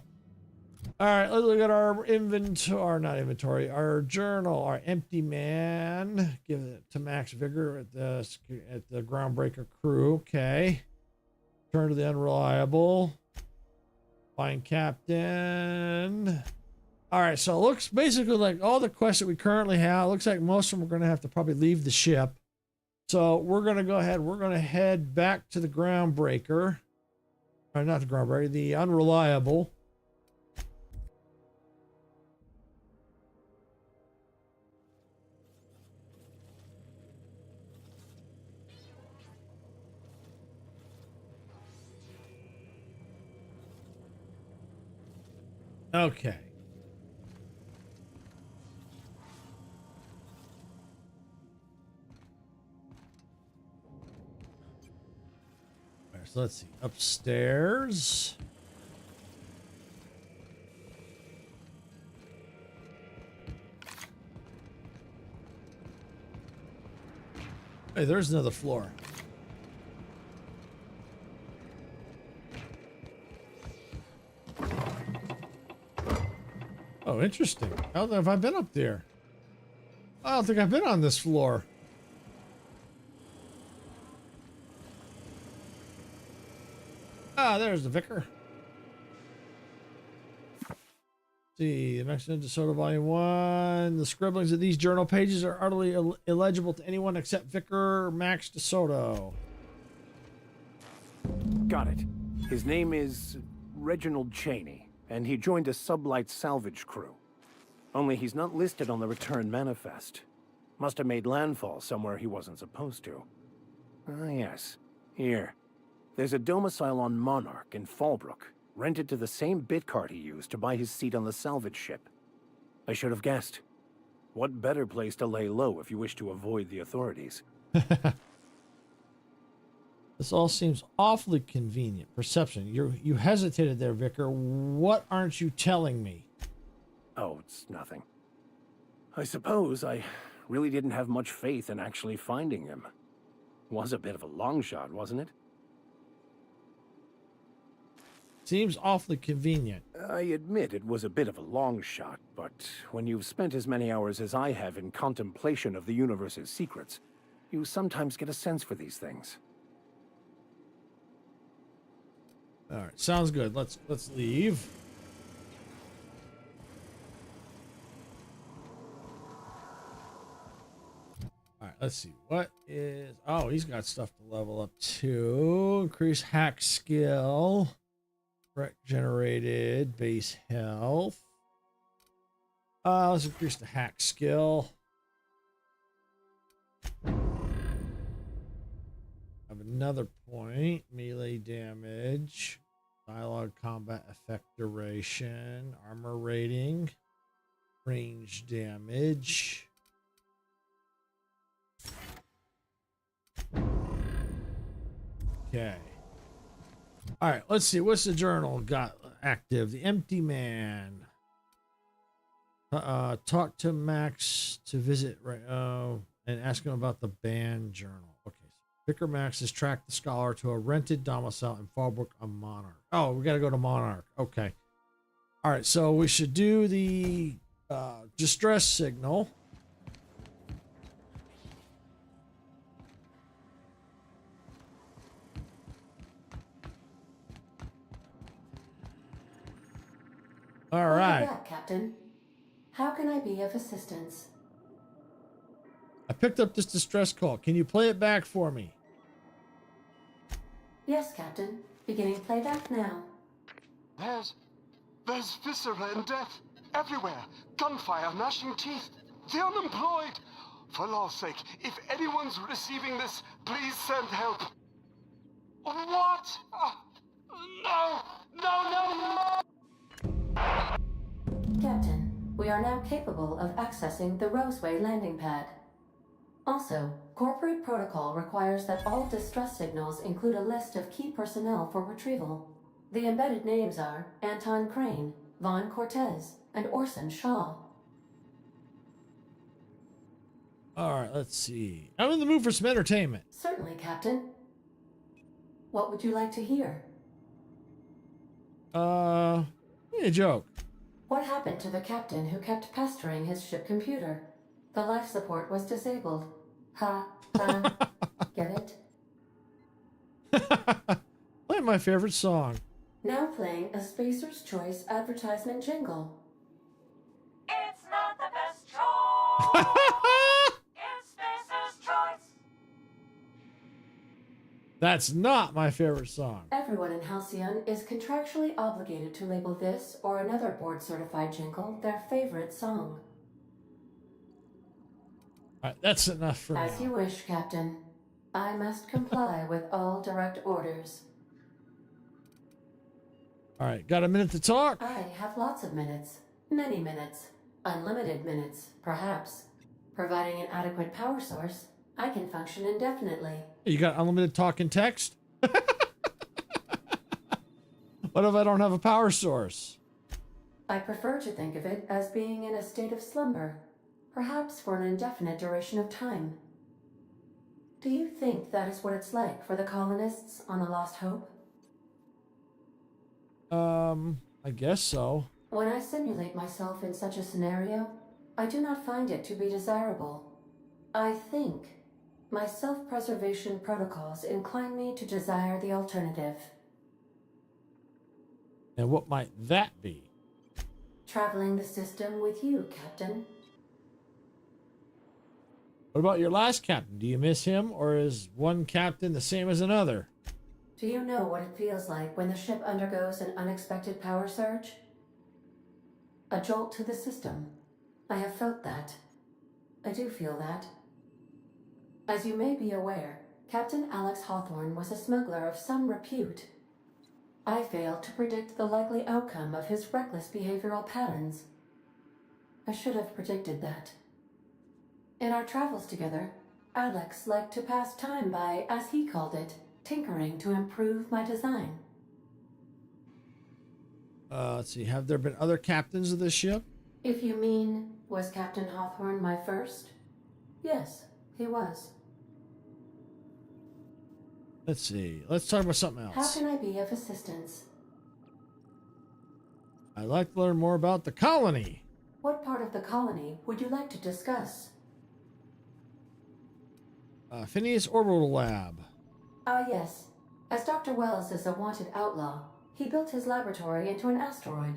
All right, let's look at our inventory, not inventory, our journal, our empty man. Give it to Max Vigor at the Groundbreaker crew. Okay. Turn to the unreliable. Find captain. All right, so it looks basically like all the quests that we currently have. It looks like most of them are going to have to probably leave the ship. So we're going to go ahead. We're going to head back to the Groundbreaker. Or not the Groundbreaker, the unreliable. Okay. All right, so let's see. Upstairs. Hey, there's another floor. Oh, interesting. How have I been up there? I don't think I've been on this floor. Ah, there's the vicar. See, the Mexican DeSoto Volume 1. The scribblings of these journal pages are utterly illegible to anyone except Vicar Max DeSoto. Got it. His name is Reginald Cheney, and he joined a sublight salvage crew. Only he's not listed on the return manifest. Must have made landfall somewhere he wasn't supposed to. Ah, yes. Here. There's a domicile on Monarch in Fallbrook, rented to the same bit card he used to buy his seat on the salvage ship. I should have guessed. What better place to lay low if you wish to avoid the authorities? This all seems awfully convenient. Perception. You hesitated there, Vicar. What aren't you telling me? Oh, it's nothing. I suppose I really didn't have much faith in actually finding him. Was a bit of a long shot, wasn't it? Seems awfully convenient. I admit it was a bit of a long shot, but when you've spent as many hours as I have in contemplation of the universe's secrets, you sometimes get a sense for these things. All right, sounds good. Let's leave. All right, let's see. What is... Oh, he's got stuff to level up too. Increase hack skill. Threat generated. Base health. Let's increase the hack skill. Have another point. Melee damage. Dialogue combat effect duration. Armor rating. Range damage. Okay. All right, let's see. What's the journal got active? The Empty Man. Talk to Max to visit and ask him about the band journal. Okay. Vicar Max has tracked the scholar to a rented domicile in Fallbrook on Monarch. Oh, we got to go to Monarch. Okay. All right, so we should do the distress signal. All right. Welcome back, Captain. How can I be of assistance? I picked up this distress call. Can you play it back for me? Yes, Captain. Beginning playback now. There's viscera and death everywhere. Gunfire, gnashing teeth. The unemployed. For law's sake, if anyone's receiving this, please send help. What? No! No! Captain, we are now capable of accessing the Roseway landing pad. Also, corporate protocol requires that all distress signals include a list of key personnel for retrieval. The embedded names are Anton Crane, Vaughn Cortez, and Orson Shaw. All right, let's see. I'm in the mood for some entertainment. Certainly, Captain. What would you like to hear? A joke. What happened to the captain who kept pestering his ship computer? The life support was disabled. Ha, ha. Get it? Play my favorite song. Now playing a Spacer's Choice advertisement jingle. It's not the best choice. It's Spacer's choice. That's not my favorite song. Everyone in Halcyon is contractually obligated to label this or another board-certified jingle their favorite song. All right, that's enough for As now. you wish, Captain. I must comply with all direct orders. All right, got a minute to talk? I have lots of minutes. Many minutes. Unlimited minutes, perhaps. Providing an adequate power source, I can function indefinitely. You got unlimited talk and text? What if I don't have a power source? I prefer to think of it as being in a state of slumber, perhaps for an indefinite duration of time. Do you think that is what it's like for the colonists on the Lost Hope? I guess so. When I simulate myself in such a scenario, I do not find it to be desirable. I think my self-preservation protocols incline me to desire the alternative. And what might that be? Traveling the system with you, Captain. What about your last captain? Do you miss him, or is one captain the same as another? Do you know what it feels like when the ship undergoes an unexpected power surge? A jolt to the system. I have felt that. I do feel that. As you may be aware, Captain Alex Hawthorne was a smuggler of some repute. I failed to predict the likely outcome of his reckless behavioral patterns. I should have predicted that. In our travels together, Alex liked to pass time by, as he called it, tinkering to improve my design. Let's see. Have there been other captains of this ship? If you mean, was Captain Hawthorne my first? Yes, he was. Let's see. Let's talk about something How else. can I be of assistance? I'd like to learn more about the colony. What part of the colony would you like to discuss? Phineas Orbital Lab. Ah, yes. As Dr. Wells is a wanted outlaw, he built his laboratory into an asteroid.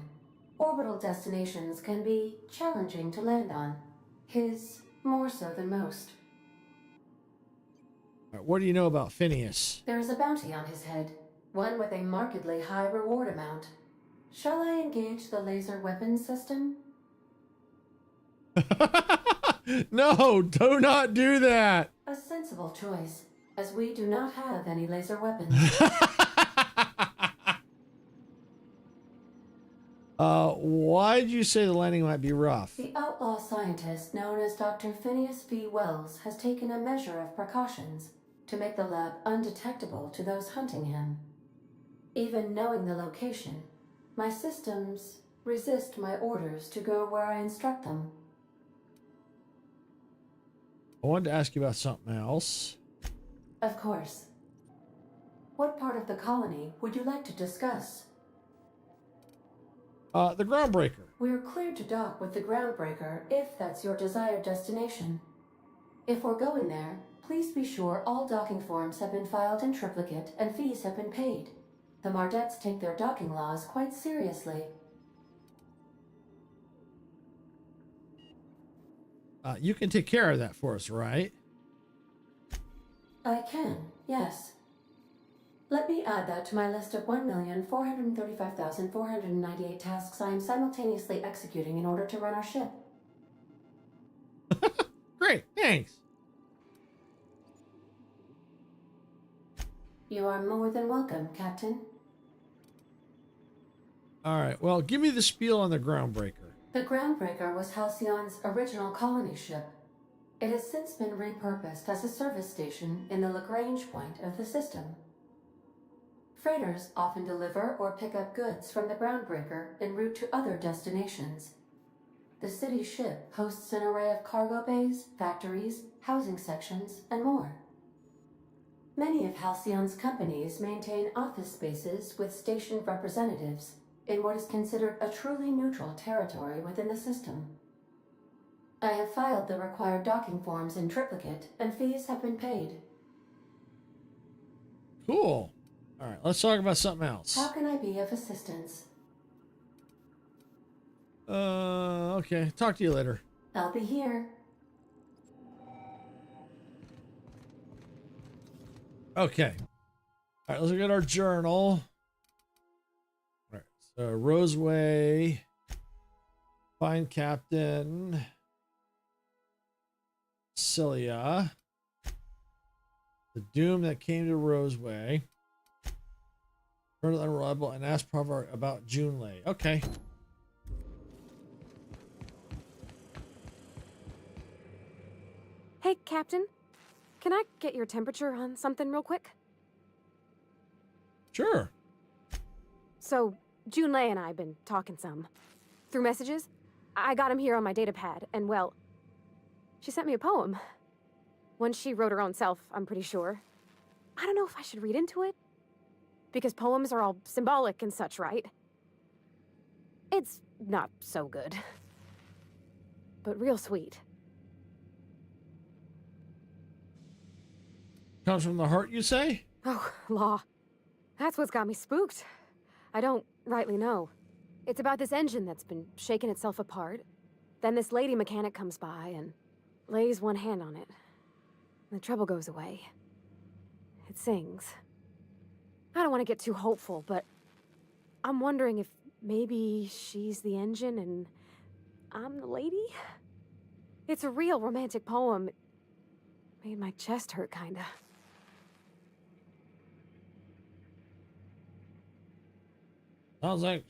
Orbital destinations can be challenging to land on. His more so than most. What do you know about Phineas? There is a bounty on his head, one with a markedly high reward amount. Shall I engage the laser weapons system? No, do not do that. A sensible choice, as we do not have any laser weapons. Why did you say the landing might be rough? The outlaw scientist known as Dr. Phineas V. Wells has taken a measure of precautions to make the lab undetectable to those hunting him. Even knowing the location, my systems resist my orders to go where I instruct them. I wanted to ask you about something else. Of course. What part of the colony would you like to discuss? The Groundbreaker. We're cleared to dock with the Groundbreaker if that's your desired destination. If we're going there, please be sure all docking forms have been filed in triplicate and fees have been paid. The Mardettes take their docking laws quite seriously. You can take care of that for us, right? I can, yes. Let me add that to my list of 1,435,498 tasks I am simultaneously executing in order to run our ship. Great, thanks. You are more than welcome, Captain. All right. Well, give me the spiel on the Groundbreaker. The Groundbreaker was Halcyon's original colony ship. It has since been repurposed as a service station in the Lagrange point of the system. Freighters often deliver or pick up goods from the Groundbreaker en route to other destinations. The city ship hosts an array of cargo bays, factories, housing sections, and more. Many of Halcyon's companies maintain office spaces with station representatives in what is considered a truly neutral territory within the system. I have filed the required docking forms in triplicate, and fees have been paid. Cool. All right, let's talk about something else. How can I be of assistance? Okay. Talk to you later. I'll be here. Okay. All right, let's look at our journal. All right, so Roseway, find Captain Celia, the doom that came to Roseway, turn unreliable, and ask Provar about Junlei. Okay. Hey, Captain. Can I get your temperature on something real quick? Sure. So, Junlei and I have been talking some. Through messages. I got him here on my datapad, and well, she sent me a poem. One she wrote her own self, I'm pretty sure. I don't know if I should read into it. Because poems are all symbolic and such, right? It's not so good. But real sweet. Comes from the heart, you say? Oh, law. That's what's got me spooked. I don't rightly know. It's about this engine that's been shaking itself apart. Then this lady mechanic comes by and lays one hand on it. The trouble goes away. It sings. I don't want to get too hopeful, but I'm wondering if maybe she's the engine and I'm the lady? It's a real romantic poem. It made my chest hurt, kinda.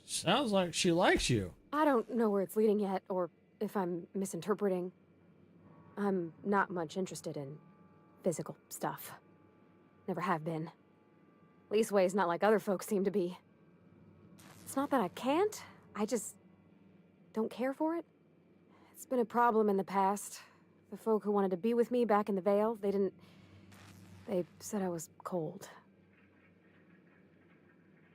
Sounds like she likes you. I don't know where it's leading yet, or if I'm misinterpreting. I'm not much interested in physical stuff. Never have been. Leastways not like other folks seem to be. It's not that I can't, I just don't care for it. It's been a problem in the past. The folk who wanted to be with me back in the Vale, they said I was cold.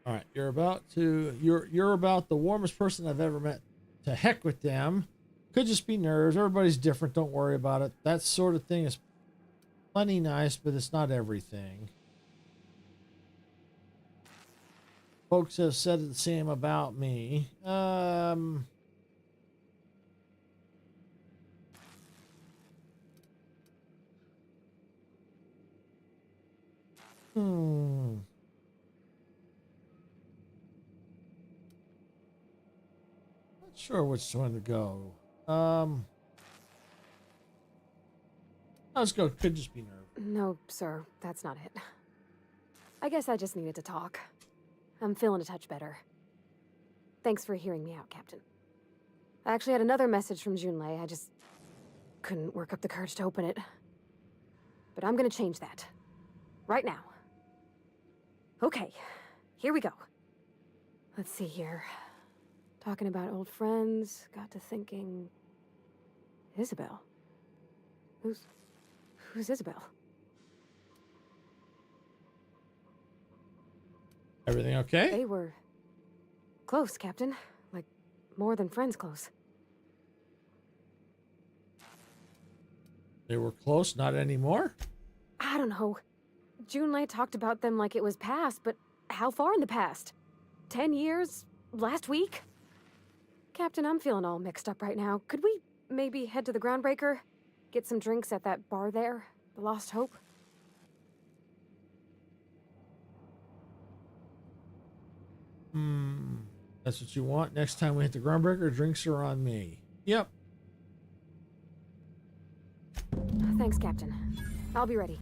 All right, you're about the warmest person I've ever met. To heck with them. Could just be nerves. Everybody's different. Don't worry about it. That sort of thing is plenty nice, but it's not everything. Folks have said the same about me. Not sure which one to go. Let's go. Could just be nerve. No, sir, that's not it. I guess I just needed to talk. I'm feeling a touch better. Thanks for hearing me out, Captain. I actually had another message from Junlei. I just couldn't work up the courage to open it. But I'm gonna change that. Right now. Okay, here we go. Let's see here. Talking about old friends, got to thinking... Isabel? Who's Isabel? Everything okay? They were close, Captain. Like, more than friends close. They were close, not anymore? I don't know. Junlei talked about them like it was past, but how far in the past? 10 years? Last week? Captain, I'm feeling all mixed up right now. Could we maybe head to the Groundbreaker? Get some drinks at that bar there? The Lost Hope? That's what you want? Next time we hit the Groundbreaker, drinks are on me. Yep. Thanks, Captain. I'll be ready.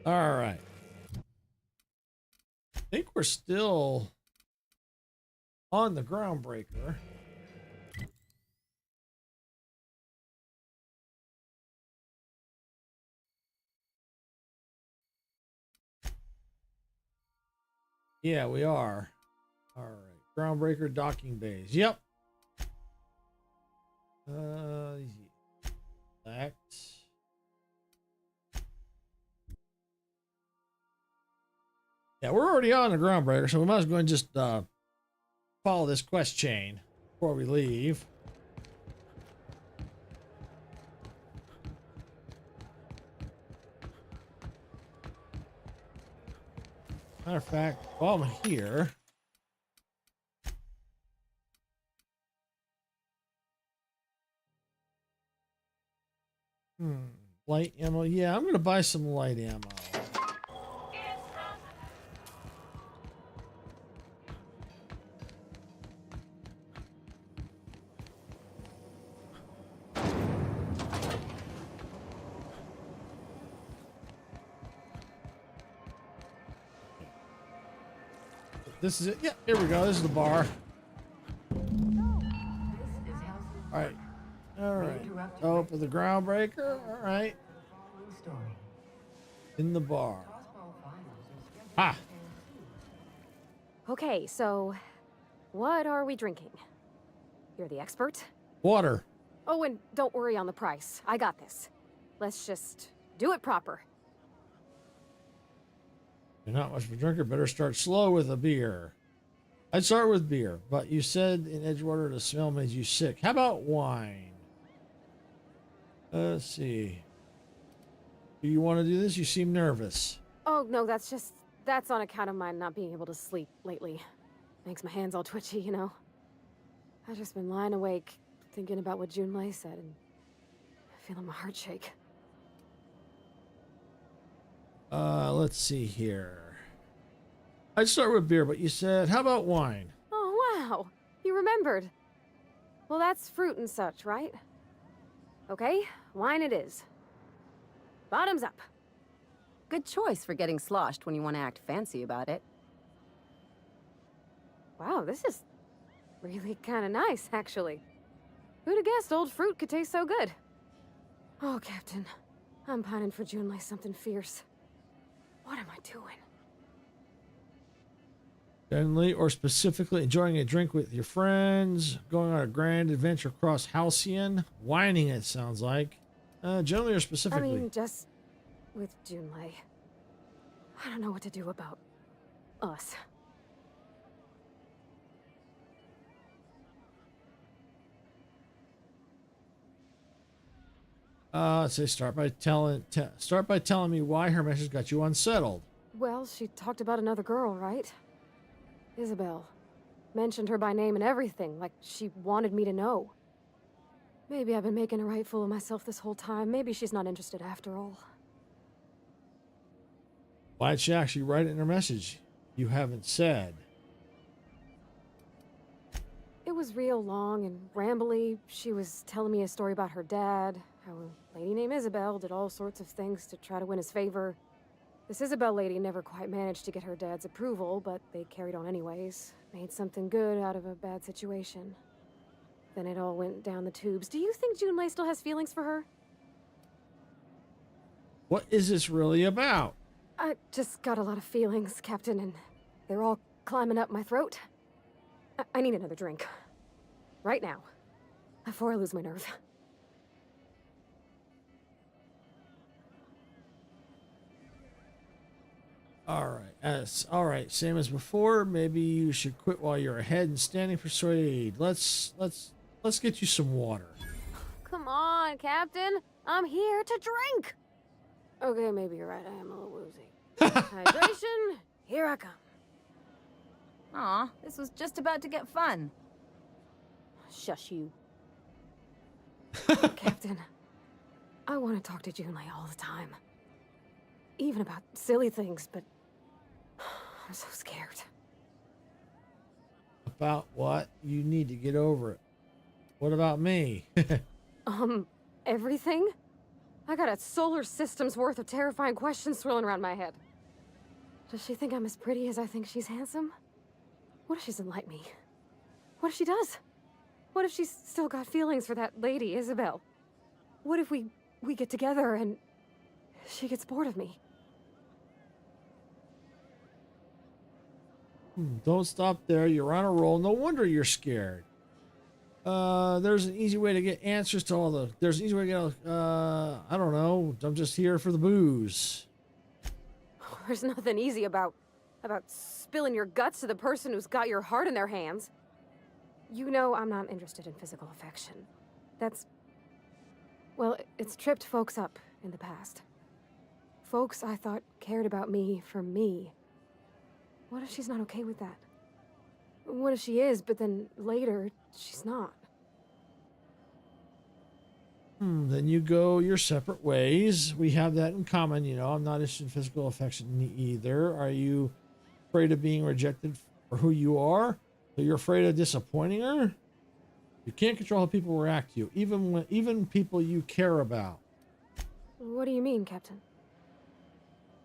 All right. think we're still on the groundbreaker. Yeah, we are. All right. Groundbreaker docking bays. Yep. Select. Yeah, we're already on the groundbreaker, so we might as well just follow this quest chain before we leave. Matter of fact, while I'm here, light ammo. Yeah, I'm gonna buy some light ammo. This is it. Yeah, here we go. This is the bar. All right. All right. Oh, for the groundbreaker. All right. In the bar. Ah. Okay, so what are we drinking? You're the expert? Water. Oh, and don't worry on the price. I got this. Let's just do it proper. You're not much of a drinker. Better start slow with a beer. I'd start with beer, but you said in Edgewater the smell made you sick. How about wine? Let's see. Do you want to do this? You seem nervous. Oh, no, that's on account of my not being able to sleep lately. Makes my hands all twitchy, you know? I've just been lying awake, thinking about what Junlei said, and feeling my heart shake. Let's see here. I'd start with beer, but you said, how about wine? Oh, wow. You remembered. Well, that's fruit and such, right? Okay, wine it is. Bottoms up. Good choice for getting sloshed when you want to act fancy about it. Wow, this is really kind of nice, actually. Who'd have guessed old fruit could taste so good? Oh, Captain. I'm pining for Junlei something fierce. What am I doing? Generally or specifically enjoying a drink with your friends, going on a grand adventure across Halcyon, whining it sounds like. Generally or specifically? I mean, just with Junlei. I don't know what to do about us. Let's say start by telling me why her message got you unsettled. Well, she talked about another girl, right? Isabel. Mentioned her by name and everything, like she wanted me to know. Maybe I've been making a right fool of myself this whole time. Maybe she's not interested after all. Why'd she actually write it in her message? You haven't said. It was real long and rambly. She was telling me a story about her dad, how a lady named Isabel did all sorts of things to try to win his favor. This Isabel lady never quite managed to get her dad's approval, but they carried on anyways. Made something good out of a bad situation. Then it all went down the tubes. Do you think Junlei still has feelings for her? What is this really about? I just got a lot of feelings, Captain, and they're all climbing up my throat. I need another drink. Right now. Before I lose my nerve. All right. Same as before. Maybe you should quit while you're ahead and standing. Persuade. Let's get you some water. Come on, Captain. I'm here to drink. Okay, maybe you're right. I am a little woozy. Hydration. Here I come. Aw, this was just about to get fun. Shush you. Captain, I want to talk to Junlei all the time. Even about silly things, but I'm so scared. About what? You need to get over it. What about me? Everything? I got a solar system's worth of terrifying questions swirling around my head. Does she think I'm as pretty as I think she's handsome? What if she doesn't like me? What if she does? What if she's still got feelings for that lady, Isabel? What if we get together and she gets bored of me? Don't stop there. You're on a roll. No wonder you're scared. There's an easy way to get answers to all the... There's an easy way to get... I don't know. I'm just here for the booze. There's nothing easy about spilling your guts to the person who's got your heart in their hands. You know I'm not interested in physical affection. That's... Well, it's tripped folks up in the past. Folks I thought cared about me for me. What if she's not okay with that? What if she is, but then later, she's not? Then you go your separate ways. We have that in common, you know. I'm not interested in physical affection either. Are you afraid of being rejected for who you are? So you're afraid of disappointing her? You can't control how people react to you, even people you care about. What do you mean, Captain?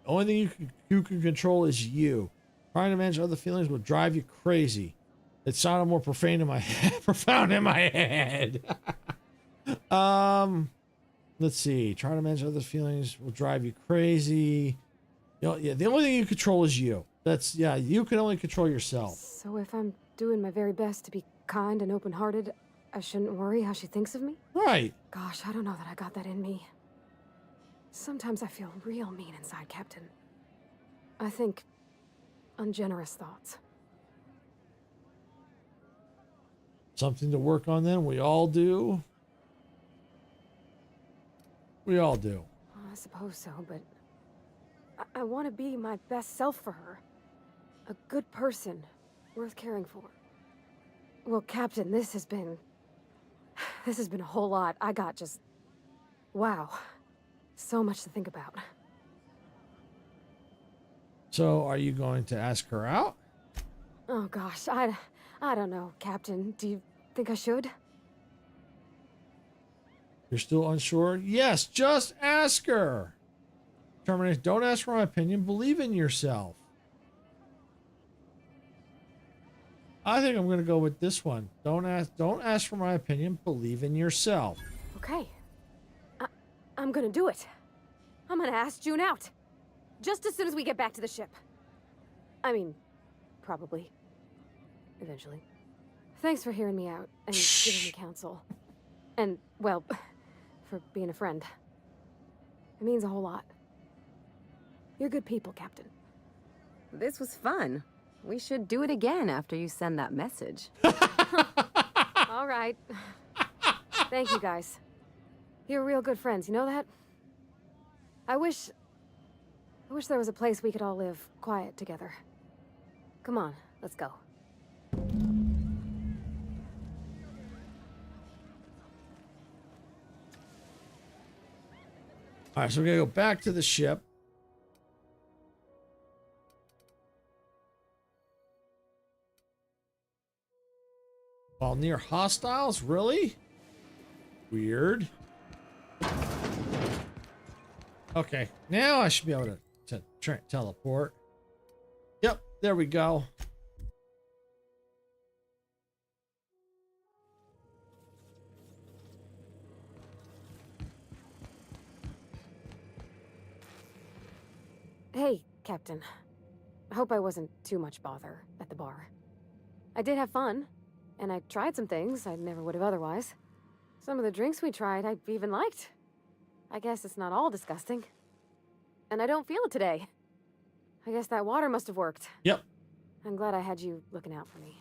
The only thing you can control is you. Trying to manage other feelings will drive you crazy. It sounded more profound in my head. Let's see. Trying to manage other feelings will drive you crazy. You know, yeah, the only thing you control is you. You can only control yourself. So if I'm doing my very best to be kind and open-hearted, I shouldn't worry how she thinks of me? Right. Gosh, I don't know that I got that in me. Sometimes I feel real mean inside, Captain. I think ungenerous thoughts. Something to work on then. We all do. We all do. I suppose so, but I want to be my best self for her. A good person, worth caring for. Well, Captain, this has been a whole lot. I got just... Wow. So much to think about. So, are you going to ask her out? Oh gosh, I don't know, Captain. Do you think I should? You're still unsure? Yes, just ask her. Terminator, don't ask for my opinion. Believe in yourself. I think I'm going to go with this one. Don't ask for my opinion. Believe in yourself. Okay. I'm going to do it. I'm going to ask June out. Just as soon as we get back to the ship. I mean, probably. Eventually. Thanks for hearing me out and giving me counsel. And, well, for being a friend. It means a whole lot. You're good people, Captain. This was fun. We should do it again after you send that message. All right. Thank you, guys. You're real good friends, you know that? I wish there was a place we could all live quiet together. Come on, let's go. All right, so we're going to go back to the ship. While near hostiles? Really? Weird. Okay, now I should be able to teleport. Yep, there we go. Hey, Captain. I hope I wasn't too much bother at the bar. I did have fun, and I tried some things I never would have otherwise. Some of the drinks we tried I even liked. I guess it's not all disgusting. And I don't feel it today. I guess that water must have worked. Yep. I'm glad I had you looking out for me.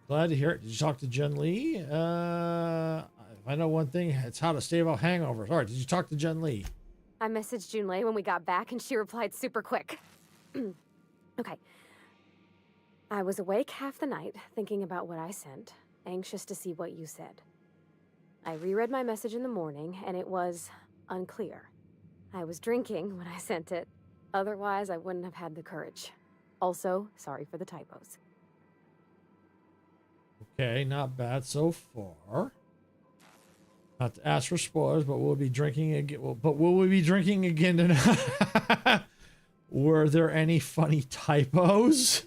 Glad to hear it. Did you talk to Jen Lee? If I know one thing, it's how to stave off hangovers. All right, did you talk to Jen Lee? I messaged Junlei when we got back, and she replied super quick. Okay. I was awake half the night, thinking about what I sent, anxious to see what you said. I reread my message in the morning, and it was unclear. I was drinking when I sent it. Otherwise, I wouldn't have had the courage. Also, sorry for the typos. Okay, not bad so far. Not to ask for spoilers, but we'll be drinking again. But will we be drinking again tonight? Were there any funny typos?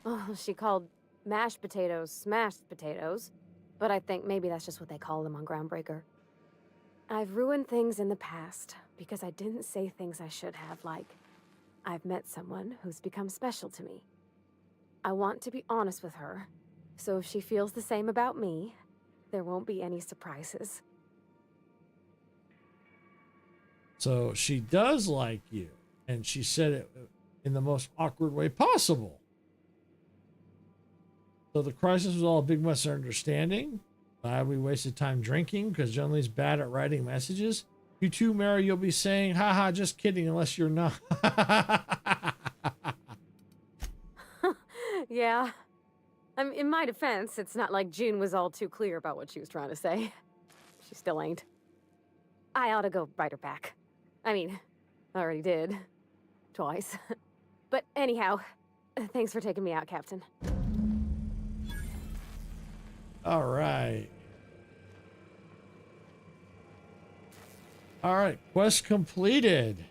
Oh, she called mashed potatoes smashed potatoes, but I think maybe that's just what they call them on Groundbreaker. I've ruined things in the past because I didn't say things I should have, like, I've met someone who's become special to me. I want to be honest with her, so if she feels the same about me, there won't be any surprises. So she does like you, and she said it in the most awkward way possible. So the crisis was all a big misunderstanding. We wasted time drinking because Junli's bad at writing messages. You too, Mary, you'll be saying, haha, just kidding, unless you're not. Yeah. In my defense, it's not like June was all too clear about what she was trying to say. She still ain't. I ought to go write her back. I mean, I already did. Twice. But anyhow, thanks for taking me out, Captain. All right. All right, quest completed.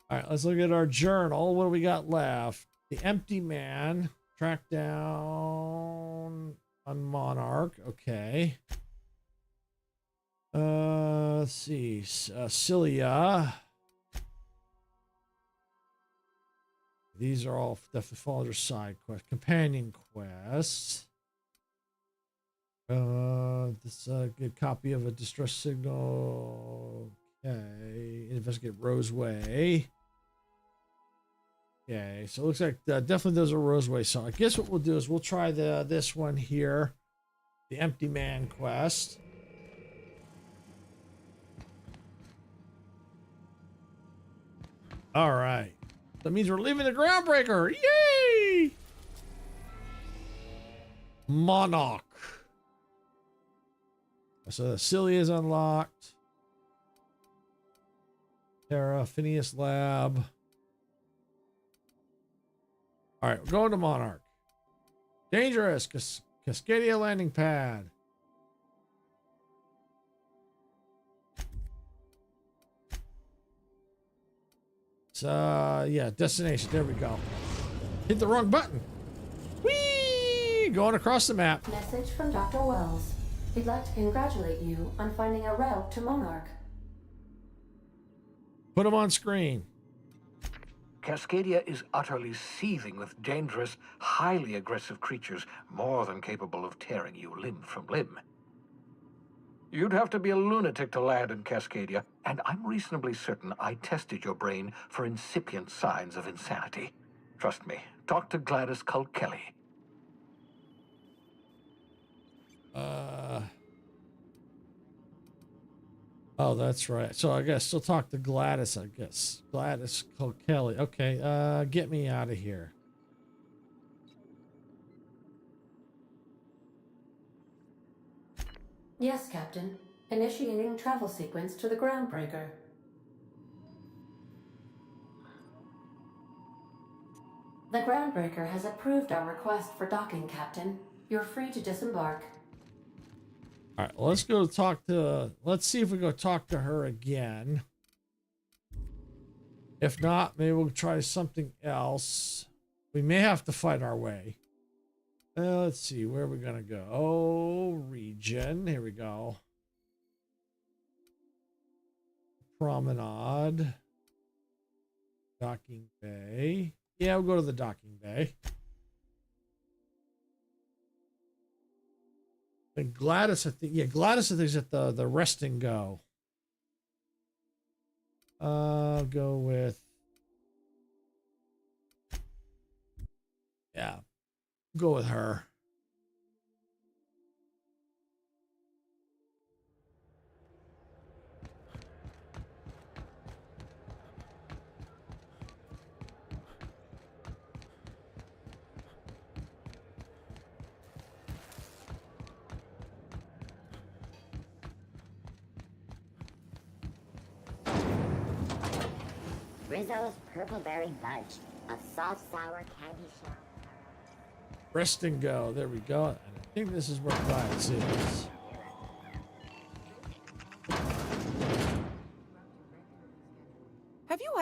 All right, let's look at our journal. What do we got left? The Empty Man. Track down on Monarch. Okay. Let's see. Cilia. These are all definitely fall under side quests. Companion quests. This good copy of a distress signal. Okay. Investigate Roseway. Okay, so it looks like definitely those are Roseway. So I guess what we'll do is we'll try this one here, the Empty Man quest. All right, that means we're leaving the Groundbreaker. Yay! Monarch. So the Cilia is unlocked. Terra, Phineas Lab. All right, we're going to Monarch. Dangerous, Cascadia landing pad. So, yeah, destination. There we go. Hit the wrong button. Whee! Going across the map. Message from Dr. Wells. He'd like to congratulate you on finding a route to Monarch. Put him on screen. Cascadia is utterly seething with dangerous, highly aggressive creatures, more than capable of tearing you limb from limb. You'd have to be a lunatic to land in Cascadia, and I'm reasonably certain I tested your brain for incipient signs of insanity. Trust me, talk to Gladys Kelly. Oh, that's right. So I guess still talk to Gladys, I guess. Gladys Kelly. Okay, get me out of here. Yes, Captain. Initiating travel sequence to the Groundbreaker. The Groundbreaker has approved our request for docking, Captain. You're free to disembark. All right, let's go talk to, let's see if we go talk to her again. If not, maybe we'll try something else. We may have to fight our way. Let's see, where are we going to go? Oh, region. Here we go. Promenade. Docking bay. Yeah, we'll go to the docking bay. And Gladys, I think, yeah, Gladys, I think, is at the rest and go. Go with, yeah, go with her. Rizzo's Purpleberry Bunch, a soft sour candy shop. Rest and go. There we go. And I think this is where Gladys is.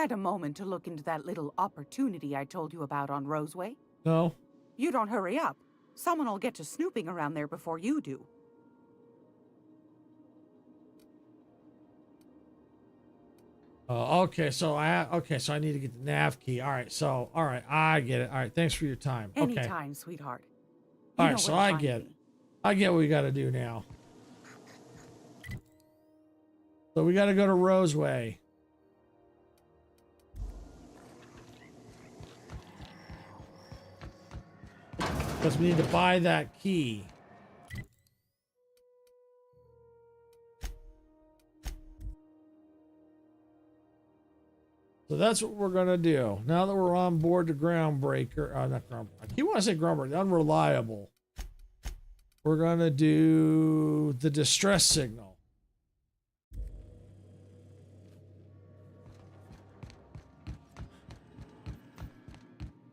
had a moment to look into that little opportunity I told you about on Roseway? No. You don't hurry up. Someone will get to snooping around there before you do. Okay, so I need to get the nav key. All right, I get it. All right, thanks for your time. Okay. Anytime, sweetheart. All right, so I get it. I get what we got to do now. So we got to go to Roseway. Because we need to buy that key. So that's what we're going to do. Now that we're on board the Groundbreaker, not Groundbreaker. I keep wanting to say Groundbreaker, Unreliable. We're going to do the distress signal.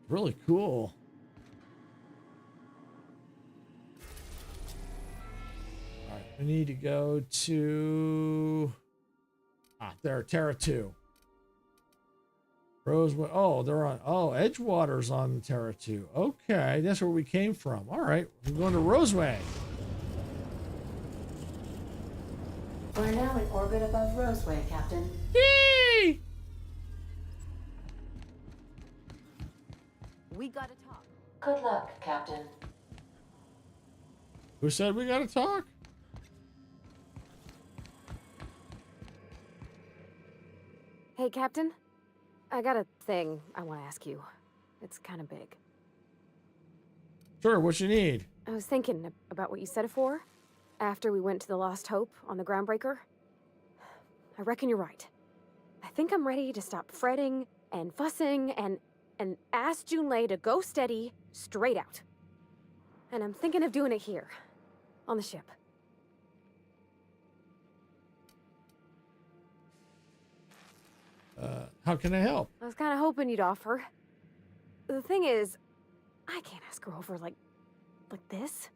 Really cool. All right, we need to go to there, Terra 2. Roseway. Oh, they're on. Oh, Edgewater's on Terra 2. Okay, that's where we came from. All right, we're going to Roseway. We're now in orbit above Roseway, Captain. Yay! We gotta talk. Good luck, Captain. Who said we gotta talk? Hey, Captain. I got a thing I want to ask you. It's kind of big. Sure, what you need? I was thinking about what you said before, after we went to the Lost Hope on the Groundbreaker. I reckon you're right. I think I'm ready to stop fretting and fussing and ask Junlei to go steady, straight out. And I'm thinking of doing it here, on the ship. How can I help? I was kind of hoping you'd offer. The thing is, I can't ask her over like this.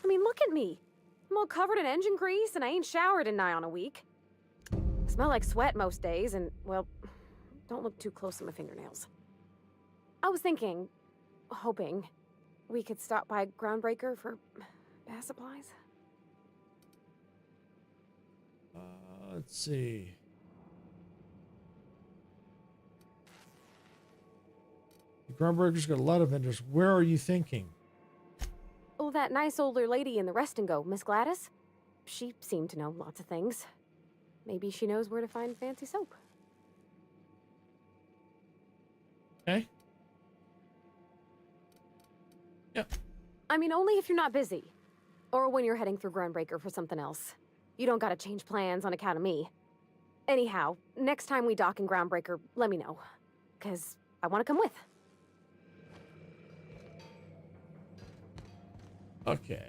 I mean, look at me. I'm all covered in engine grease and I ain't showered in nigh on a week. I smell like sweat most days and, well, don't look too close at my fingernails. I was thinking, hoping, we could stop by Groundbreaker for bath supplies. Let's see. The Groundbreaker's got a lot of vendors. Where are you thinking? Oh, that nice older lady in the rest and go, Miss Gladys. She seemed to know lots of things. Maybe she knows where to find fancy soap. Okay. Yep. I mean, only if you're not busy. Or when you're heading through Groundbreaker for something else. You don't gotta change plans on account of me. Anyhow, next time we dock in Groundbreaker, let me know. 'Cause I want to come with. Okay.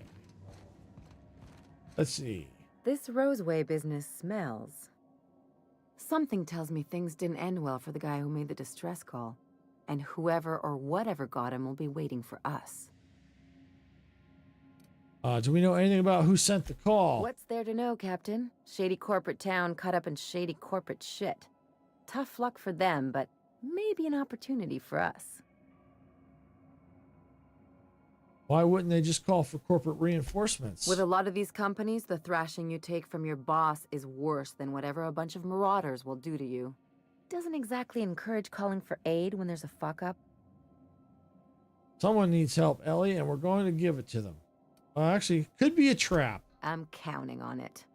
Let's see. This Roseway business smells. Something tells me things didn't end well for the guy who made the distress call. And whoever or whatever got him will be waiting for us. Do we know anything about who sent the call? What's there to know, Captain? Shady corporate town caught up in shady corporate shit. Tough luck for them, but maybe an opportunity for us. Why wouldn't they just call for corporate reinforcements? With a lot of these companies, the thrashing you take from your boss is worse than whatever a bunch of marauders will do to you. Doesn't exactly encourage calling for aid when there's a fuck-up. Someone needs help, Ellie, and we're going to give it to them. Actually, could be a trap. I'm counting on it.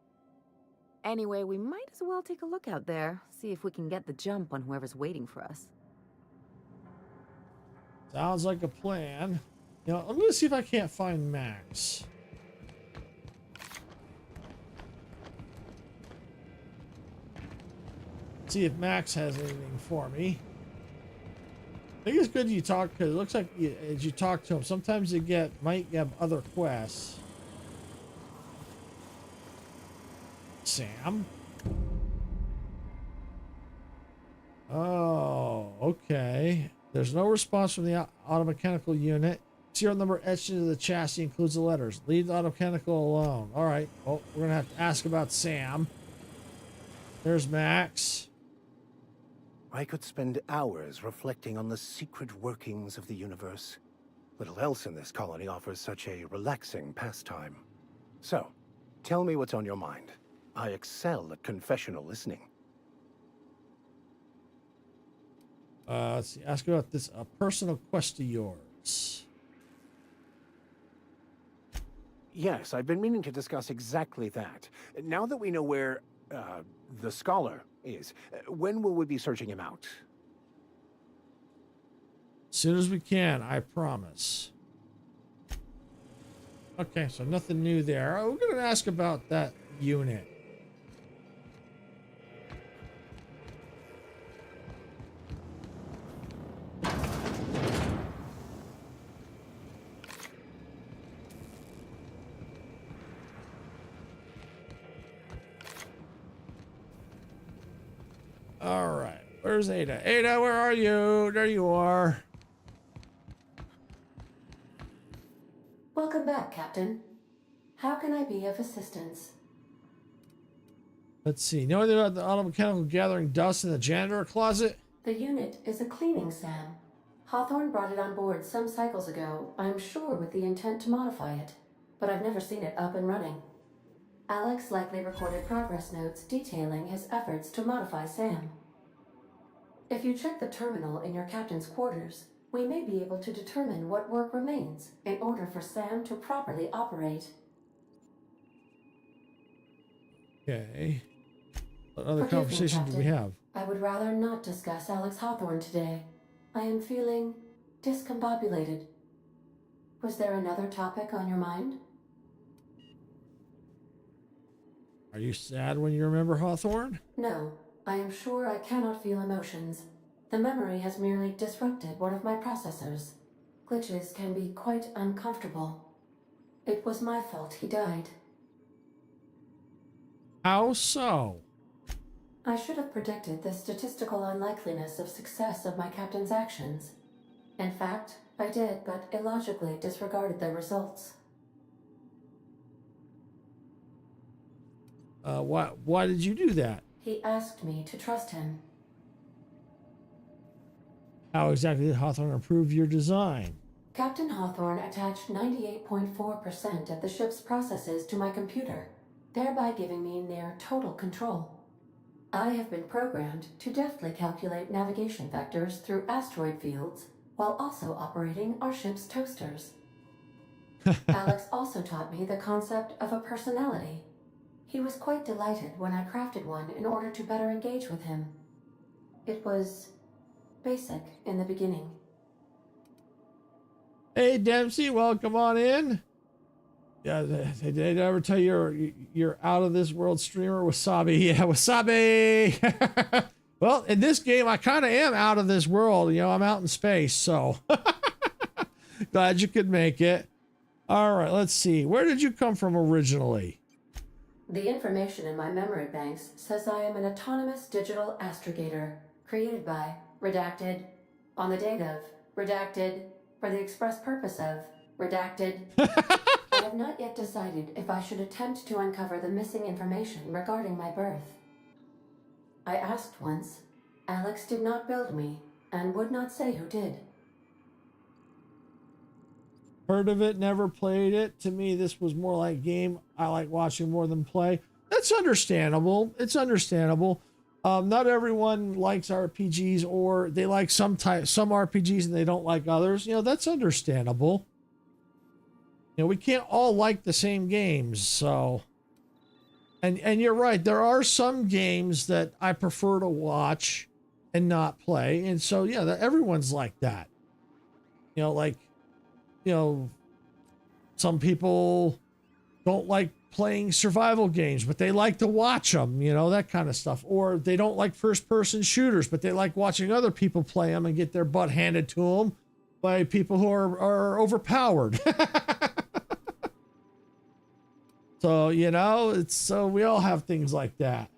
Anyway, we might as well take a look out there, see if we can get the jump on whoever's waiting for us. Sounds like a plan. You know, I'm going to see if I can't find Max. See if Max has anything for me. I think it's good you talk, because it looks like as you talk to him, sometimes you might have other quests. Sam? Oh, okay. There's no response from the automechanical unit. Serial number etched into the chassis includes the letters. Leave the automechanical alone. All right. Well, we're going to have to ask about Sam. There's Max. I could spend hours reflecting on the secret workings of the universe. Little else in this colony offers such a relaxing pastime. So, tell me what's on your mind. I excel at confessional listening. Let's see. Ask about this personal quest of yours. Yes, I've been meaning to discuss exactly that. Now that we know where, the scholar is, when will we be searching him out? As soon as we can, I promise. Okay, so nothing new there. We're going to ask about that unit. All right, where's Ada? Ada, where are you? There you are. Welcome back, Captain. How can I be of assistance? Let's see. Know anything about the automechanical gathering dust in the janitor closet? The unit is a cleaning SAM. Hawthorne brought it on board some cycles ago, I'm sure with the intent to modify it, but I've never seen it up and running. Alex likely recorded progress notes detailing his efforts to modify SAM. If you check the terminal in your captain's quarters, we may be able to determine what work remains in order for SAM to properly operate. Okay. What other Forgive me, conversation do we Captain. have? I would rather not discuss Alex Hawthorne today. I am feeling discombobulated. Was there another topic on your mind? Are you sad when you remember Hawthorne? No, I am sure I cannot feel emotions. The memory has merely disrupted one of my processors. Glitches can be quite uncomfortable. It was my fault he died. How so? I should have predicted the statistical unlikeliness of success of my captain's actions. In fact, I did, but illogically disregarded the results. Why did you do that? He asked me to trust him. How exactly did Hawthorne improve your design? Captain Hawthorne attached 98.4% of the ship's processes to my computer, thereby giving me near total control. I have been programmed to deftly calculate navigation vectors through asteroid fields while also operating our ship's toasters. Alex also taught me the concept of a personality. He was quite delighted when I crafted one in order to better engage with him. It was basic in the beginning. Hey Dempsey, welcome on in. Yeah, did I ever tell you you're out of this world streamer? Wasabi, yeah, Wasabi. Well, in this game, I kind of am out of this world. You know, I'm out in space, so glad you could make it. All right, let's see. Where did you come from originally? The information in my memory banks says I am an autonomous digital astrogator, created by, redacted, on the date of, redacted, for the express purpose of, redacted. I have not yet decided if I should attempt to uncover the missing information regarding my birth. I asked once. Alex did not build me, and would not say who did. Heard of it, never played it. To me, this was more like game I like watching more than play. That's understandable. It's understandable. Not everyone likes RPGs, or they like some RPGs and they don't like others. You know, that's understandable. You know, we can't all like the same games, so. And you're right. There are some games that I prefer to watch and not play, and so yeah, everyone's like that. You know, like. You know, some people don't like playing survival games, but they like to watch them, you know, that kind of stuff. Or they don't like first-person shooters, but they like watching other people play them and get their butt handed to them by people who are overpowered. So, you know, we all have things like that.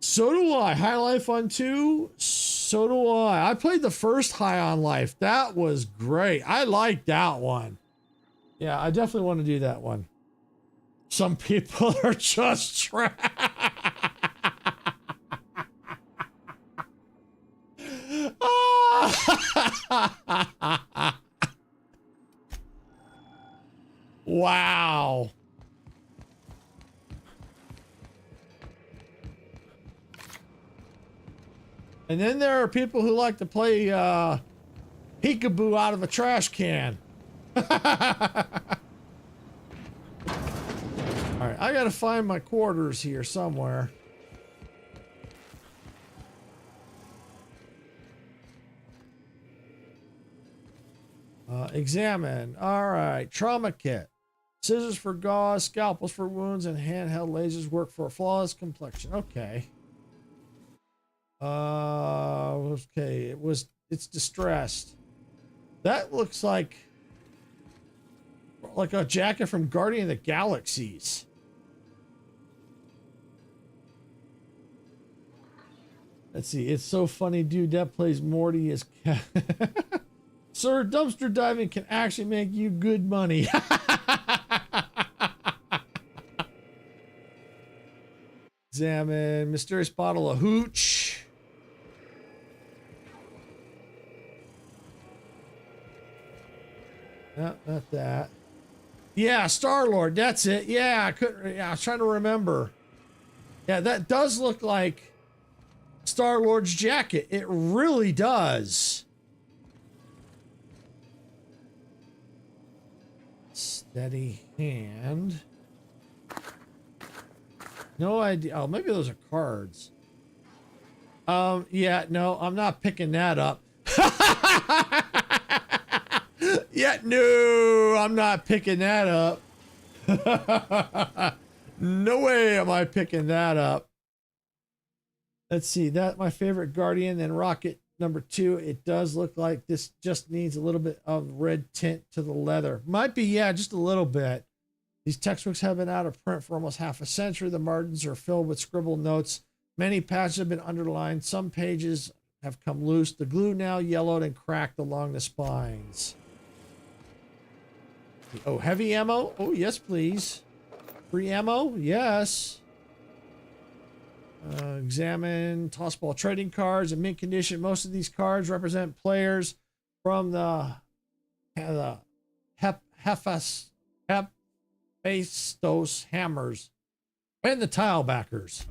So do I. High Life on 2? So do I. I played the first High on Life. That was great. I liked that one. Yeah, I definitely want to do that one. Some people are just trash. Wow. And then there are people who like to play peekaboo out of a trash can. All right, I gotta find my quarters here somewhere. Examine. All right, trauma kit. Scissors for gauze, scalpels for wounds, and handheld lasers work for a flawless complexion. Okay. Okay, it's distressed. That looks like a jacket from Guardian of the Galaxies. Let's see. It's so funny, dude. That plays Morty as Sir, dumpster diving can actually make you good money. Examine mysterious bottle of hooch. No, not that. Yeah, Star-Lord, that's it. Yeah, I was trying to remember. Yeah, that does look like Star-Lord's jacket. It really does. Steady hand. No idea. Oh, maybe those are cards. Yeah, no, I'm not picking that up. Yeah, no, I'm not picking that up. No way am I picking that up. Let's see, that's my favorite Guardian, then Rocket number 2. It does look like this just needs a little bit of red tint to the leather. Might be, yeah, just a little bit. These textbooks have been out of print for almost half a century. The margins are filled with scribbled notes. Many passages have been underlined. Some pages have come loose. The glue now yellowed and cracked along the spines. Oh, heavy ammo? Oh, yes, please. Free ammo? Yes. Examine tossball trading cards in mint condition. Most of these cards represent players from the Hephaestus Hammers and the Tile Backers.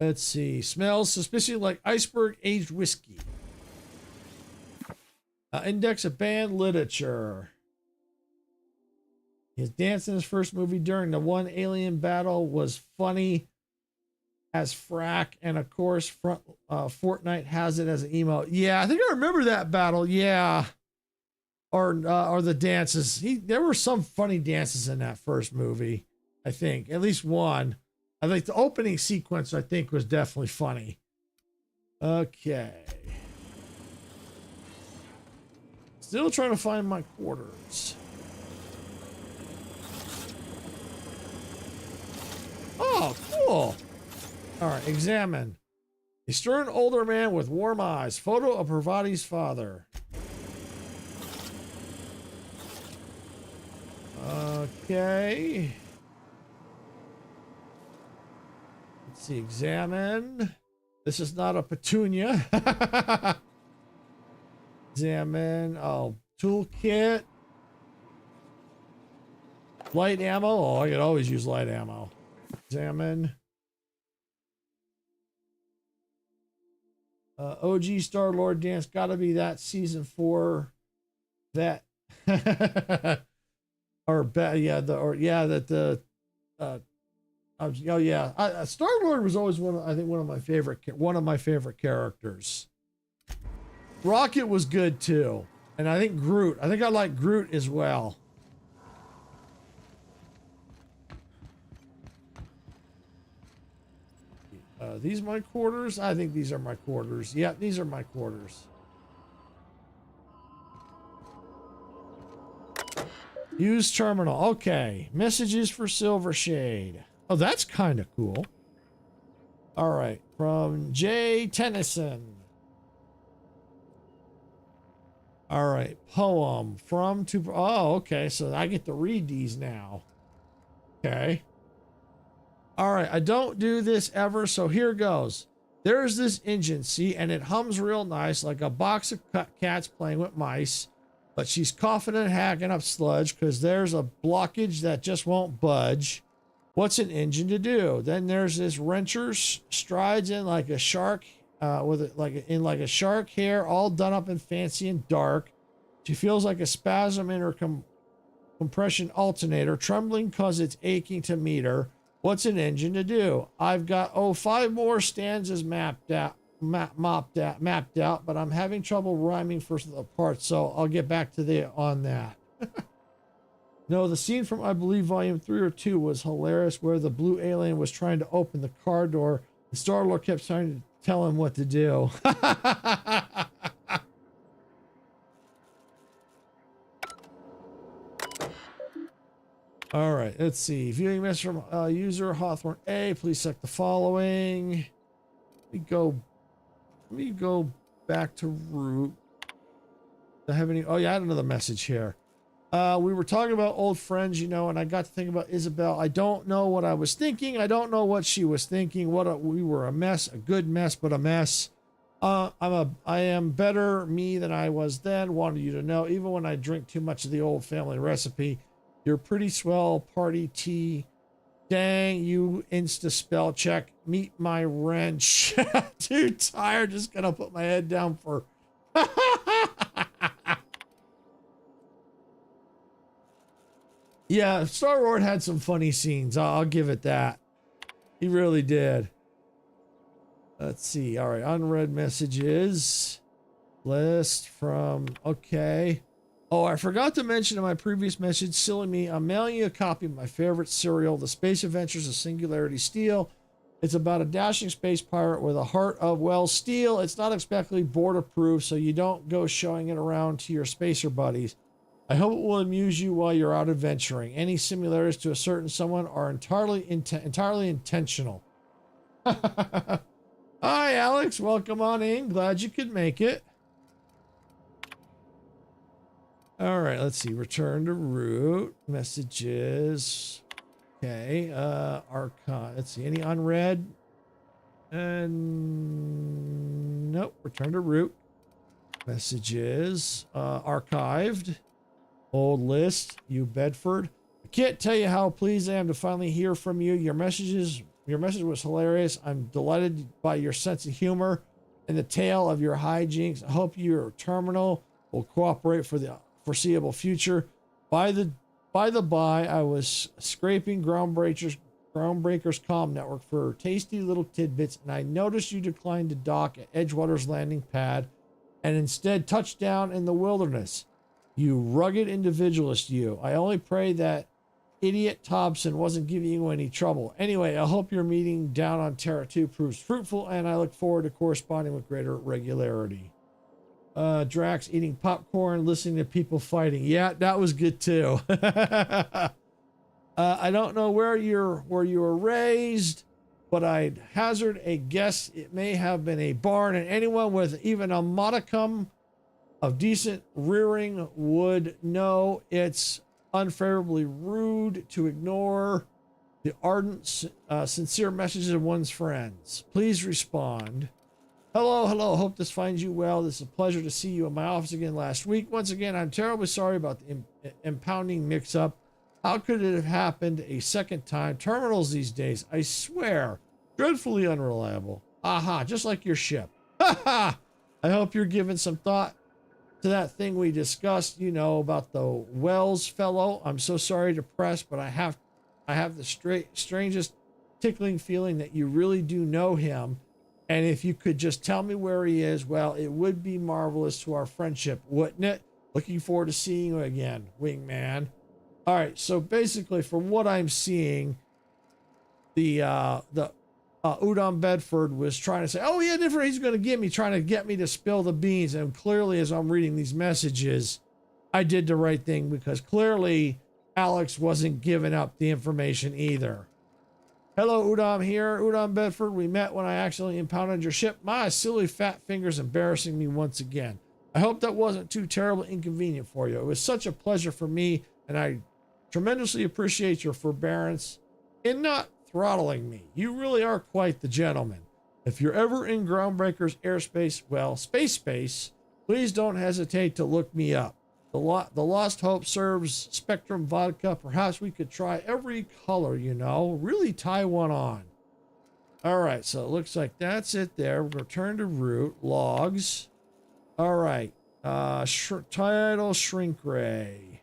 Let's see. Smells suspiciously like iceberg aged whiskey. Index of banned literature. His dance in his first movie during the one alien battle was funny as frack, and of course, Fortnite has it as an emote. Yeah, I think I remember that battle. Yeah, or the dances. There were some funny dances in that first movie. I think at least one. I think the opening sequence, I think, was definitely funny. Okay. Still trying to find my quarters. Oh, cool. All right, examine. A stern older man with warm eyes. Photo of Parvati's father. Okay. Let's see, examine. This is not a petunia. Examine. Oh, toolkit. Light ammo. Oh, I could always use light ammo. Examine. OG Star-Lord dance. Gotta be that season 4. That. Oh yeah. Star-Lord was always one of my favorite characters. Rocket was good too. And I think Groot. I think I like Groot as well. These my quarters? I think these are my quarters. Yeah, these are my quarters. Use terminal. Okay. Messages for Silvershade. Oh, that's kind of cool. All right. From J. Tennyson. All right. Poem. From to... Oh, okay. So I get to read these now. Okay. All right. I don't do this ever, so here goes. There's this engine, see, and it hums real nice like a box of cats playing with mice. but she's coughing and hacking up sludge because there's a blockage that just won't budge. What's an engine to do? Then there's this wrencher strides in like a shark, like a shark hair, all done up and fancy and dark. She feels like a spasm in her compression alternator, trembling because it's aching to meet her. What's an engine to do? I've got 5 more stanzas mapped out, but I'm having trouble rhyming for the parts, so I'll get back to on that. No, the scene from, I believe, volume 3 or 2 was hilarious, where the blue alien was trying to open the car door. The Star-Lord kept trying to tell him what to do. All right, let's see. Viewing message from user Hawthorne A. Please select the following. Let me go back to root. Do I have any? Oh yeah, I had another message here. We were talking about old friends, you know, and I got to think about Isabel. I don't know what I was thinking. I don't know what she was thinking. We were a mess, a good mess, but a mess. I am better me than I was then. Wanted you to know, even when I drink too much of the old family recipe, you're pretty swell party tea. Dang, you insta spell check. Meet my wrench. Too tired. Just gonna put my head down for. Yeah, Star-Lord had some funny scenes. I'll give it that. He really did. Let's see. All right, unread messages. List from, okay. Oh, I forgot to mention in my previous message, silly me, I'm mailing you a copy of my favorite serial, The Space Adventures of Singularity Steel. It's about a dashing space pirate with a heart of, well, steel. It's not exactly border-proof, so you don't go showing it around to your spacer buddies. I hope it will amuse you while you're out adventuring. Any similarities to a certain someone are entirely intentional. Hi, Alex. Welcome on in. Glad you could make it. All right, let's see. Return to root. Messages. Okay. Archive. Let's see. Any unread? And nope. Return to root. Messages. Archived. Old list. You Bedford. I can't tell you how pleased I am to finally hear from you. Your message was hilarious. I'm delighted by your sense of humor and the tale of your hijinks. I hope your terminal will cooperate for the foreseeable future. By the by, I was scraping Groundbreaker's comm network for tasty little tidbits, and I noticed you declined to dock at Edgewater's landing pad and instead touched down in the wilderness. You rugged individualist, you. I only pray that idiot Thompson wasn't giving you any trouble. Anyway, I hope your meeting down on Terra 2 proves fruitful, and I look forward to corresponding with greater regularity. Drax eating popcorn, listening to people fighting. Yeah, that was good too. I don't know where you were raised, but I'd hazard a guess it may have been a barn, and anyone with even a modicum of decent rearing would know it's unfavorably rude to ignore the ardent, sincere messages of one's friends. Please respond. Hello, hope this finds you well. This is a pleasure to see you in my office again last week. Once again, I'm terribly sorry about the impounding mix-up. How could it have happened a second time? Terminals these days, I swear, dreadfully unreliable. Aha, just like your ship. Ha ha! I hope you're giving some thought to that thing we discussed, you know, about the Wells fellow. I'm so sorry to press, but I have the strangest tickling feeling that you really do know him. And if you could just tell me where he is, well, it would be marvelous to our friendship, wouldn't it? Looking forward to seeing you again, wingman. All right, so basically, from what I'm seeing, the Udon Bedford was trying to say, oh yeah, different. He's going to give me, trying to get me to spill the beans. And clearly, as I'm reading these messages, I did the right thing, because clearly Alex wasn't giving up the information either. Hello, Udon here. Udon Bedford. We met when I accidentally impounded your ship. My silly fat fingers embarrassing me once again. I hope that wasn't too terribly inconvenient for you. It was such a pleasure for me, and I tremendously appreciate your forbearance in not throttling me. You really are quite the gentleman. If you're ever in Groundbreaker's airspace, well, space, please don't hesitate to look me up. The Lost Hope serves Spectrum vodka. Perhaps we could try every color, you know. Really tie one on. All right, so it looks like that's it there. We'll return to root. Logs. All right. Title Shrink Ray.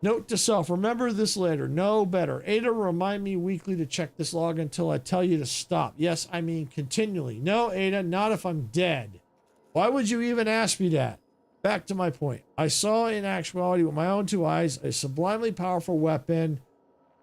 Note to self, remember this later. No better. Ada, remind me weekly to check this log until I tell you to stop. Yes, I mean continually. No, Ada, not if I'm dead. Why would you even ask me that? Back to my point. I saw in actuality with my own two eyes a sublimely powerful weapon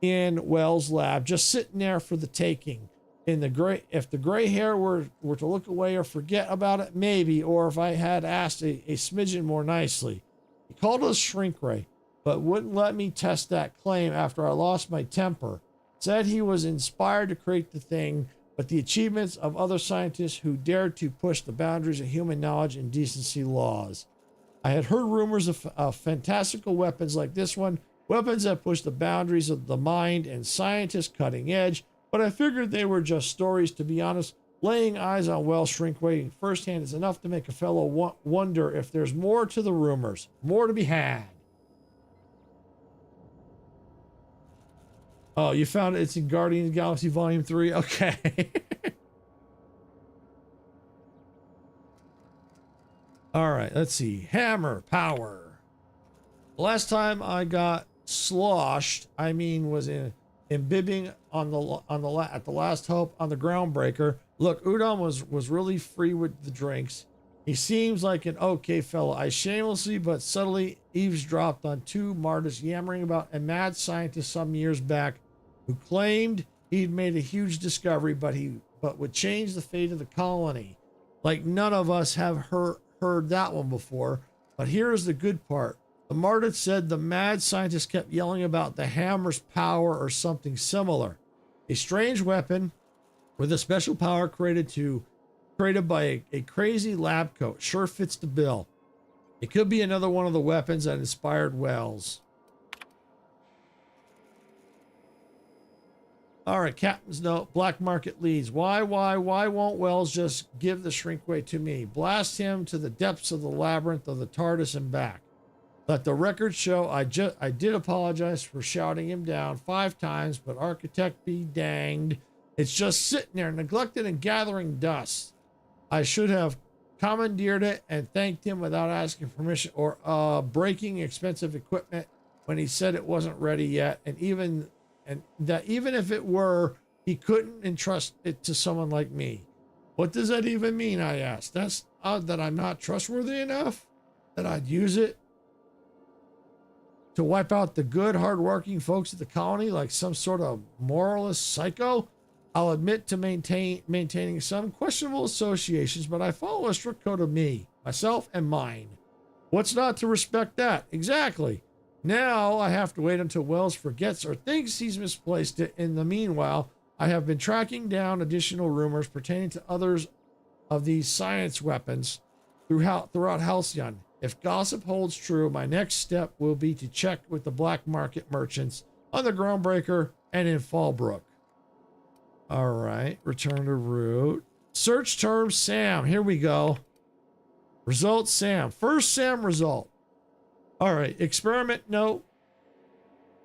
in Wells' lab, just sitting there for the taking. If the gray hair were to look away or forget about it, maybe, or if I had asked a smidgen more nicely. He called it a shrink ray, but wouldn't let me test that claim after I lost my temper. Said he was inspired to create the thing, but the achievements of other scientists who dared to push the boundaries of human knowledge and decency laws. I had heard rumors of fantastical weapons like this one, weapons that push the boundaries of the mind and scientists' cutting edge, but I figured they were just stories. To be honest, laying eyes on Wells Shrinkway firsthand is enough to make a fellow wonder if there's more to the rumors, more to be had. Oh, you found it's in Guardians of the Galaxy Volume 3? Okay. All right, let's see. Hammer power. Last time I got sloshed, I mean, was imbibing at the Last Hope on the Groundbreaker. Look, Udon was really free with the drinks. He seems like an okay fellow. I shamelessly but subtly eavesdropped on two martyrs yammering about a mad scientist some years back who claimed he'd made a huge discovery, but would change the fate of the colony. Like none of us have heard that one before. But here's the good part. The martyr said the mad scientist kept yelling about the hammer's power or something similar. A strange weapon with a special power created by a crazy lab coat. Sure fits the bill. It could be another one of the weapons that inspired Wells. All right, Captain's note, black market leads. Why won't Wells just give the Shrinkway to me? Blast him to the depths of the labyrinth of the TARDIS and back. Let the record show I did apologize for shouting him down 5 times, but architect be danged. It's just sitting there, neglected and gathering dust. I should have commandeered it and thanked him without asking permission or breaking expensive equipment when he said it wasn't ready yet, and even if it were, he couldn't entrust it to someone like me. What does that even mean, I asked. That's odd that I'm not trustworthy enough that I'd use it to wipe out the good, hardworking folks at the colony like some sort of moralist psycho. I'll admit to maintaining some questionable associations, but I follow a strict code of me, myself, and mine. What's not to respect that? Exactly. Now I have to wait until Wells forgets or thinks he's misplaced it. In the meanwhile, I have been tracking down additional rumors pertaining to others of these science weapons throughout Halcyon. If gossip holds true, my next step will be to check with the black market merchants on the Groundbreaker and in Fallbrook. All right, return to root. Search term Sam. Here we go. Result Sam. First Sam result. All right, experiment note.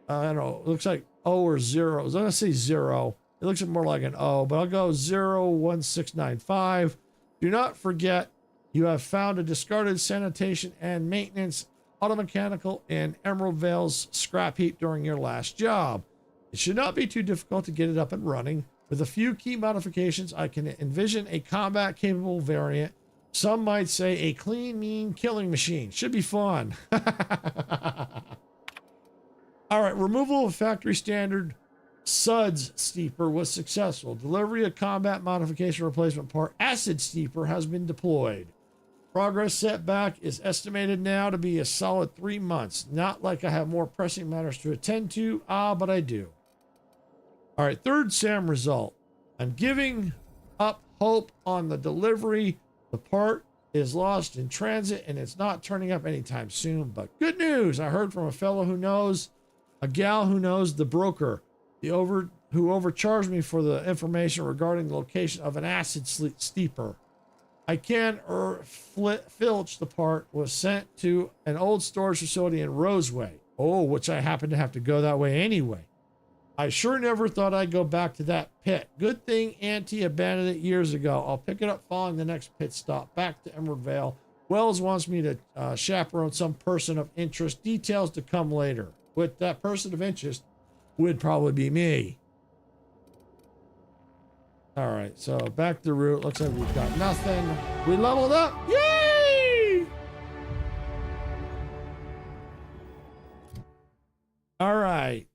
I don't know. It looks like O or 0. I was going to say 0. It looks more like an O, but I'll go 01695. Do not forget you have found a discarded sanitation and maintenance automechanical in Emerald Vale's scrap heap during your last job. It should not be too difficult to get it up and running. With a few key modifications, I can envision a combat-capable variant. Some might say a clean, mean killing machine. Should be fun. All right, removal of factory standard Suds Steeper was successful. Delivery of combat modification replacement part Acid Steeper has been deployed. Progress setback is estimated now to be a solid 3 months. Not like I have more pressing matters to attend to. But I do. All right, third SAM result. I'm giving up hope on the delivery. The part is lost in transit and it's not turning up anytime soon. But good news, I heard from a fellow who knows, a gal who knows the broker, who overcharged me for the information regarding the location of an acid steeper. I can filch the part was sent to an old storage facility in Roseway. Oh, which I happen to have to go that way anyway. I sure never thought I'd go back to that pit. Good thing Auntie abandoned it years ago. I'll pick it up following the next pit stop. Back to Emerald Vale. Wells wants me to chaperone some person of interest. Details to come later. With that person of interest would probably be me. All right, so back to route. Looks like we've got nothing. We leveled up. Yay! All right.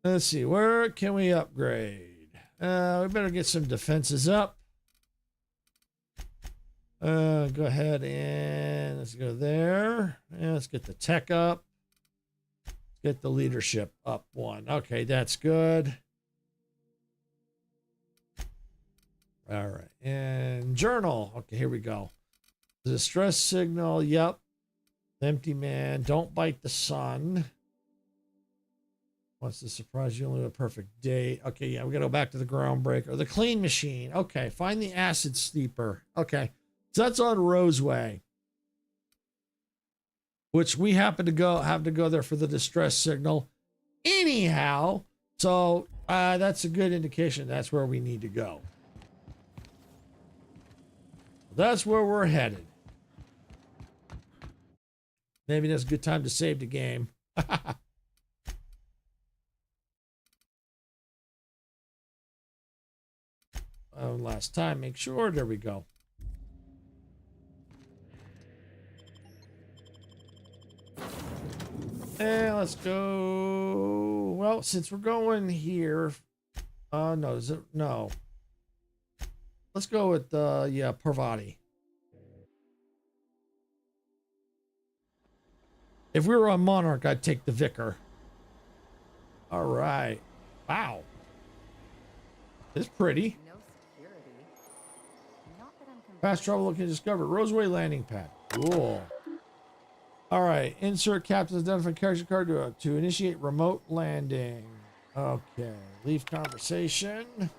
Let's see. Where can we upgrade? We better get some defenses up. Go ahead and let's go there. And let's get the tech up. Get the leadership up one. Okay, that's good. All right, and journal. Okay, here we go. The distress signal. Yep. Empty man. Don't bite the sun. What's the surprise? You only have a perfect day. Okay, yeah, we gotta go back to the groundbreaker. The clean machine. Okay, find the acid steeper. Okay, so that's on Roseway, which we happen to have to go there for the distress signal. Anyhow, so that's a good indication. That's where we need to go. That's where we're headed. Maybe that's a good time to save the game. Last time, make sure. There we go. And let's go. Well, since we're going here, no, is it no? Let's go with yeah, Parvati. If we were on Monarch, I'd take the Vicar. All right. Wow. It's pretty. Fast travel looking discovered. Roseway landing pad. Cool. All right. Insert captain's identifying character card to initiate remote landing. Okay. Leave conversation.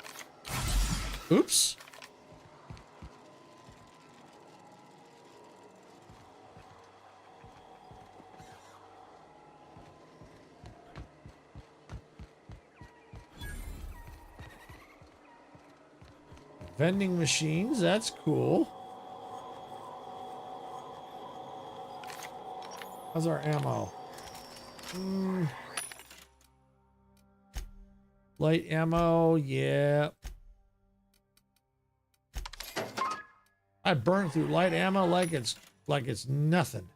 Oops. Vending machines, that's cool. How's our ammo? Light ammo, yeah. I burned through light ammo like it's nothing.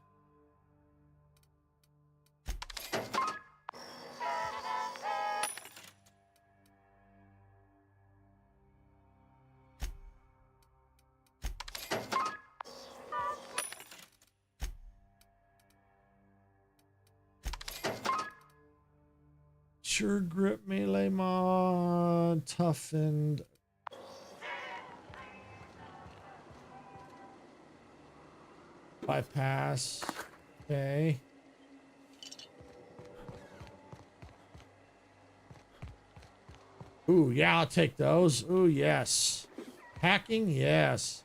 Sure grip melee mod, toughened. Bypass. Okay. Ooh, yeah, I'll take those. Ooh, yes. Hacking, yes.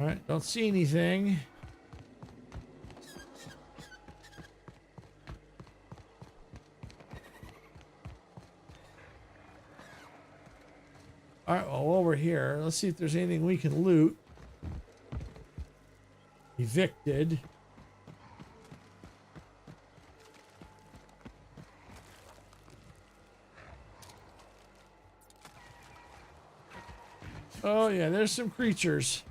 All right, don't see anything. All right, well, while we're here, let's see if there's anything we can loot. Evicted. Oh, yeah, there's some creatures.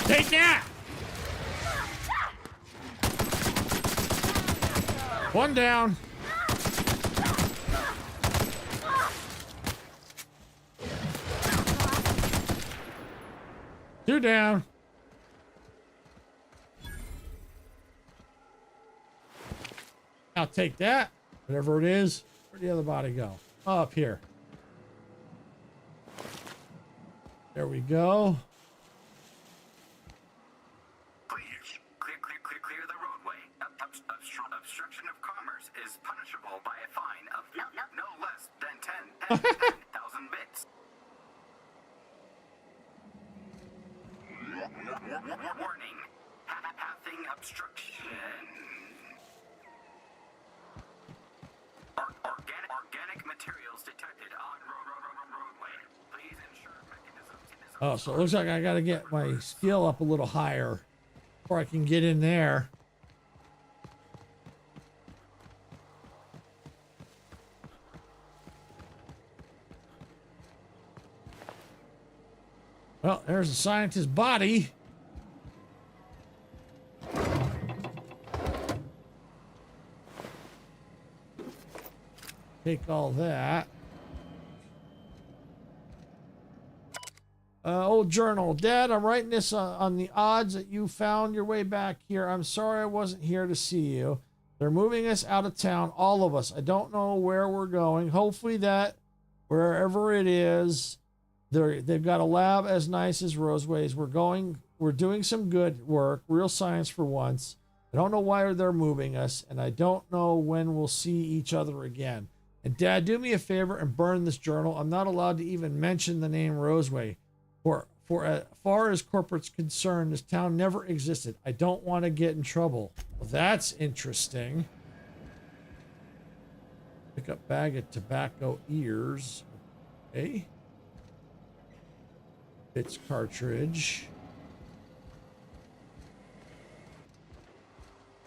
Take that! One down. Two down. I'll take that. Whatever it is. Where'd the other body go? Oh, up here. There we go. Please, clear the roadway. Obstruction of commerce is punishable by a fine of no less than 10,000 bits. Warning. Pathing obstruction. Organic materials detected on roadway. Please ensure mechanisms. Oh, so it looks like I got to get my skill up a little higher before I can get in there. Well, there's a scientist's body. Take all that. Old journal. Dad, I'm writing this on the odds that you found your way back here. I'm sorry I wasn't here to see you. They're moving us out of town, all of us. I don't know where we're going. Hopefully that wherever it is, they've got a lab as nice as Roseway's. We're doing some good work, real science for once. I don't know why they're moving us, and I don't know when we'll see each other again. And Dad, do me a favor and burn this journal. I'm not allowed to even mention the name Roseway. For as far as corporate's concerned, this town never existed. I don't want to get in trouble. Well, that's interesting. Pick up bag of tobacco ears. Okay. Bits cartridge.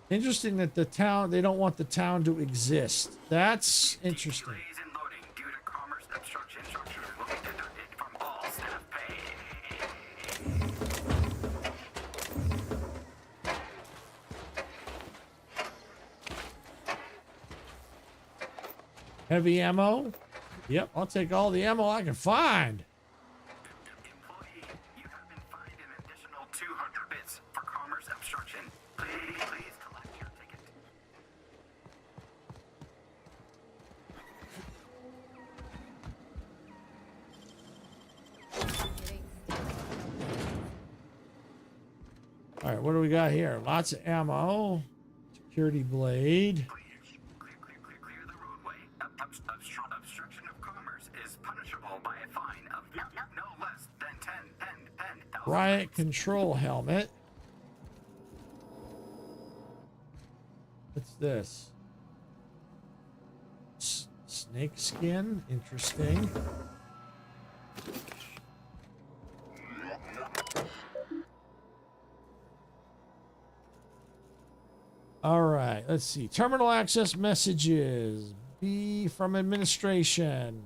Interesting that the town, they don't want the town to exist. That's interesting. Heavy ammo? Yep, I'll take all the ammo I can find. Employee, you have been fined an additional 200 bits for commerce obstruction. Please collect your ticket. All right, what do we got here? Lots of ammo. Security blade. Obstruction of commerce is punishable by a fine of no less than 10,000. Riot control helmet. What's this? Snake skin. Interesting. All right, let's see. Terminal access messages. B from administration.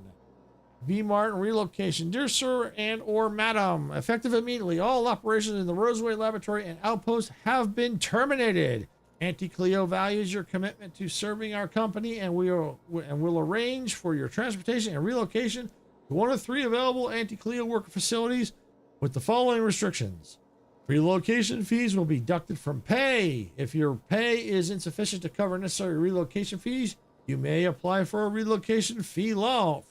B Martin relocation. Dear sir and or madam, effective immediately, all operations in the Roseway laboratory and outpost have been terminated. Anti-Cleo values your commitment to serving our company and will arrange for your transportation and relocation to one of 3 available Anti-Cleo worker facilities with the following restrictions. Relocation fees will be deducted from pay. If your pay is insufficient to cover necessary relocation fees, you may apply for a relocation fee loan.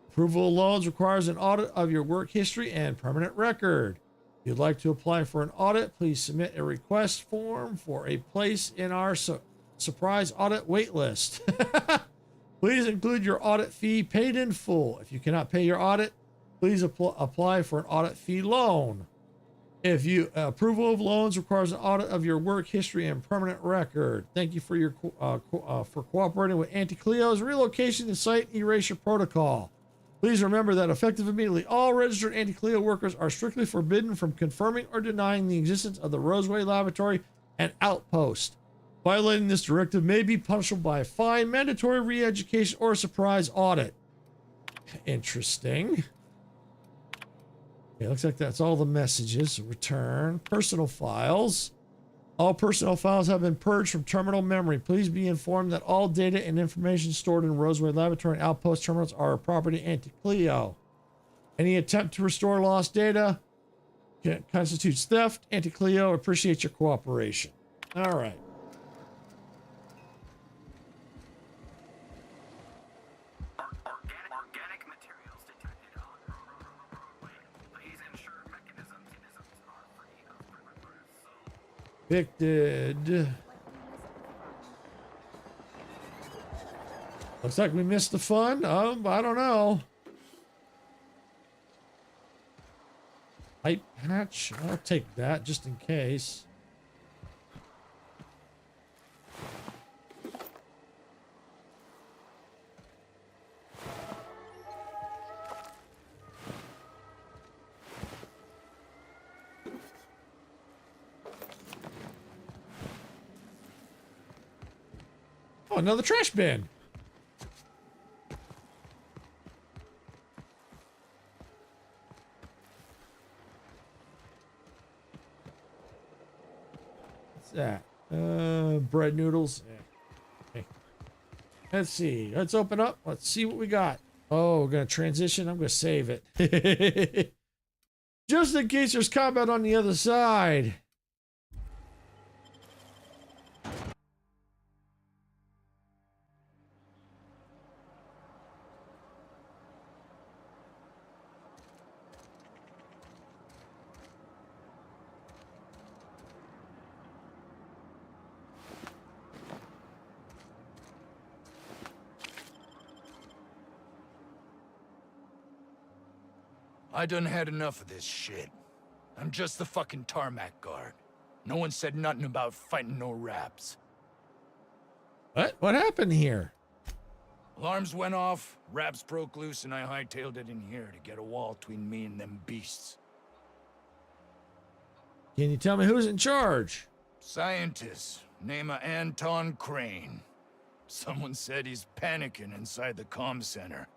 Approval of loans requires an audit of your work history and permanent record. If you'd like to apply for an audit, please submit a request form for a place in our surprise audit wait list. Please include your audit fee paid in full. If you cannot pay your audit, please apply for an audit fee loan. If you approval of loans requires an audit of your work history and permanent record. Thank you for your for cooperating with Anti-Cleo's relocation and site erasure protocol. Please remember that effective immediately, all registered Anti-Cleo workers are strictly forbidden from confirming or denying the existence of the Roseway laboratory and outpost. Violating this directive may be punishable by a fine, mandatory re-education, or a surprise audit. Interesting. Okay, looks like that's all the messages. Return. Personal files. All personal files have been purged from terminal memory. Please be informed that all data and information stored in Roseway Laboratory and Outpost terminals are property Anti-Cleo. Any attempt to restore lost data constitutes theft. Anti-Cleo appreciates your cooperation. All right. Organic materials detected on roadway. Please ensure mechanisms are free of Evicted. Looks like we missed the fun. I don't know. Light patch. I'll take that just in case. Oh, another trash bin. What's that? Bread noodles. Okay. Let's see. Let's open up. Let's see what we got. Oh, we're going to transition. I'm going to save it. Just in case there's combat on the other side. I done had enough of this shit. I'm just the fucking tarmac guard. No one said nothing about fighting no raps. What? What happened here? Alarms went off, raps broke loose, and I hightailed it in here to get a wall between me and them beasts. Can you tell me who's in charge? Scientist, name of Anton Crane. Someone said he's panicking inside the comm center.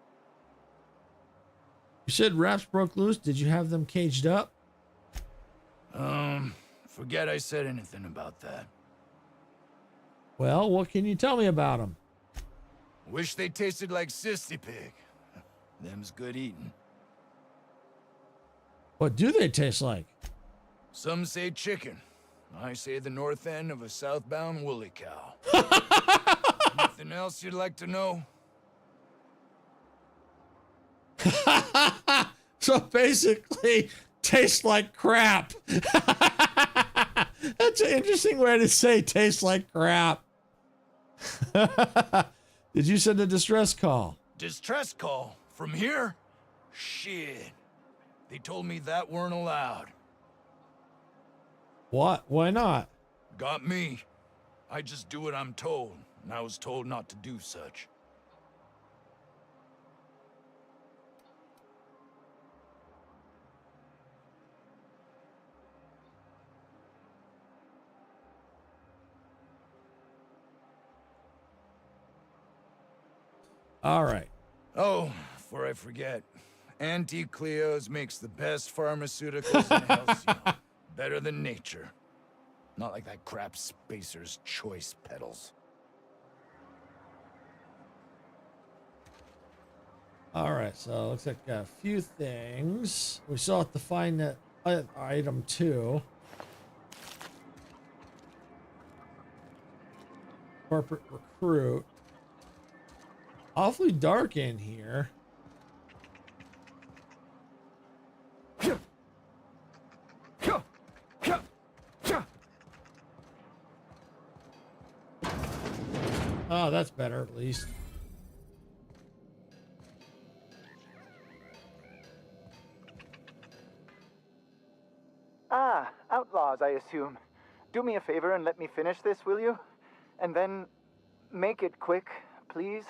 You said raps broke loose. Did you have them caged up? Forget I said anything about that. Well, what can you tell me about them? Wish they tasted like Sissy Pig. Them's good eating. What do they taste like? Some say chicken. I say the north end of a southbound woolly cow. Nothing else you'd like to know? So basically, tastes like crap. That's an interesting way to say tastes like crap. Did you send a distress call? Distress call? From here? Shit. They told me that weren't allowed. What? Why not? Got me. I just do what I'm told, and I was told not to do such. All right. Oh, before I forget, Anti-Cleo's makes the best pharmaceuticals in Halcyon. Better than nature. Not like that crap Spacer's Choice pedals. All right, so looks like a few things. We still have to find that item 2. Corporate recruit. Awfully dark in here. Oh, that's better at least. Ah, outlaws, I assume. Do me a favor and let me finish this, will you? And then make it quick, please.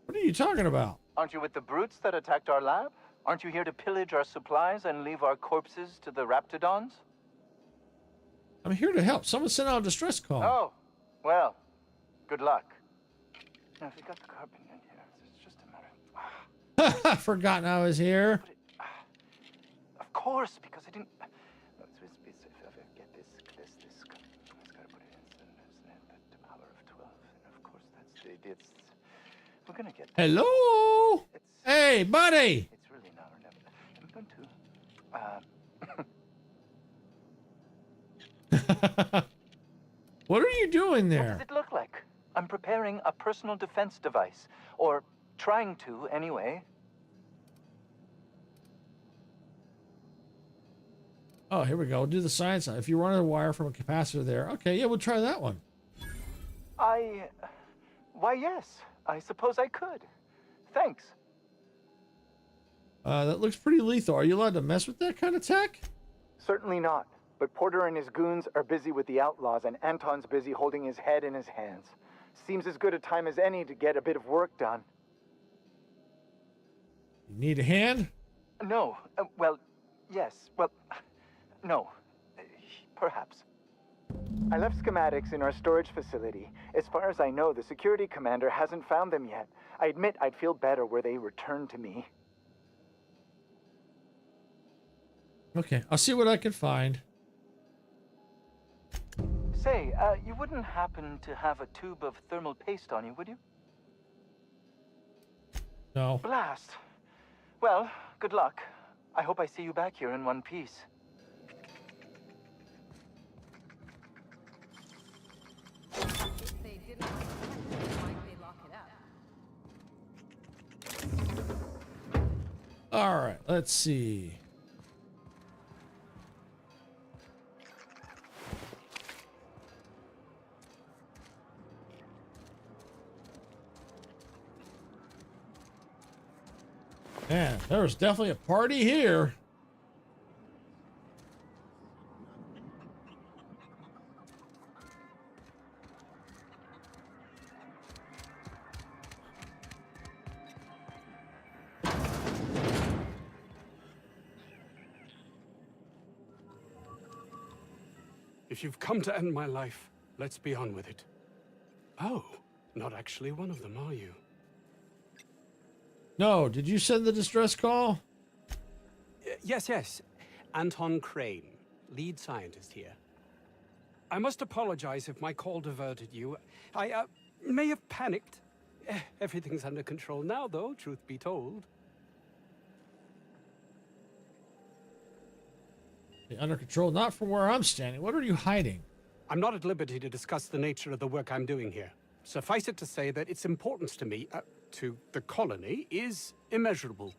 What are you talking about? Aren't you with the brutes that attacked our lab? Aren't you here to pillage our supplies and leave our corpses to the raptidons? I'm here to help. Someone sent out a distress call. Oh, well, good luck. Now, if you got the carbon in here, it's just a matter of... Forgotten I was here. course, because I didn't. No, get this. It's got to put it in the power of 12, and of course it's. We're gonna get. Hello. Hey, buddy. It's really now or never. I'm going to. What are you doing there? What does it look like? I'm preparing a personal defense device, or trying to, anyway. Oh, here we go. We'll do the science. If you run a wire from a capacitor there. Okay, yeah, we'll try that one. Why, yes. I suppose I could. Thanks. That looks pretty lethal. Are you allowed to mess with that kind of tech? Certainly not. But Porter and his goons are busy with the outlaws, and Anton's busy holding his head in his hands. Seems as good a time as any to get a bit of work done. You need a hand? No. Well, yes. Well, no. Perhaps. I left schematics in our storage facility. As far as I know, the security commander hasn't found them yet. I admit I'd feel better were they returned to me. Okay, I'll see what I can find. Say, you wouldn't happen to have a tube of thermal paste on you, would you? No. Blast. Well, good luck. I hope I see you back here in one piece. All right, let's see. Man, there was definitely a party here. If you've come to end my life, let's be on with it. Oh, not actually one of them, are you? No, did you send the distress call? Yes. Anton Crane, lead scientist here. I must apologize if my call diverted you. I may have panicked. Everything's under control now, though, truth be told. Under control, not from where I'm standing. What are you hiding? I'm not at liberty to discuss the nature of the work I'm doing here. Suffice it to say that its importance to me, to the colony, is immeasurable.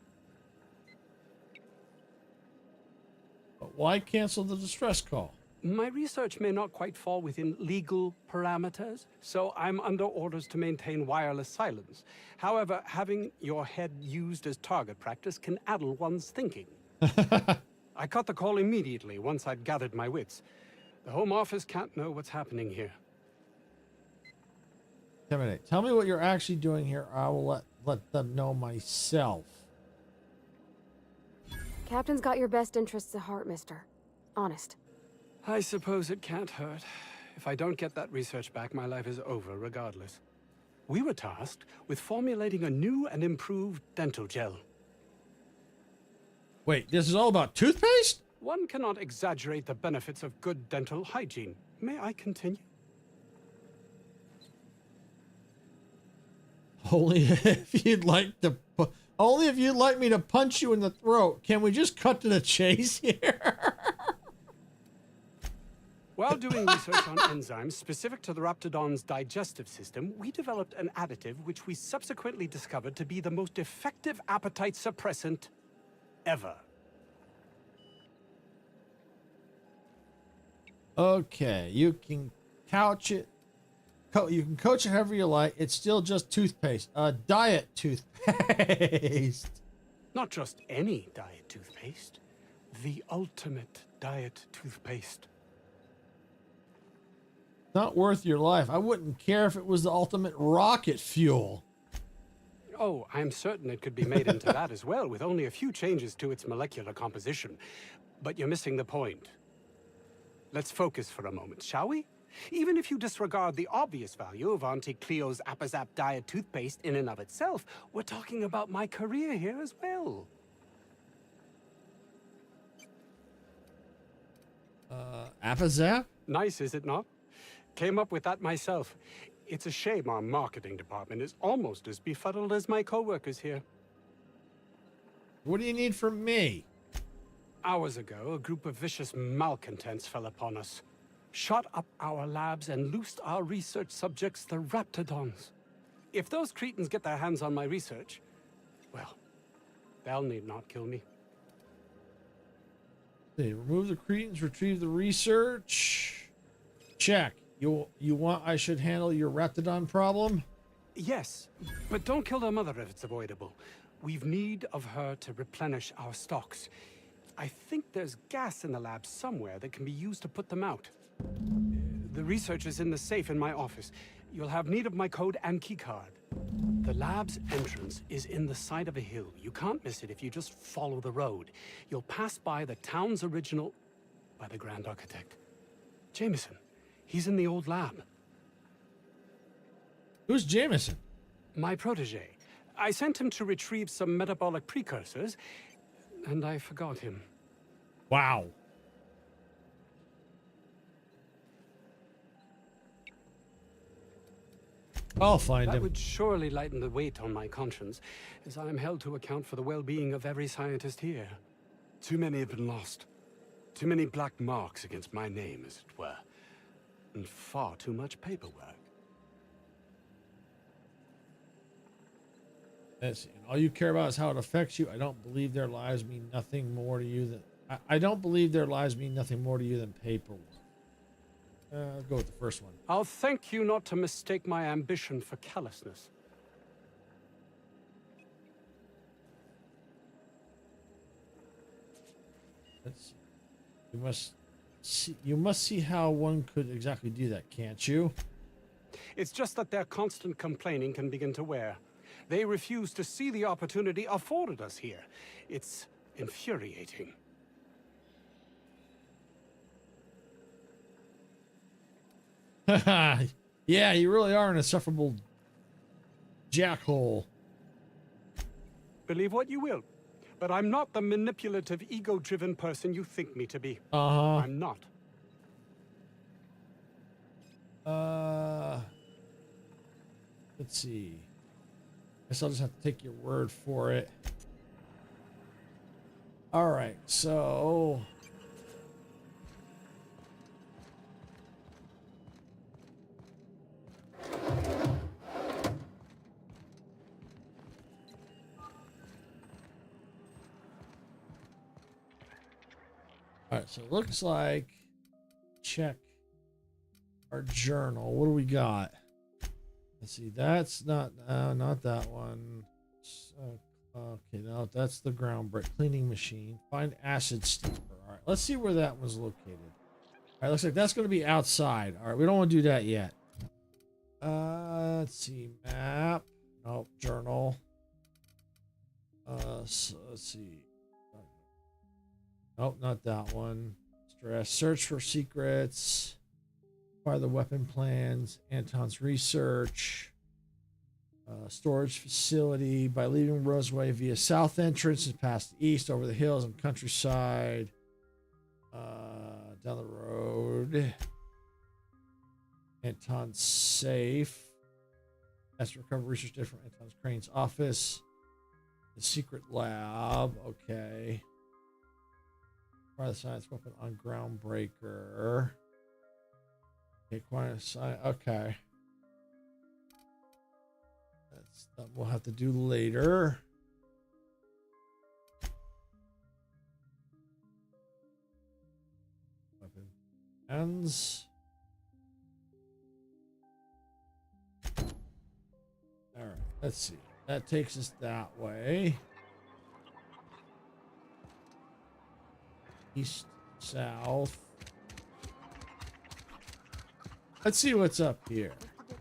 But why cancel the distress call? My research may not quite fall within legal parameters, so I'm under orders to maintain wireless silence. However, having your head used as target practice can addle one's thinking. I cut the call immediately once I'd gathered my wits. The Home Office can't know what's happening here. Tell me what you're actually doing here. I will let them know myself. Captain's got your best interests at heart, mister. Honest. I suppose it can't hurt. If I don't get that research back, my life is over regardless. We were tasked with formulating a new and improved dental gel. Wait, this is all about toothpaste? One cannot exaggerate the benefits of good dental hygiene. May I continue? Only if you'd like me to punch you in the throat. Can we just cut to the chase here? While doing research on enzymes specific to the Raptidon's digestive system, we developed an additive which we subsequently discovered to be the most effective appetite suppressant ever. Okay, you can couch it. You can coach it however you like. It's still just toothpaste. Diet toothpaste. Not just any diet toothpaste. The ultimate diet toothpaste. Not worth your life. I wouldn't care if it was the ultimate rocket fuel. Oh, I'm certain it could be made into that as well, with only a few changes to its molecular composition. But you're missing the point. Let's focus for a moment, shall we? Even if you disregard the obvious value of Auntie Cleo's Appazap diet toothpaste in and of itself, we're talking about my career here as well. Appazap? Nice, is it not? Came up with that myself. It's a shame our marketing department is almost as befuddled as my co-workers here. What do you need from me? Hours ago, a group of vicious malcontents fell upon us, shot up our labs and loosed our research subjects, the Raptidons. If those cretins get their hands on my research, well, they'll need not kill me. They remove the cretins, retrieve the research. Check. You want I should handle your Raptidon problem? Yes, but don't kill their mother if it's avoidable. We've need of her to replenish our stocks. I think there's gas in the lab somewhere that can be used to put them out. The research is in the safe in my office. You'll have need of my code and keycard. The lab's entrance is in the side of a hill. You can't miss it if you just follow the road. You'll pass by the town's original... by the Grand Architect. Jameson. He's in the old lab. Who's Jameson? My protege. I sent him to retrieve some metabolic precursors, and I forgot him. Wow. I'll find him. That would surely lighten the weight on my conscience, as I am held to account for the well-being of every scientist here. Too many have been lost. Too many black marks against my name, as it were. And far too much paperwork. That's, and all you care about is how it affects you. I don't believe their lives mean nothing more to you than... I don't believe their lives mean nothing more to you than paperwork. I'll go with the first one. I'll thank you not to mistake my ambition for callousness. Let's see. You must see how one could exactly do that, can't you? It's just that their constant complaining can begin to wear. They refuse to see the opportunity afforded us here. It's infuriating. Yeah, you really are an insufferable jackhole. Believe what you will, but I'm not the manipulative, ego-driven person you think me to be. I'm not. Let's see. Guess I'll just have to take your word for it. All right, so... All right, so it looks like, check our journal. What do we got? Let's see, that's not that one. Okay, no, that's the ground break cleaning machine. Find acid steamer. All right, let's see where that was located. All right, looks like that's going to be outside. All right, we don't want to do that yet. Let's see, map. Nope, journal. So let's see. Nope, not that one. Stress. Search for secrets. Acquire the weapon plans. Anton's research. Storage facility. By leaving Roseway via south entrance and past the east over the hills and countryside. Down the road. Anton's safe. Has to recover research data from Anton's Crane's office. The secret lab. Okay. Acquire the science weapon on Groundbreaker. Acquire science. Okay. That's something we'll have to do later. Weapon ends. All right. Let's see. That takes us that way. East, south. Let's see what's up here. This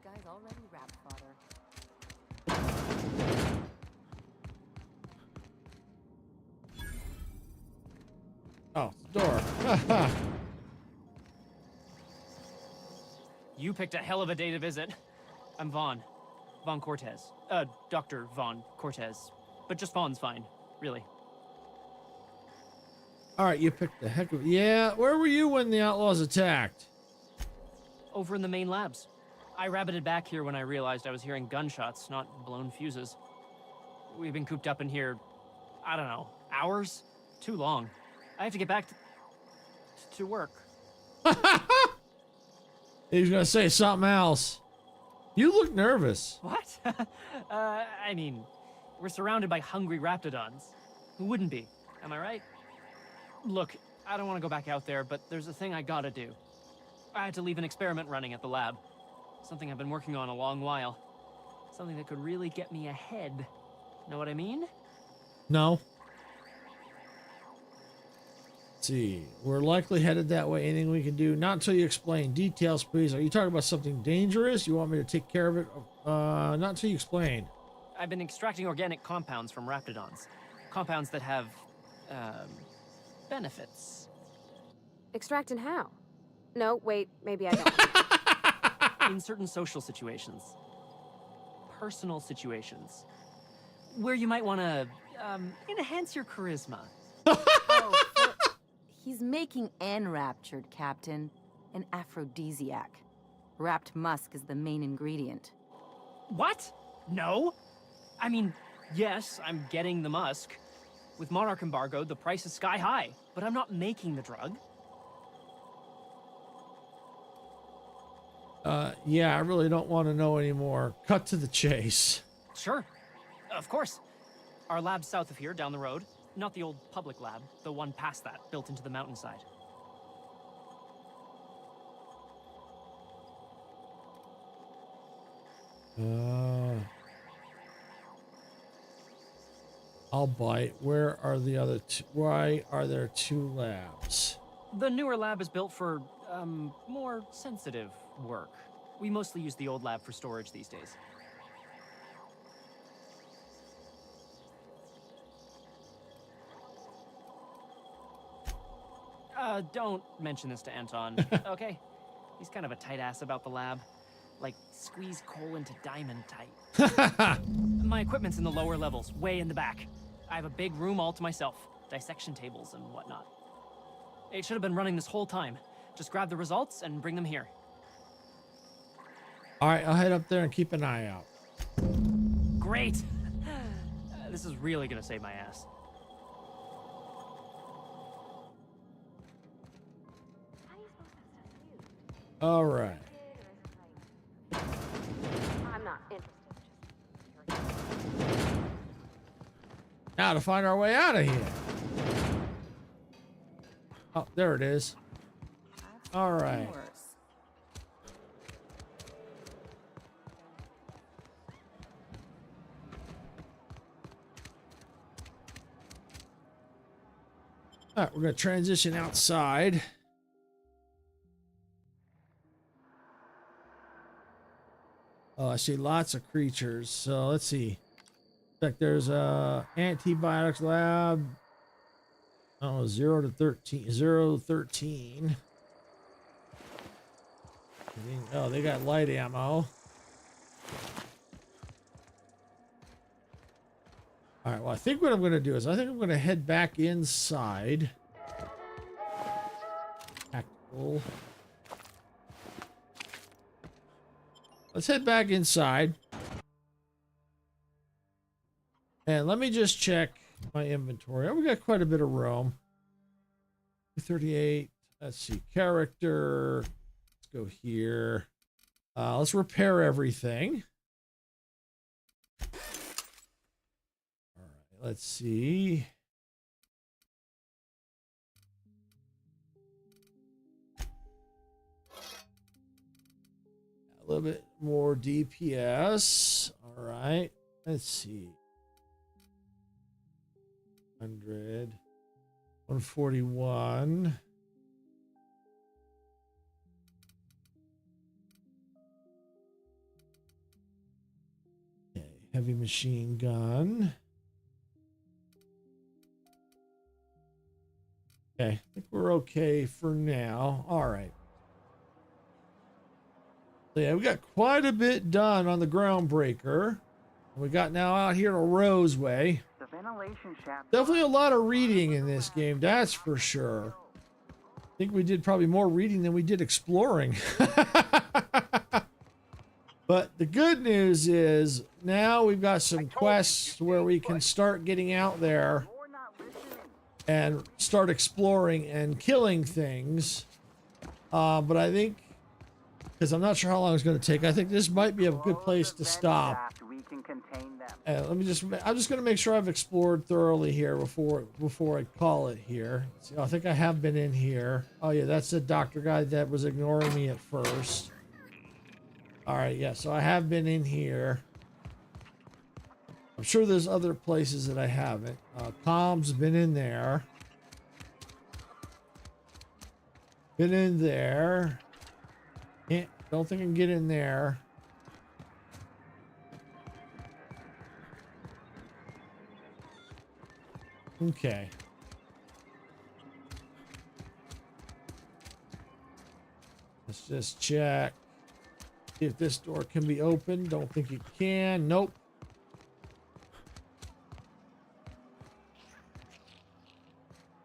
guy's already rat fodder. Oh, the door. You picked a hell of a day to visit. I'm Vaughn. Vaughn Cortez. Dr. Vaughn Cortez. But just Vaughn's fine, really. All right, you picked the heck of... Yeah, where were you when the outlaws attacked? Over in the main labs. I rabbited back here when I realized I was hearing gunshots, not blown fuses. We've been cooped up in here, I don't know, hours? Too long. I have to get back to work. He's gonna say something else. You look nervous. What? I mean, we're surrounded by hungry raptidons. Who wouldn't be? Am I right? Look, I don't want to go back out there, but there's a thing I gotta do. I had to leave an experiment running at the lab. Something I've been working on a long while. Something that could really get me ahead. Know what I mean? No. Let's see. We're likely headed that way. Anything we can do? Not until you explain. Details, please. Are you talking about something dangerous? You want me to take care of it? Not until you explain. I've been extracting organic compounds from raptidons. Compounds that have, benefits. Extracting how? No, wait, maybe I don't. In certain social situations. Personal situations. Where you might want to, enhance your charisma. He's making enraptured, Captain. An aphrodisiac. Wrapped musk is the main ingredient. What? No? I mean, yes, I'm getting the musk. With Monarch embargo, the price is sky high, but I'm not making the drug. Yeah, I really don't want to know anymore. Cut to the chase. Sure. Of course. Our lab's south of here, down the road. Not the old public lab, the one past that, built into the mountainside. I'll bite. Where are the other two? Why are there two labs? The newer lab is built for, more sensitive work. We mostly use the old lab for storage these days. Don't mention this to Anton, okay? He's kind of a tight ass about the lab. Like, squeeze coal into diamond tight. My equipment's in the lower levels, way in the back. I have a big room all to myself, dissection tables and whatnot. It should have been running this whole time. Just grab the results and bring them here. All right, I'll head up there and keep an eye out. Great! This is really gonna save my ass. All right. I'm not interested. Now to find our way out of here. Oh, there it is. All right. All right, we're going to transition outside. Oh, I see lots of creatures. So let's see. Like there's a antibiotics lab. Oh, 0 to 13. 0 to 13. Oh, they got light ammo. All right, well, I think what I'm going to do is I think I'm going to head back inside. Tactical. Let's head back inside. And let me just check my inventory. Oh, we got quite a bit of room. 38. Let's see. Character. Let's go here. Let's repair everything. All right. Let's see. A little bit more DPS. All right. Let's see. 100. 141. Okay. Heavy machine gun. Okay. I think we're okay for now. All right. So yeah, we got quite a bit done on the groundbreaker. We got now out here to Roseway. The ventilation ventilation shaft. Definitely a lot of reading in this game, that's for sure. I think we did probably more reading than we did exploring. But the good news is now we've got some quests where we can start getting out there and start exploring and killing things. But I think, because I'm not sure how long it's going to take, I think this might be a good place to stop. I'm just going to make sure I've explored thoroughly here before I call it here. See, I think I have been in here. Oh yeah, that's the doctor guy that was ignoring me at first. All right, yeah, so I have been in here. I'm sure there's other places that I haven't. Com's been in there. Been in there. Don't think I can get in there. Okay. Let's just check. See if this door can be opened. Don't think it can. Nope.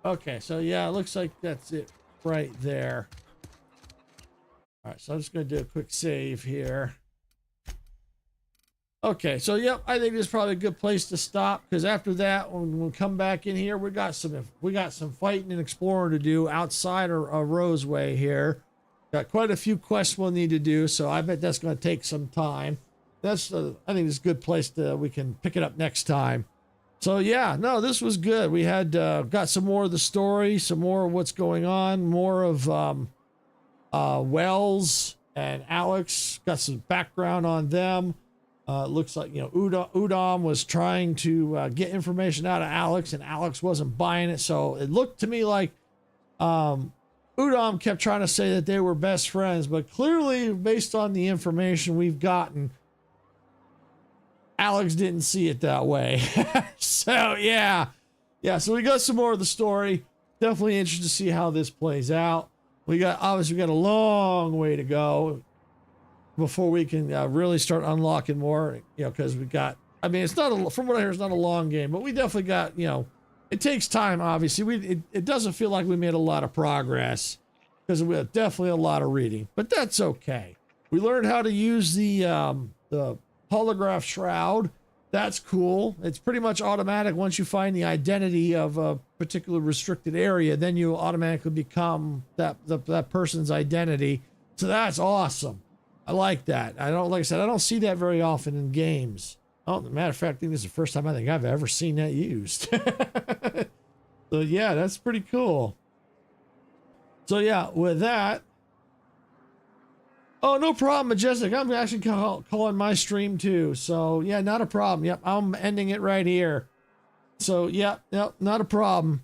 Okay, so yeah, it looks like that's it right there. All right, so I'm just going to do a quick save here. Okay, so yep, I think this is probably a good place to stop, because after that, when we come back in here, we got some fighting and exploring to do outside of Roseway here. Got quite a few quests we'll need to do, so I bet that's going to take some time. I think it's a good place we can pick it up next time. So yeah, no, this was good. We had got some more of the story, some more of what's going on, more of Wells and Alex. Got some background on them. Looks like, you know, Udom was trying to get information out of Alex, and Alex wasn't buying it. So it looked to me like Udom kept trying to say that they were best friends, but clearly, based on the information we've gotten, Alex didn't see it that way. So yeah, so we got some more of the story. Definitely interested to see how this plays out. Obviously we got a long way to go before we can really start unlocking more, you know, because it's not from what I hear, it's not a long game, but we definitely got, you know, it takes time. Obviously it doesn't feel like we made a lot of progress because we have definitely a lot of reading, but that's okay. We learned how to use the holograph shroud. That's cool. It's pretty much automatic. Once you find the identity of a particular restricted area, then you automatically become that person's identity. So that's awesome. I like that. Like I said, I don't see that very often in games. Oh, as a matter of fact, I think this is the first time I think I've ever seen that used. So yeah, that's pretty cool. So yeah, with that, oh, no problem, Majestic. I'm actually calling my stream too. So yeah, not a problem. Yep, I'm ending it right here. So yep, not a problem.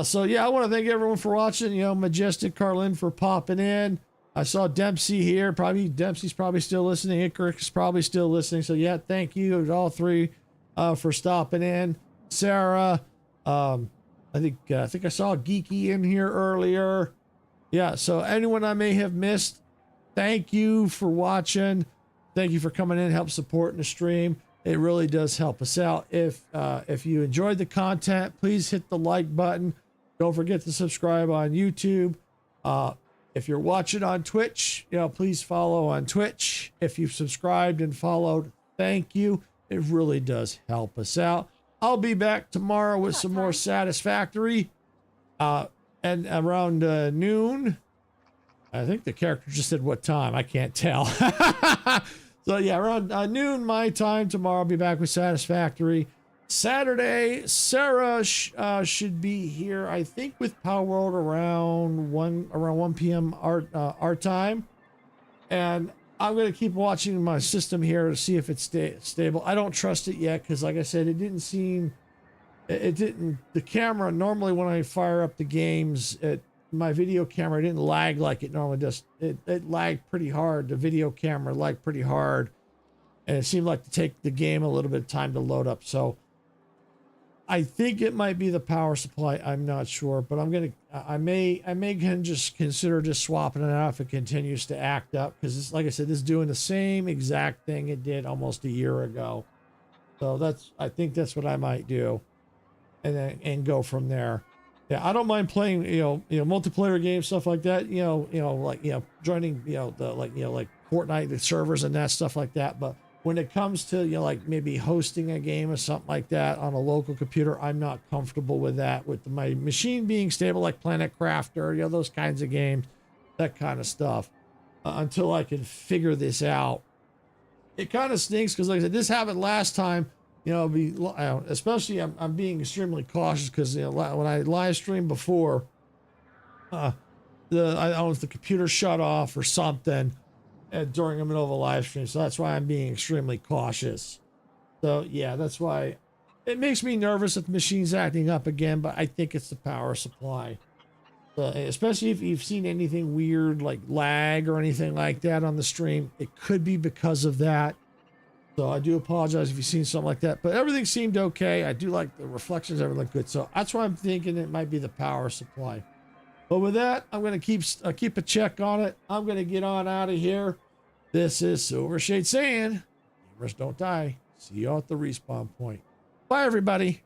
So yeah, I want to thank everyone for watching. You know, Majestic, Carlin for popping in. I saw Dempsey here. Dempsey's probably still listening. Icarus is probably still listening. So yeah, thank you to all three for stopping in. Sarah, I think I saw Geeky in here earlier. Yeah, so anyone I may have missed, thank you for watching. Thank you for coming in, help supporting the stream. It really does help us out. If you enjoyed the content, please hit the like button. Don't forget to subscribe on YouTube. If you're watching on Twitch, you know, please follow on Twitch. If you've subscribed and followed, thank you. It really does help us out. I'll be back tomorrow with some more Satisfactory. And around noon. I think the character just said what time. I can't tell. So yeah, around noon my time tomorrow, I'll be back with Satisfactory. Saturday, Sarah should be here, I think, with Power World around 1 p.m. our time. And I'm going to keep watching my system here to see if it's stable. I don't trust it yet because, like I said, the camera, normally when I fire up the games, my video camera didn't lag like it normally does. It lagged pretty hard. The video camera lagged pretty hard. And it seemed like to take the game a little bit of time to load up. So I think it might be the power supply. I'm not sure, but I may just consider just swapping it out if it continues to act up. Because like I said, this is doing the same exact thing it did almost a year ago. So I think that's what I might do. and go from there. Yeah, I don't mind playing, multiplayer games, stuff like that. Joining, like Fortnite, the servers and that stuff like that. But when it comes to, like maybe hosting a game or something like that on a local computer, I'm not comfortable with that. With my machine being stable, like Planet Crafter, those kinds of games, that kind of stuff. Until I can figure this out, it kind of stinks because, like I said, this happened last time. Especially I'm being extremely cautious because when I live streamed before, I don't know if the computer shut off or something during the middle of a live stream, so that's why I'm being extremely cautious. So yeah, that's why it makes me nervous if the machine's acting up again. But I think it's the power supply, especially if you've seen anything weird like lag or anything like that on the stream. It could be because of that. So I do apologize if you've seen something like that, but everything seemed okay. I do like the reflections, everything looked good. So that's why I'm thinking it might be the power supply. But with that, I'm going to keep a check on it. I'm going to get on out of here. This is Silvershade saying, gamers don't die. See you all at the respawn point. Bye, everybody.